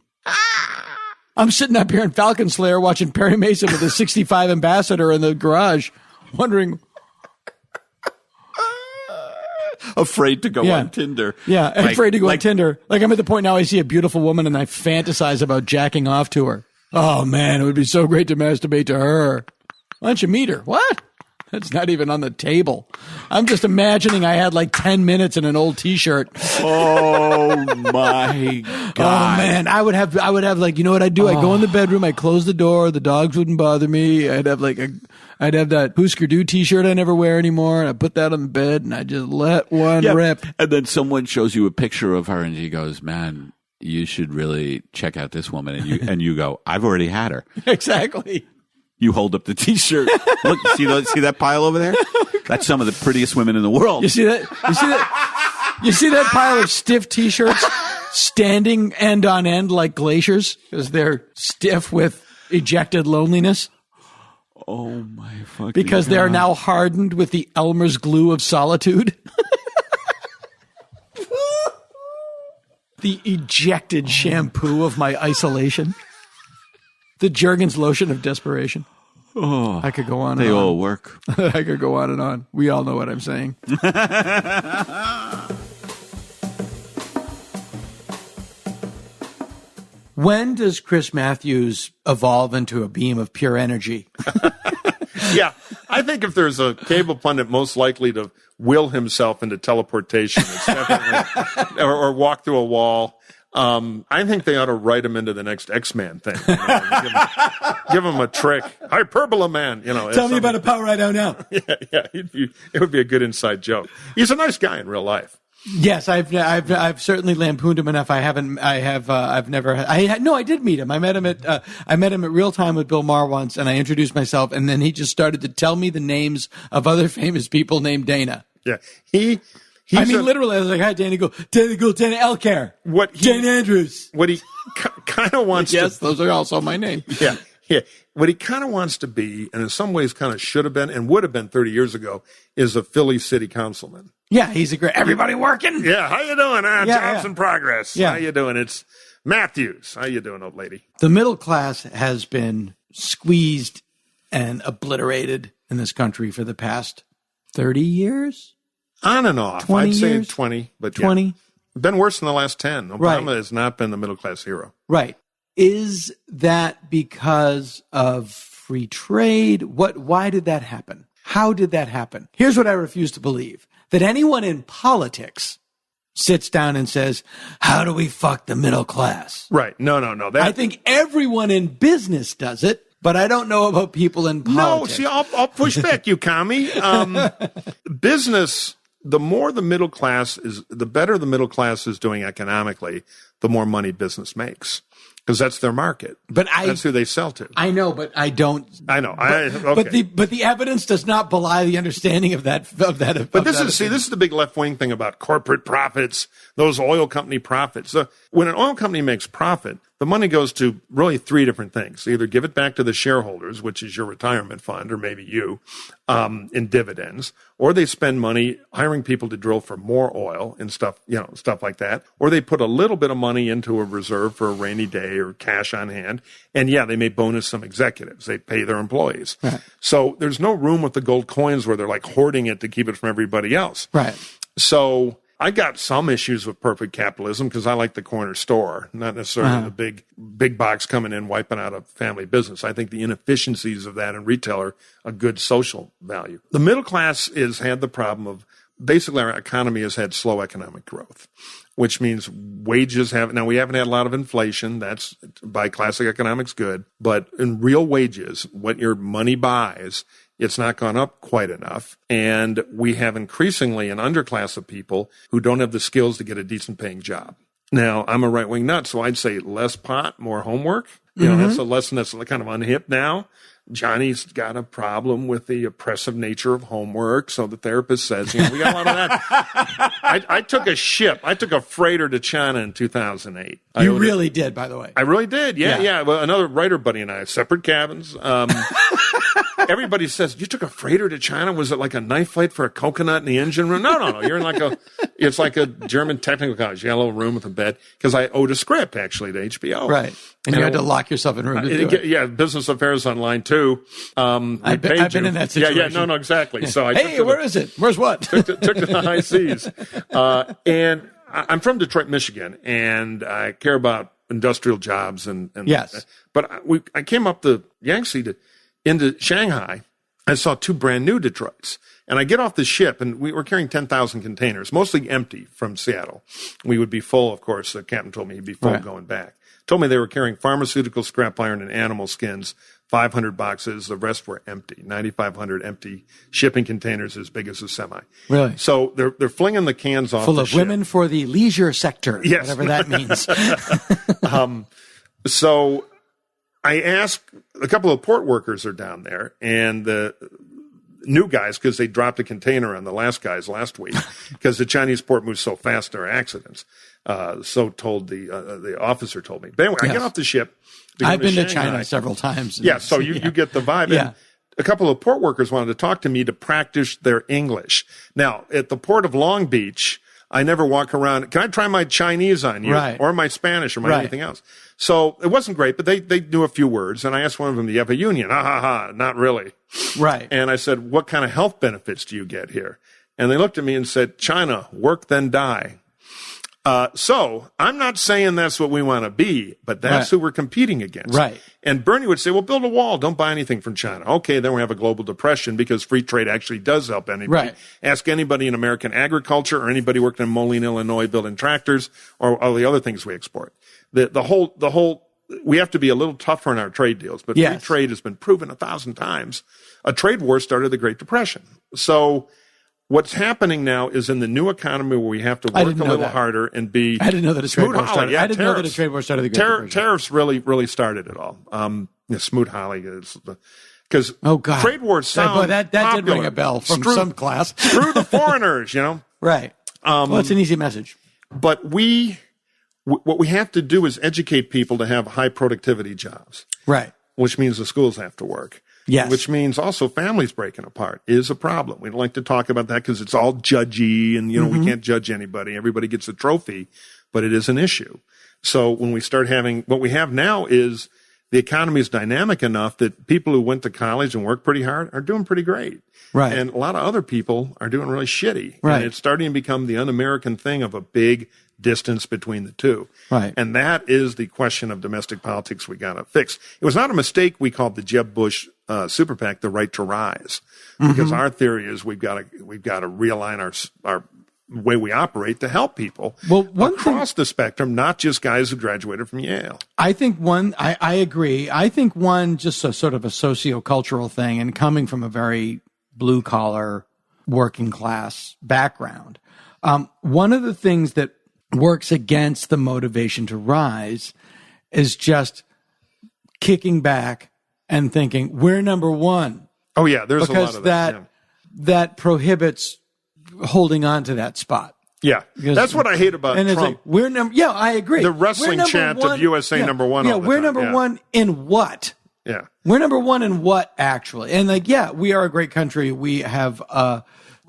I'm sitting up here in Falcon Slayer watching Perry Mason with a 65 Ambassador in the garage, wondering. Afraid to go on Tinder. Yeah, afraid to go on Tinder. Like, I'm at the point now I see a beautiful woman and I fantasize about jacking off to her. Oh, man, it would be so great to masturbate to her. Why don't you meet her? What? That's not even on the table. I'm just imagining I had like 10 minutes in an old T-shirt. Oh, my God. Oh, man. I would have like, you know what I'd do? I'd go in the bedroom. I'd close the door. The dogs wouldn't bother me. I'd have that Husker Du T-shirt I never wear anymore. And I'd put that on the bed and I'd just let one rip. And then someone shows you a picture of her and she goes, man, you should really check out this woman. And you go, I've already had her. Exactly. You hold up the T-shirt. Look, see that pile over there? That's some of the prettiest women in the world. You see that? You see that pile of stiff T-shirts standing end on end like glaciers because they're stiff with ejected loneliness? Oh my fucking Because God. they are now hardened with the Elmer's glue of solitude. The ejected shampoo of my isolation. The Jergens lotion of desperation. Oh, I could go on and on. They all work. I could go on and on. We all know what I'm saying. When does Chris Matthews evolve into a beam of pure energy? Yeah, I think if there's a cable pundit most likely to will himself into teleportation, it's definitely, or walk through a wall. I think they ought to write him into the next X-Man thing. Give him a trick. Hyperbola Man. Tell me about a power right now. Yeah. It would be a good inside joke. He's a nice guy in real life. Yes, I've certainly lampooned him enough. I did meet him. I met him at Real Time with Bill Maher once, and I introduced myself, and then he just started to tell me the names of other famous people named Dana. Yeah, literally, I was like, "Hi, Dana Gould, Dana Elcare, Dana Andrews." What he kind of wants. Yes, those are also my name. Yeah. What he kind of wants to be, and in some ways kind of should have been and would have been 30 years ago, is a Philly city councilman. Yeah, he's a great. Everybody working? Yeah, how you doing? Jobs in progress. Yeah. How you doing? It's Matthews. How you doing, old lady? The middle class has been squeezed and obliterated in this country for the past 30 years. On and off. 20 I'd say years? 20, but 20. Yeah. Been worse in the last 10. Obama has not been the middle class hero. Right. Is that because of free trade? Why did that happen? How did that happen? Here's what I refuse to believe. That anyone in politics sits down and says, how do we fuck the middle class? Right. No. I think everyone in business does it, but I don't know about people in politics. No, see, I'll push back, you commie. Business, the more the middle class is, the better the middle class is doing economically, the more money business makes. Because that's their market. That's who they sell to. I know, but I don't. I know. Okay. But the evidence does not belie the understanding of that. But this is the big left wing thing about corporate profits, those oil company profits. So when an oil company makes profit, the money goes to really three different things. Either give it back to the shareholders, which is your retirement fund, or maybe you, in dividends, or they spend money hiring people to drill for more oil and stuff like that, or they put a little bit of money into a reserve for a rainy day or cash on hand. And they may bonus some executives. They pay their employees. Right. So there's no room with the gold coins where they're like hoarding it to keep it from everybody else. Right. So I got some issues with perfect capitalism because I like the corner store, not necessarily the big box coming in, wiping out a family business. I think the inefficiencies of that in retail are a good social value. The middle class has had the problem of basically our economy has had slow economic growth, which means wages now we haven't had a lot of inflation. That's by classic economics good. But in real wages, what your money buys, it's not gone up quite enough. And we have increasingly an underclass of people who don't have the skills to get a decent paying job. Now, I'm a right-wing nut, so I'd say less pot, more homework. That's a lesson that's kind of unhip now. Johnny's got a problem with the oppressive nature of homework, so the therapist says, we got a lot of that. I took a freighter to China in 2008. You really did, by the way. I really did, yeah. Well, another writer buddy and I, separate cabins. Everybody says, you took a freighter to China? Was it like a knife fight for a coconut in the engine room? No. You're in it's like a German technical college. You got a little room with a bed. Because I owed a script, actually, to HBO. Right. And you had to lock yourself in a room to do it. Yeah, Business Affairs Online, too. I've been in that situation. Yeah, no, exactly. So where is it? Where's what? took to the high seas. And I'm from Detroit, Michigan, and I care about industrial jobs. And yes. But I came up the Yangtze into Shanghai. I saw two brand new Detroits. And I get off the ship, and we were carrying 10,000 containers, mostly empty from Seattle. We would be full, of course. The captain told me he'd be full going back. Told me they were carrying pharmaceutical scrap iron and animal skins, 500 boxes. The rest were empty, 9,500 empty shipping containers as big as a semi. Really? So they're flinging the cans off full the of ship. Women for the leisure sector, yes. Whatever that means. So I asked, a couple of port workers are down there, and the new guys, because they dropped a container on the last guys last week, because the Chinese port moves so fast, there are accidents. So told the officer told me. But anyway, I get off the ship. I've been to China several times. Yeah, so you get the vibe. Yeah. And a couple of port workers wanted to talk to me to practice their English. Now, at the port of Long Beach, I never walk around. Can I try my Chinese on you? Right. Or my Spanish or my anything else? So it wasn't great, but they knew a few words. And I asked one of them, do you have a union? Not really. Right. And I said, what kind of health benefits do you get here? And they looked at me and said, China, work then die. So I'm not saying that's what we want to be, but that's who we're competing against. Right. And Bernie would say, well, build a wall. Don't buy anything from China. Okay, then we have a global depression because free trade actually does help anybody. Right. Ask anybody in American agriculture or anybody working in Moline, Illinois, building tractors or all the other things we export. The whole, we have to be a little tougher in our trade deals, but free trade has been proven 1,000 times. A trade war started the Great Depression. So what's happening now is in the new economy where we have to work a little harder and be. I didn't know that a trade war started. Yeah, I didn't know that a trade war started the Great Depression. Tariffs really started it all. Smoot-Hawley is because trade wars sound that did ring a bell from some class. Screw the foreigners, Right. Well, it's an easy message. But what we have to do is educate people to have high productivity jobs. Right. Which means the schools have to work. Yes. Which means also families breaking apart is a problem. We don't like to talk about that because it's all judgy and, we can't judge anybody. Everybody gets a trophy, but it is an issue. So when we start having, what we have now is the economy is dynamic enough that people who went to college and worked pretty hard are doing pretty great. Right. And a lot of other people are doing really shitty. Right. And it's starting to become the un-American thing of a big distance between the two. Right. And that is the question of domestic politics we got to fix. It was not a mistake we called the Jeb Bush super PAC the right to rise, because our theory is we've got to realign our way we operate to help people across the spectrum, not just guys who graduated from Yale. I think I agree. I think just a sort of a sociocultural thing, and coming from a very blue collar working class background. One of the things that works against the motivation to rise is just kicking back and thinking we're number one. Oh yeah, there's a lot of that. That prohibits holding on to that spot. Yeah, that's what I hate about and Trump. It's like, we're number. Yeah, I agree. The wrestling chant of USA number one. Yeah, all the we're time. number one in what? Yeah, we're number one in what actually? And we are a great country. We have,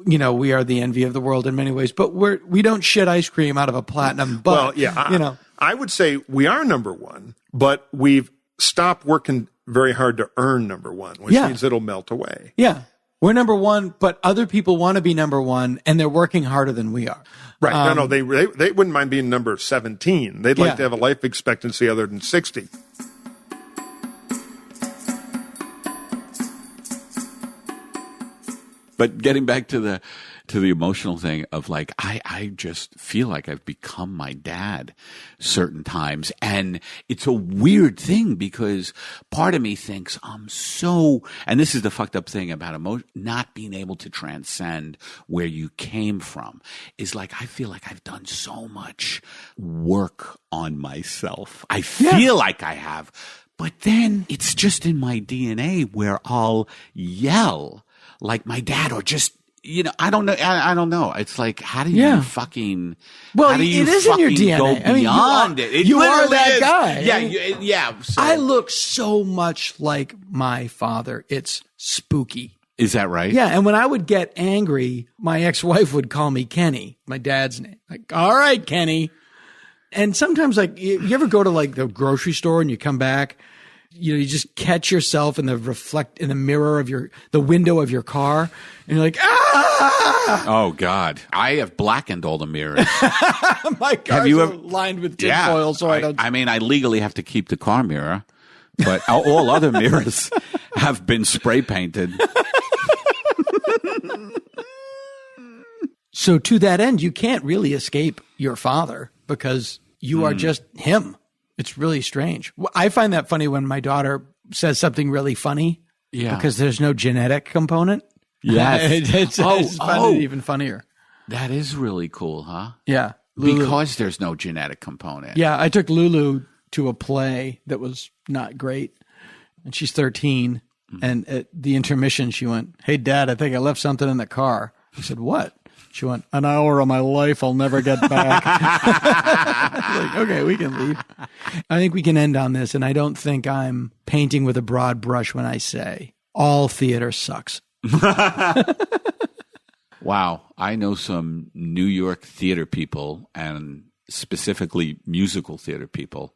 we are the envy of the world in many ways. But we don't shit ice cream out of a platinum butt. Well, I would say we are number one, but we've stopped working very hard to earn number one, which means it'll melt away. Yeah. We're number one, but other people want to be number one, and they're working harder than we are. Right. They wouldn't mind being number 17. They'd like to have a life expectancy other than 60. But getting back to the emotional thing of like, I just feel like I've become my dad certain times. And it's a weird thing because part of me thinks and this is the fucked up thing about not being able to transcend where you came from, is like, I feel like I've done so much work on myself. I feel like I have, but then it's just in my DNA where I'll yell like my dad, or just, I don't know. I don't know. It's like, how do you fucking? Well, how do you it is in your DNA. Go beyond it. You are that guy. Yeah. So. I look so much like my father. It's spooky. Is that right? Yeah. And when I would get angry, my ex-wife would call me Kenny, my dad's name. Like, all right, Kenny. And sometimes, like, you ever go to like the grocery store and you come back, you just catch yourself in the mirror of the window of your car, and you're like, ah! Oh God, I have blackened all the mirrors. My cars are lined with tinfoil, so I don't. I mean, I legally have to keep the car mirror, but all other mirrors have been spray painted. So to that end, you can't really escape your father because you are just him. It's really strange. I find that funny when my daughter says something really funny because there's no genetic component. Yes. It's find it even funnier. That is really cool, huh? Yeah. Lulu. Because there's no genetic component. Yeah. I took Lulu to a play that was not great, and she's 13. And at the intermission, she went, "Hey, Dad, I think I left something in the car." I said, "What?" She went, "An hour of my life I'll never get back." Like, okay, we can leave. I think we can end on this, and I don't think I'm painting with a broad brush when I say all theater sucks. Wow. I know some New York theater people, and specifically musical theater people,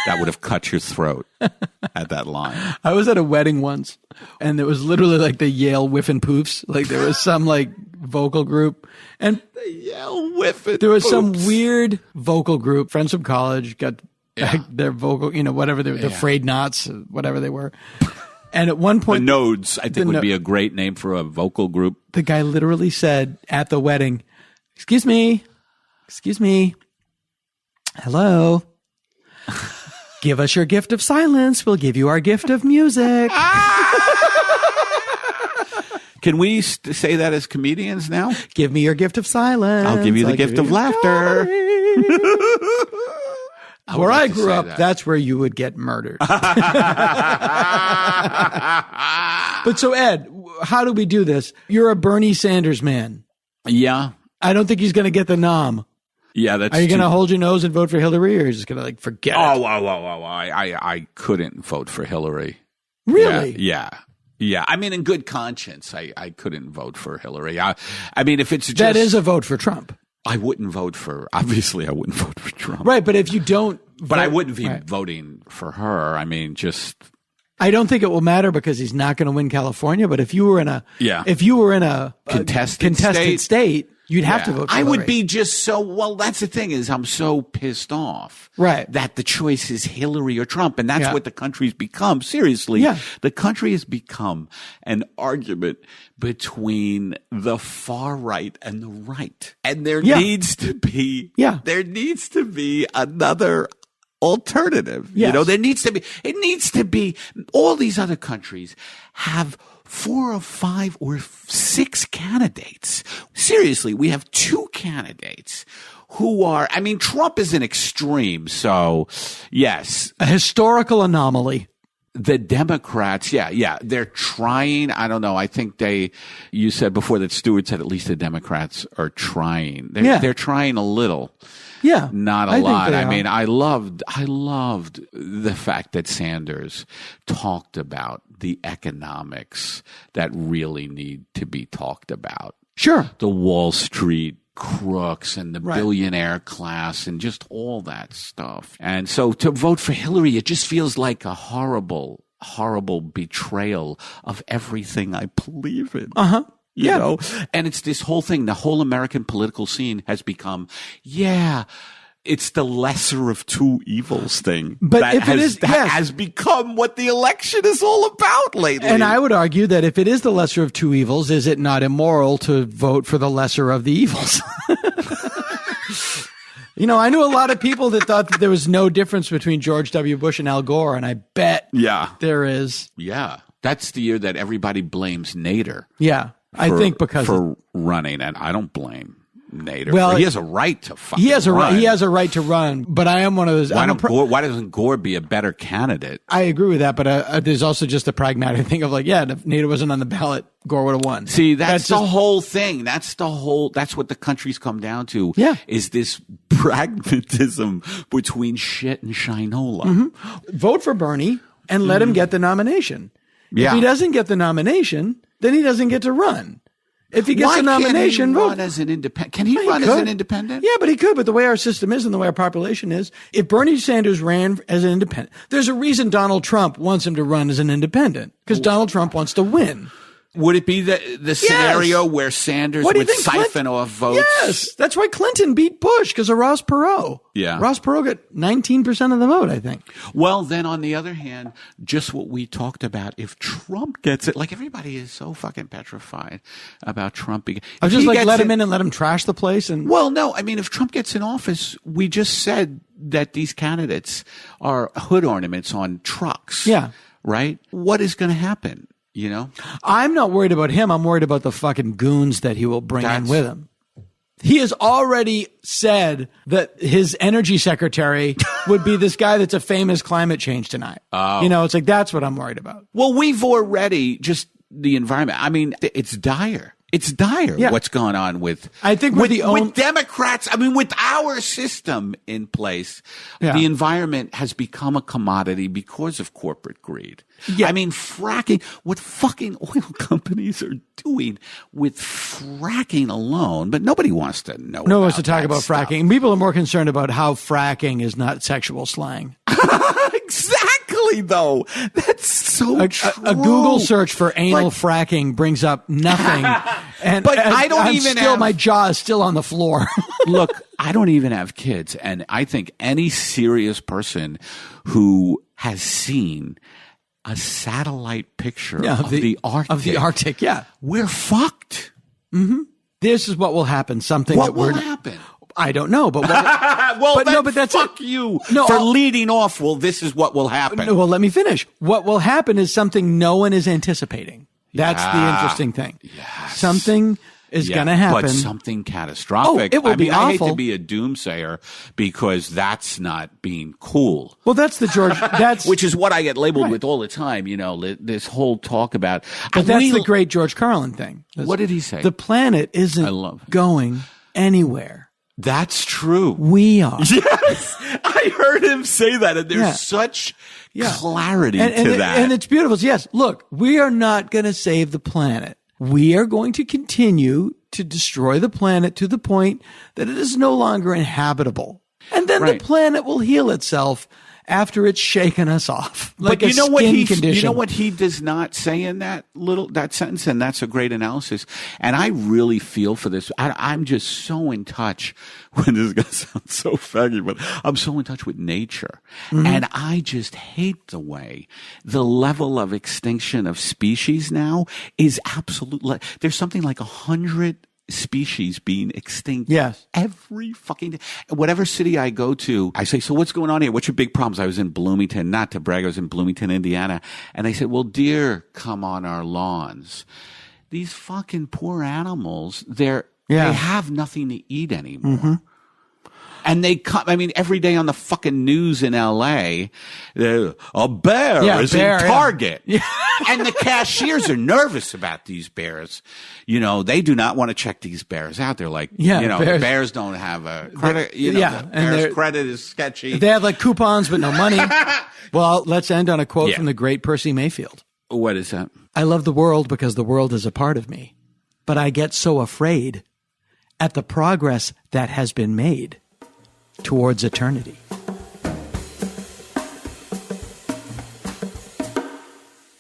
that would have cut your throat at that line. I was at a wedding once, and it was literally like the Yale Whiffin' Poofs. Like there was some like vocal group, and the Yale Whiffin' there was some weird vocal group, friends from college, got their vocal, whatever the Frayed Knots, whatever they were. And at one point, the Nodes, I think, would be a great name for a vocal group. The guy literally said at the wedding, excuse me, hello, give us your gift of silence. We'll give you our gift of music." Can we say that as comedians now? Give me your gift of silence. I'll give you the gift of laughter. Where I grew up, that's where you would get murdered. But so, Ed, how do we do this? You're a Bernie Sanders man. Yeah. I don't think he's going to get the nom. Yeah, that's. Are you going to hold your nose and vote for Hillary, or are you just going to forget it? I couldn't vote for Hillary. Really? Yeah. I mean, in good conscience, I couldn't vote for Hillary. I mean, if it's just. That is a vote for Trump. I wouldn't vote for Trump. Right, but if you don't But I wouldn't be voting for her. I mean, just. I don't think it will matter because he's not going to win California. But if you were in a contested state, you'd have to vote for Hillary. I would be just so, well, that's the thing is I'm so pissed off. Right. That the choice is Hillary or Trump. And that's what the country's become. Seriously. Yeah. The country has become an argument between the far right and the right. And there needs to be another alternative. Yes. You know, it needs to be, all these other countries have 4 or 5 or 6 candidates. Seriously, we have 2 candidates who are, I mean, Trump is an extreme. So yes. A historical anomaly. The Democrats, they're trying. I don't know. I think you said before that Stewart said at least the Democrats are trying. They're trying a little. Yeah. Not a lot. I mean, I loved the fact that Sanders talked about the economics that really need to be talked about. Sure. The Wall Street crooks and the billionaire class and just all that stuff. And so to vote for Hillary, it just feels like a horrible, horrible betrayal of everything I believe in. Uh-huh. You know, and it's this whole thing. The whole American political scene has become, it's the lesser of two evils thing. But that has become what the election is all about lately. And I would argue that if it is the lesser of two evils, is it not immoral to vote for the lesser of the evils? You know, I knew a lot of people that thought that there was no difference between George W. Bush and Al Gore, and I bet there is. Yeah. That's the year that everybody blames Nader. Yeah. I think because for running, and I don't blame Nader. Well, he has a right to fucking run. He has a right to run, but I am one of those. Why doesn't Gore be a better candidate? I agree with that, but there's also just a pragmatic thing of like, if Nader wasn't on the ballot, Gore would have won. See, that's the whole thing. That's what the country's come down to. Yeah. Is this pragmatism between shit and shinola. Mm-hmm. Vote for Bernie and let him get the nomination. Yeah. If he doesn't get the nomination, then he doesn't get to run. If he gets the nomination, vote as an independent. Can he run as an independent? Yeah, but he could. But the way our system is and the way our population is, if Bernie Sanders ran as an independent, there's a reason Donald Trump wants him to run as an independent because Donald Trump wants to win. Would it be the scenario where Sanders would siphon off votes? Yes. That's why Clinton beat Bush because of Ross Perot. Yeah. Ross Perot got 19% of the vote, I think. Well, then on the other hand, just what we talked about, if Trump gets it, like everybody is so fucking petrified about Trump. I was just like, let him in and let him trash the place. Well, no, I mean, if Trump gets in office, we just said that these candidates are hood ornaments on trucks. Yeah. Right? What is going to happen? You know, I'm not worried about him. I'm worried about the fucking goons that he will bring in with him. He has already said that his energy secretary would be this guy that's a famous climate change denier. Oh. You know, it's like, that's what I'm worried about. Well, we've already just the environment. I mean, it's dire. It's dire what's going on with Democrats. I mean, with our system in place, the environment has become a commodity because of corporate greed. Yeah. I mean, fracking, what fucking oil companies are doing with fracking alone, but nobody wants to know. No one wants to talk about fracking. People are more concerned about how fracking is not sexual slang. Exactly, though. That's so true. A Google search for anal fracking brings up nothing. But I don't even have... my jaw is still on the floor. Look, I don't even have kids. And I think any serious person who has seen a satellite picture of the Arctic. We're fucked. Mm-hmm. This is what will happen. What will happen? I don't know, but that's fuck you for leading off. Well, this is what will happen. Well, let me finish. What will happen is something no one is anticipating. That's the interesting thing. Yes. Something is going to happen. But something catastrophic. It will be awful. I hate to be a doomsayer because that's not being cool. Well, that's the George. Which is what I get labeled with all the time. You know, this whole talk about. But that's the great George Carlin thing. What did he say? The planet isn't going anywhere. That's true. We are. Yes. I heard him say that, and there's such clarity to that. And it's beautiful. Yes, look, we are not going to save the planet. We are going to continue to destroy the planet to the point that it is no longer inhabitable. And then the planet will heal itself after it's shaken us off. Like but you know what condition. You know what he does not say in that sentence, and that's a great analysis. And I really feel for this. I'm just so in touch. When this is going to sound so faggy, but I'm so in touch with nature, and I just hate the way the level of extinction of species now is absolutely. There's something like 100 species being extinct every fucking day. Whatever city I go to, I say, so what's going on here? What's your big problems? I was in Bloomington, not to brag, I was in Bloomington, Indiana. And they said, well, deer come on our lawns. These fucking poor animals, they have nothing to eat anymore. And they come, I mean, every day on the fucking news in LA, a bear is in Target. Yeah. And the cashiers are nervous about these bears. You know, they do not want to check these bears out. They're like, bears don't have a credit. The bear's credit is sketchy. They have like coupons, but no money. Well, let's end on a quote from the great Percy Mayfield. What is that? I love the world because the world is a part of me, but I get so afraid at the progress that has been made towards eternity.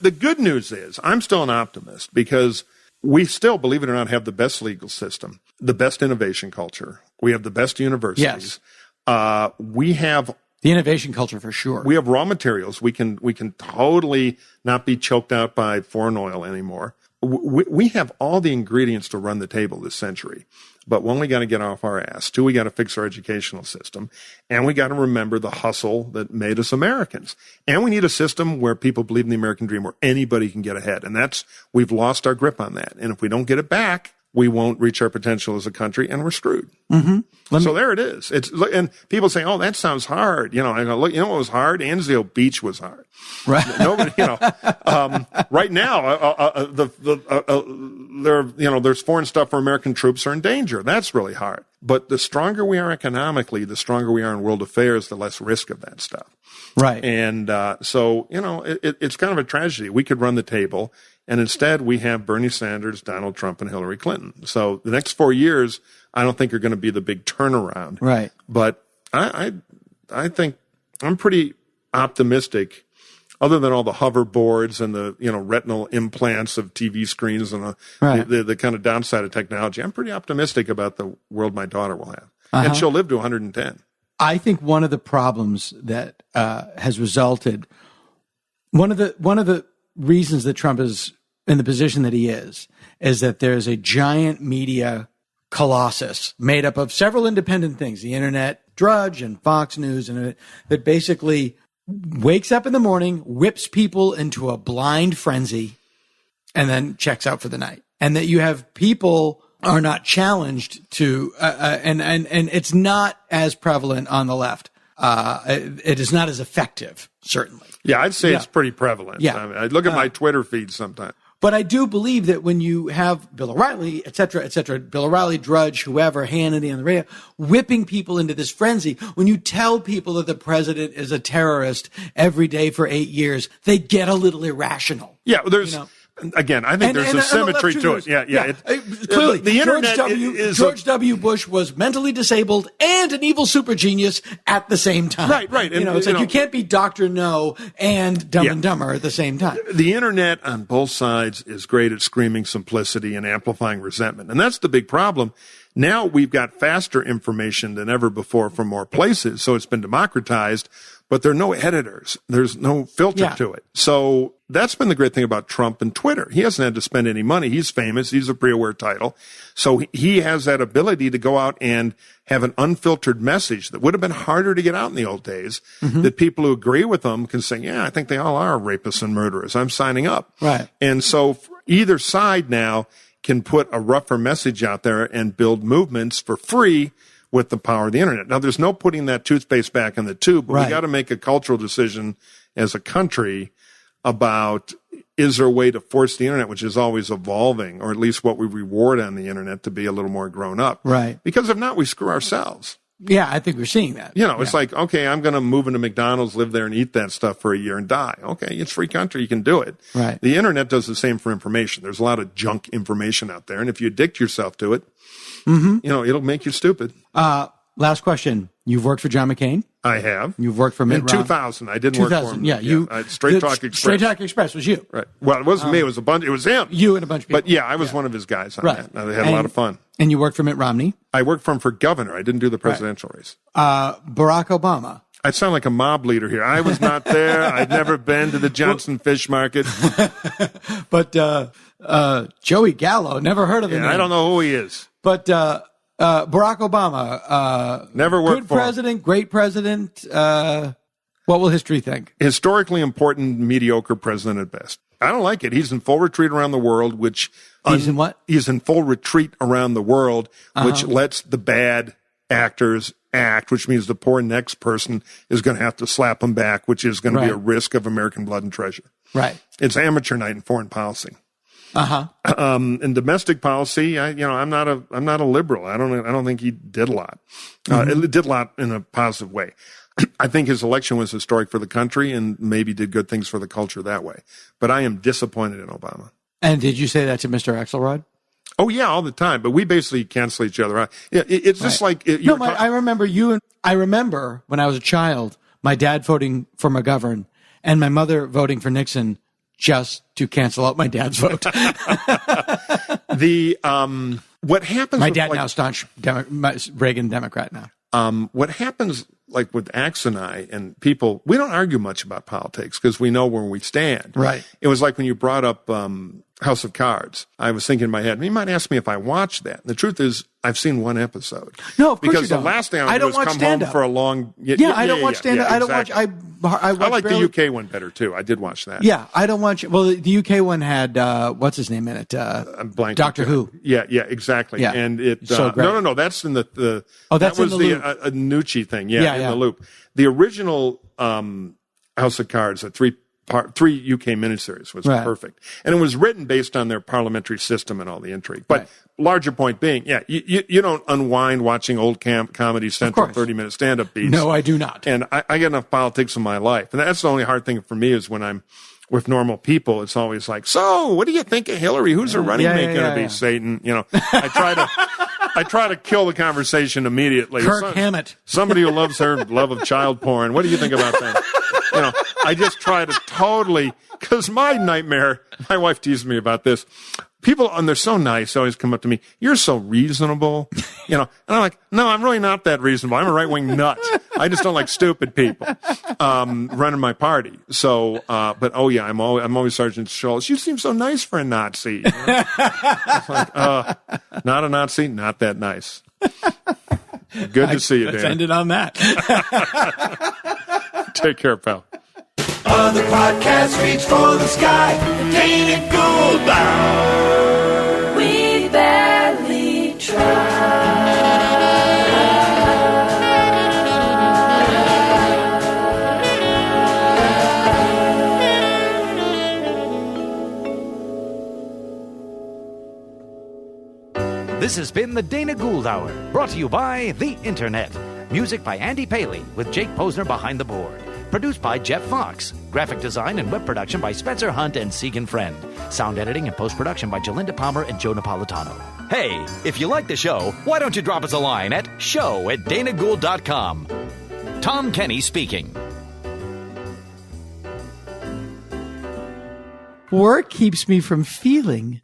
The good news is I'm still an optimist because we still, believe it or not, have the best legal system, the best innovation culture. We have the best universities. Yes. We have the innovation culture for sure. We have raw materials. We can totally not be choked out by foreign oil anymore. We have all the ingredients to run the table this century. But one, we got to get off our ass. Two, we got to fix our educational system. And we got to remember the hustle that made us Americans. And we need a system where people believe in the American dream, where anybody can get ahead. And we've lost our grip on that. And if we don't get it back, we won't reach our potential as a country, and we're screwed. So there it is. And people say, "Oh, that sounds hard." You know, I go, "Look, you know what was hard? Anzio Beach was hard." Right. Nobody, right now, there's foreign stuff where American troops are in danger. That's really hard. But the stronger we are economically, the stronger we are in world affairs, the less risk of that stuff. Right. And so, it's kind of a tragedy. We could run the table. And instead, we have Bernie Sanders, Donald Trump, and Hillary Clinton. So the next 4 years, I don't think are going to be the big turnaround. Right. But I think I'm pretty optimistic, other than all the hoverboards and the retinal implants of TV screens and the kind of downside of technology. I'm pretty optimistic about the world my daughter will have, and she'll live to 110. I think one of the problems that has resulted, one of the reasons that Trump is in the position that he is that there's a giant media colossus made up of several independent things, the internet, Drudge and Fox News, and that basically wakes up in the morning, whips people into a blind frenzy, and then checks out for the night. And that you have people are not challenged to, and it's not as prevalent on the left. It is not as effective, certainly. Yeah, I'd say it's pretty prevalent. Yeah. I mean, I look at my Twitter feed sometimes. But I do believe that when you have Bill O'Reilly, et cetera, Bill O'Reilly, Drudge, whoever, Hannity on the radio, whipping people into this frenzy, when you tell people that the president is a terrorist every day for 8 years, they get a little irrational. Yeah, there's... Again, I think there's a symmetry to it. Yeah. Clearly, the internet George W. Bush was mentally disabled and an evil super genius at the same time. Right. And, it's like you can't be Dr. No and Dumb and Dumber at the same time. The internet on both sides is great at screaming simplicity and amplifying resentment. And that's the big problem. Now we've got faster information than ever before from more places, so it's been democratized, but there are no editors. There's no filter to it. So that's been the great thing about Trump and Twitter. He hasn't had to spend any money. He's famous. He's a pre-aware title. So he has that ability to go out and have an unfiltered message that would have been harder to get out in the old days, that people who agree with him can say, yeah, I think they all are rapists and murderers. I'm signing up. Right. And so either side now can put a rougher message out there and build movements for free with the power of the internet. Now, there's no putting that toothpaste back in the tube, but we got to make a cultural decision as a country about, is there a way to force the internet, which is always evolving, or at least what we reward on the internet, to be a little more grown up. Right. Because if not, we screw ourselves. Yeah, I think we're seeing that. It's like, okay, I'm going to move into McDonald's, live there and eat that stuff for a year and die. Okay, it's free country. You can do it. Right. The internet does the same for information. There's a lot of junk information out there. And if you addict yourself to it, it'll make you stupid. Last question. You've worked for John McCain. I have. You've worked for Mitt in 2000. I didn't work for him. Yeah, you. Straight Talk Express. Straight Talk Express was you. Right. Well, it wasn't me. It was a bunch. It was him. You and a bunch of people. But yeah, I was one of his guys on that. They had a lot of fun. And you worked for Mitt Romney. I worked for him for governor. I didn't do the presidential race. Barack Obama. I sound like a mob leader here. I was not there. I'd never been to the Johnson Fish Market. But Joey Gallo, never heard of him. I don't know who he is. But Barack Obama, never worked good for president, great president. What will history think? Historically important, mediocre president at best. I don't like it. He's in full retreat around the world, which he's in what? He's in full retreat around the world, which lets the bad actors act, which means the poor next person is going to have to slap them back, which is going to be a risk of American blood and treasure. Right. It's amateur night in foreign policy. In domestic policy, I'm not a liberal. I don't think he did a lot. It did a lot in a positive way. I think his election was historic for the country and maybe did good things for the culture that way. But I am disappointed in Obama. And did you say that to Mr. Axelrod? Oh yeah, all the time. But we basically cancel each other out. It's just like I remember I remember when I was a child, my dad voting for McGovern and my mother voting for Nixon just to cancel out my dad's vote. What happens? My dad now staunch Reagan Democrat now. What happens, like with Axe and I and people, we don't argue much about politics because we know where we stand. Right. It was like when you brought up House of Cards. I was thinking in my head, you might ask me if I watched that. And the truth is, I've seen one episode. No, of course because you don't. The last thing I was come home for a long. I don't watch stand-up. I don't watch. I like the UK one better too. I did watch that. Yeah, I don't watch. Well, the UK one had what's his name in it? Doctor Who. Yeah, exactly. Yeah. And it. So great. No. That's in the. That's that was in the the Nucci thing. Yeah, in the loop. The original House of Cards, three UK miniseries was perfect. And it was written based on their parliamentary system and all the intrigue. But larger point being, you don't unwind watching old Comedy Central 30-minute stand-up beats. No, I do not. And I get enough politics in my life. And that's the only hard thing for me is when I'm with normal people, it's always like, so what do you think of Hillary? Who's her running mate going to be? Satan. I try to kill the conversation immediately. Kirk Hammett. Somebody who loves her love of child porn. What do you think about that? I just try to totally, because my nightmare, my wife teases me about this. People, and they're so nice, always come up to me, you're so reasonable, and I'm like, no, I'm really not that reasonable. I'm a right-wing nut. I just don't like stupid people, running my party. So, but I'm always Sergeant Schultz. You seem so nice for a Nazi. It's like, not a Nazi, not that nice. Good to see you, Dan. Let's end it on that. Take care, pal. Other podcasts reach for the sky. Dana Gould. We barely try. This has been the Dana Gould Hour, brought to you by the Internet. Music by Andy Paley, with Jake Posner behind the board. Produced by Jeff Fox. Graphic design and web production by Spencer Hunt and Segan Friend. Sound editing and post-production by Jalinda Palmer and Joe Napolitano. Hey, if you like the show, why don't you drop us a line at show@danagould.com. Tom Kenny speaking. Work keeps me from feeling